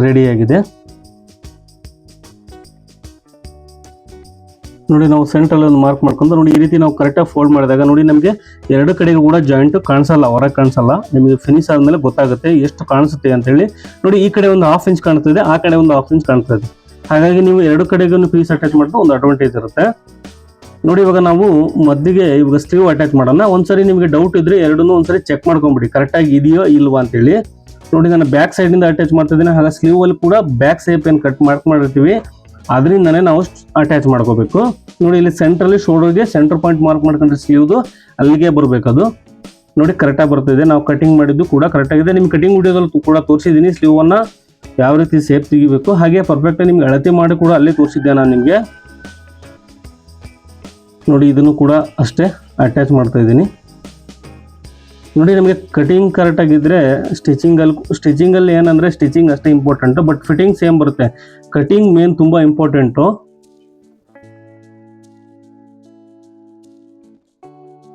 ರೆಡಿ ಆಗಿದೆ. ನೋಡಿ, ನಾವು ಸೆಂಟ್ರಲ್ಲಿ ಒಂದು ಮಾರ್ಕ್ ಮಾಡ್ಕೊಂಡು ನೋಡಿ ಈ ರೀತಿ ನಾವು ಕರೆಕ್ಟಾಗಿ ಫೋಲ್ಡ್ ಮಾಡಿದಾಗ ನೋಡಿ ನಮಗೆ ಎರಡು ಕಡೆಗೂ ಕೂಡ ಜಾಯಿಂಟು ಕಾಣಿಸಲ್ಲ, ಹೊರಗೆ ಕಾಣಿಸಲ್ಲ. ನಿಮಗೆ ಫಿನಿಶ್ ಆದಮೇಲೆ ಗೊತ್ತಾಗುತ್ತೆ ಎಷ್ಟು ಕಾಣಿಸುತ್ತೆ ಅಂತೇಳಿ. ನೋಡಿ, ಈ ಕಡೆ ಒಂದು 1/2 ಇಂಚ್ ಕಾಣ್ತಿದೆ, ಆ ಕಡೆ ಒಂದು 1/2 ಇಂಚ್ ಕಾಣ್ತದೆ. ಹಾಗಾಗಿ ನೀವು ಎರಡು ಕಡೆಗೂ ಪೀಸ್ ಅಟ್ಯಾಚ್ ಮಾಡಿದ್ರೆ ಒಂದು ಅಡ್ವಾಂಟೇಜ್ ಇರುತ್ತೆ. ನೋಡಿ, ಇವಾಗ ನಾವು ಇವಾಗ ಸ್ಲೀವ್ ಅಟ್ಯಾಚ್ ಮಾಡೋಣ. ಒಂದ್ಸರಿ ನಿಮಗೆ ಡೌಟ್ ಇದ್ರೆ ಎರಡನ್ನೂ ಒಂದ್ಸರಿ ಚೆಕ್ ಮಾಡ್ಕೊಂಬಿಡಿ ಕರೆಕ್ಟಾಗಿ ಇದೆಯೋ ಇಲ್ವಾ ಅಂತೇಳಿ. ನೋಡಿ, ನಾನು ಬ್ಯಾಕ್ ಸೈಡಿಂದ ಅಟ್ಯಾಚ್ ಮಾಡ್ತಿದ್ದೀನಿ. ಹಾಗೆ ಸ್ಲೀವಲ್ಲಿ ಕೂಡ ಬ್ಯಾಕ್ ಸೇಪ್ ಏನು ಮಾರ್ಕ್ ಮಾಡಿರ್ತೀವಿ ಅದರಿಂದನೇ ನಾವು ಅಟ್ಯಾಚ್ ಮಾಡ್ಕೋಬೇಕು. ನೋಡಿ, ಇಲ್ಲಿ ಸೆಂಟ್ರಲ್ಲಿ ಶೋಲ್ಡರ್ಗೆ ಸೆಂಟರ್ ಪಾಯಿಂಟ್ ಮಾರ್ಕ್ ಮಾಡ್ಕೊಂಡ್ರೆ ಸ್ಲೀವ್ದು ಅಲ್ಲಿಗೆ ಬರಬೇಕದು. ನೋಡಿ, ಕರೆಕ್ಟಾಗಿ ಬರ್ತಿದೆ. ನಾವು ಕಟಿಂಗ್ ಮಾಡಿದ್ದು ಕೂಡ ಕರೆಕ್ಟಾಗಿದೆ. ನಿಮ್ಮ ಕಟಿಂಗ್ ವಿಡಿಯೋದಲ್ಲಿ ಕೂಡ ತೋರಿಸಿದ್ದೀನಿ ಸ್ಲೀವನ್ನು ಯಾವ ರೀತಿ ಸೇಪ್ ತೆಗಿಬೇಕು. ಹಾಗೆ ಪರ್ಫೆಕ್ಟಾಗಿ ನಿಮ್ಗೆ ಅಳತೆ ಮಾಡಿ ಕೂಡ ಅಲ್ಲೇ ತೋರಿಸಿದ್ದೆ ನಾನು ನಿಮಗೆ. ನೋಡಿ, ಇದನ್ನು ಕೂಡ ಅಷ್ಟೇ ಅಟ್ಯಾಚ್ ಮಾಡ್ತಾ ಇದ್ದೀನಿ. ನೋಡಿ, ನಮಗೆ ಕಟಿಂಗ್ ಕರೆಕ್ಟಾಗಿದ್ದರೆ ಸ್ಟಿಚಿಂಗಲ್ಲಿ ಏನಂದರೆ ಸ್ಟಿಚಿಂಗ್ ಅಷ್ಟೇ ಇಂಪಾರ್ಟೆಂಟು, ಬಟ್ ಫಿಟ್ಟಿಂಗ್ ಸೇಮ್ ಬರುತ್ತೆ. ಕಟಿಂಗ್ ಮೇನ್ ತುಂಬ ಇಂಪಾರ್ಟೆಂಟು.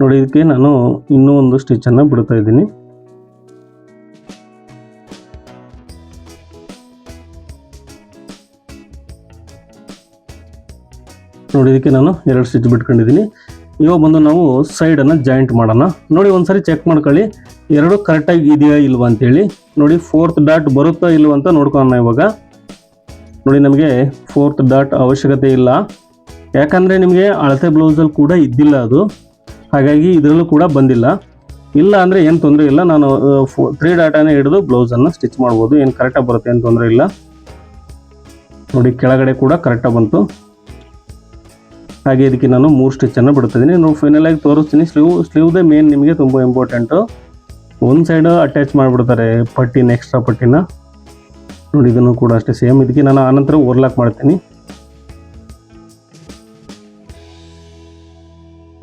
ನೋಡಿ, ಇದಕ್ಕೆ ನಾನು ಇನ್ನೂ ಒಂದು ಸ್ಟಿಚನ್ನು ಬಿಡ್ತಾ ಇದ್ದೀನಿ. ನೋಡಿ, ಇದಕ್ಕೆ ನಾನು 2 ಸ್ಟಿಚ್ ಬಿಟ್ಕೊಂಡಿದ್ದೀನಿ. ಇವಾಗ ಬಂದು ನಾವು ಸೈಡನ್ನು ಜಾಯಿಂಟ್ ಮಾಡೋಣ. ನೋಡಿ, ಒಂದ್ಸರಿ ಚೆಕ್ ಮಾಡ್ಕೊಳ್ಳಿ ಎರಡು ಕರೆಕ್ಟಾಗಿ ಇದೆಯಾ ಇಲ್ವಾ ಅಂತೇಳಿ. ನೋಡಿ, 4th ಡಾಟ್ ಬರುತ್ತಾ ಇಲ್ವಾ ಅಂತ ನೋಡ್ಕೊಳ್ಳೋಣ. ಇವಾಗ ನೋಡಿ, ನಮಗೆ 4th ಡಾಟ್ ಅವಶ್ಯಕತೆ ಇಲ್ಲ, ಯಾಕಂದರೆ ನಿಮಗೆ ಅಳತೆ ಬ್ಲೌಸಲ್ಲಿ ಕೂಡ ಇದ್ದಿಲ್ಲ ಅದು. ಹಾಗಾಗಿ ಇದರಲ್ಲೂ ಕೂಡ ಬಂದಿಲ್ಲ. ಇಲ್ಲ ಅಂದರೆ ಏನು ತೊಂದರೆ ಇಲ್ಲ, ನಾನು 3 ಡಾಟನ್ನು ಹಿಡಿದು ಬ್ಲೌಸನ್ನು ಸ್ಟಿಚ್ ಮಾಡ್ಬೋದು, ಏನು ಕರೆಕ್ಟಾಗಿ ಬರುತ್ತೆ, ಏನು ತೊಂದರೆ ಇಲ್ಲ. ನೋಡಿ, ಕೆಳಗಡೆ ಕೂಡ ಕರೆಕ್ಟಾಗಿ ಬಂತು. ಹಾಗೆ ಇದಕ್ಕೆ ನಾನು 3 ಸ್ಟಿಚನ್ನು ಬಿಡ್ತಿದ್ದೀನಿ. ನಾವು ಫೈನಲ್ ಆಗಿ ತೋರಿಸ್ತೀನಿ. ಸ್ಲೀವ್ದೇ ಮೇನ್ ನಿಮಗೆ ತುಂಬ ಇಂಪಾರ್ಟೆಂಟು. ಒಂದು ಸೈಡ್ ಅಟ್ಯಾಚ್ ಮಾಡಿಬಿಡ್ತಾರೆ ಪಟ್ಟಿನ, ಎಕ್ಸ್ಟ್ರಾ ಪಟ್ಟಿನ. ನೋಡಿ, ಇದನ್ನು ಕೂಡ ಅಷ್ಟೇ ಸೇಮ್. ಇದಕ್ಕೆ ನಾನು ಆನಂತರ ಓವರ್ಲಾಕ್ ಮಾಡ್ತೀನಿ.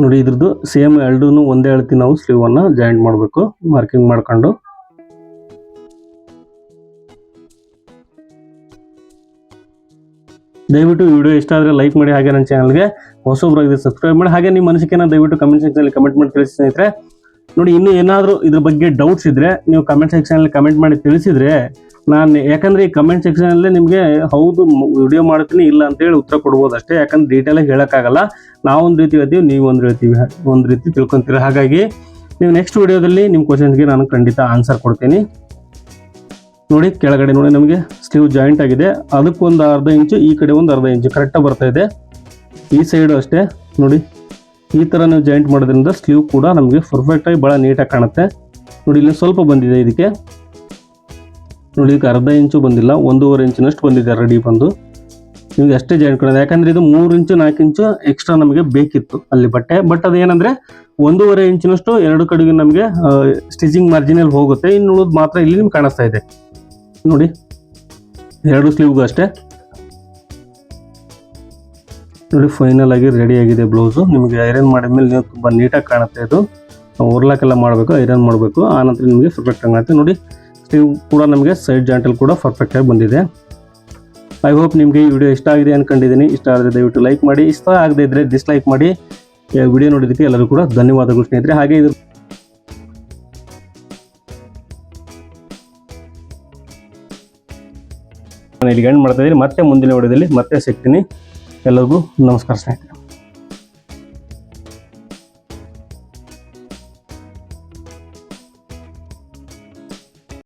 ನೋಡಿ, ಇದ್ರದ್ದು ಸೇಮ್ ಎರಡೂ ಒಂದೇ ಅಳತೆ ನಾವು ಸ್ಲೀವನ್ನು ಜಾಯಿಂಟ್ ಮಾಡಬೇಕು ಮಾರ್ಕಿಂಗ್ ಮಾಡ್ಕೊಂಡು. ದಯವಿಟ್ಟು ವಿಡಿಯೋ ಇಷ್ಟ ಆದರೆ ಲೈಕ್ ಮಾಡಿ, ಹಾಗೆ ನನ್ನ ಚಾನಲ್ಗೆ ಹೊಸಬ್ರಾಗಿದೆ ಸಬ್ಸ್ಕ್ರೈಬ್ ಮಾಡಿ. ಹಾಗೆ ನಿಮ್ಮ ಅನಿಸಿಕೆನ ದಯವಿಟ್ಟು ಕಮೆಂಟ್ ಸೆಕ್ಷನಲ್ಲಿ ಕಮೆಂಟ್ ಮಾಡಿ ತಿಳಿಸಿ ಸ್ನೇಹಿತರೆ. ನೋಡಿ, ಇನ್ನೂ ಏನಾದರೂ ಇದ್ರ ಬಗ್ಗೆ ಡೌಟ್ಸ್ ಇದ್ದರೆ ನೀವು ಕಮೆಂಟ್ ಸೆಕ್ಷನಲ್ಲಿ ಕಮೆಂಟ್ ಮಾಡಿ ತಿಳಿಸಿದರೆ ನಾನು, ಯಾಕಂದರೆ ಈ ಕಮೆಂಟ್ ಸೆಕ್ಷನಲ್ಲೇ ನಿಮಗೆ ಹೌದು ವಿಡಿಯೋ ಮಾಡ್ತೀನಿ ಇಲ್ಲ ಅಂತೇಳಿ ಉತ್ತರ ಕೊಡ್ಬೋದು ಅಷ್ಟೇ. ಯಾಕಂದ್ರೆ ಡೀಟೇಲಾಗಿ ಹೇಳೋಕ್ಕಾಗಲ್ಲ. ನಾವು ಒಂದು ರೀತಿ ಹೇಳ್ತೀವಿ, ನೀವು ಒಂದು ರೀತಿ ತಿಳ್ಕೊತೀರ. ಹಾಗಾಗಿ ನೀವು ನೆಕ್ಸ್ಟ್ ವಿಡಿಯೋದಲ್ಲಿ ನಿಮ್ಮ ಕ್ವಶನ್ಸ್ಗೆ ನಾನು ಖಂಡಿತ ಆನ್ಸರ್ ಕೊಡ್ತೀನಿ. ನೋಡಿ, ಕೆಳಗಡೆ ನೋಡಿ ನಮಗೆ ಸ್ಲೀವ್ ಜಾಯಿಂಟ್ ಆಗಿದೆ. ಅದಕ್ಕೊಂದು ಅರ್ಧ ಇಂಚು, ಈ ಕಡೆ ಒಂದು ಅರ್ಧ ಇಂಚು ಕರೆಕ್ಟಾಗಿ ಬರ್ತಾ ಇದೆ. ಈ ಸೈಡು ಅಷ್ಟೇ ನೋಡಿ, ಈ ಥರ ನೀವು ಜಾಯಿಂಟ್ ಮಾಡೋದ್ರಿಂದ ಸ್ಲೀವ್ ಕೂಡ ನಮಗೆ ಪರ್ಫೆಕ್ಟಾಗಿ ಭಾಳ ನೀಟಾಗಿ ಕಾಣುತ್ತೆ. ನೋಡಿ, ಇಲ್ಲಿ ಸ್ವಲ್ಪ ಬಂದಿದೆ ಇದಕ್ಕೆ. ನೋಡಿ, ಇದಕ್ಕೆ ಅರ್ಧ ಇಂಚು ಬಂದಿಲ್ಲ, 1.5 ಇಂಚಿನಷ್ಟು ಬಂದಿದೆ ರೆಡಿ ಬಂದು. ನಿಮಗೆ ಅಷ್ಟೇ ಜಾಯಿಂಟ್ ಕೊಡೋದು. ಯಾಕಂದರೆ ಇದು 3 ಇಂಚು 4 ಇಂಚು ಎಕ್ಸ್ಟ್ರಾ ನಮಗೆ ಬೇಕಿತ್ತು ಅಲ್ಲಿ ಬಟ್ಟೆ. ಬಟ್ ಅದೇನಂದರೆ 1.5 ಇಂಚಿನಷ್ಟು ಎರಡು ಕಡೆಗೆ ನಮಗೆ ಸ್ಟಿಚಿಂಗ್ ಮಾರ್ಜಿನಲ್ಲಿ ಹೋಗುತ್ತೆ. ಇನ್ನು ಉಳಿದು ಮಾತ್ರ ಇಲ್ಲಿ ನಿಮ್ಗೆ ಕಾಣಿಸ್ತಾ ಇದೆ. ನೋಡಿ, 2 ಸ್ಲೀವ್ಗೂ ಅಷ್ಟೇ. ನೋಡಿ, ಫೈನಲ್ ಆಗಿ ರೆಡಿ ಆಗಿದೆ ಬ್ಲೌಸು. ನಿಮಗೆ ಐರನ್ ಮಾಡಿದ್ಮೇಲೆ ನೀವು ತುಂಬ ನೀಟಾಗಿ ಕಾಣುತ್ತೆ. ಇದು ಓರ್ಲಾಕೆಲ್ಲ ಮಾಡಬೇಕು, ಐರನ್ ಮಾಡಬೇಕು, ಆನಂತರ ನಿಮಗೆ ಪರ್ಫೆಕ್ಟಾಗಿ ಕಾಣುತ್ತೆ. ನೋಡಿ, ಸ್ಲೀವ್ ಕೂಡ ನಮಗೆ ಸೈಡ್ ಜಾಯಿಂಟಲ್ಲಿ ಕೂಡ ಪರ್ಫೆಕ್ಟಾಗಿ ಬಂದಿದೆ. ಐ ಹೋಪ್ ನಿಮಗೆ ಈ ವಿಡಿಯೋ ಇಷ್ಟ ಆಗಿದೆ ಅಂದ್ಕೊಂಡಿದ್ದೀನಿ. ಇಷ್ಟ ಆದರೆ ದಯವಿಟ್ಟು ಲೈಕ್ ಮಾಡಿ, ಇಷ್ಟ ಆಗದೇ ಇದ್ದರೆ ಡಿಸ್ಲೈಕ್ ಮಾಡಿ. ವಿಡಿಯೋ ನೋಡಿದ್ದಕ್ಕೆ ಎಲ್ಲರೂ ಕೂಡ ಧನ್ಯವಾದಗಳು ಸ್ನೇಹಿತರೆ. ಹಾಗೆ ಇದು ನಾನು ಇಲ್ಲಿ ಎಂಡ್ ಮಾಡ್ತಾ ಇದ್ದೀನಿ. ಮತ್ತೆ ಮುಂದಿನ ವಿಡಿಯೋದಲ್ಲಿ ಮತ್ತೆ ಸಿಗ್ತೀನಿ. ಎಲ್ಲರಿಗೂ ನಮಸ್ಕಾರ ಸ್ನೇಹಿತರೆ.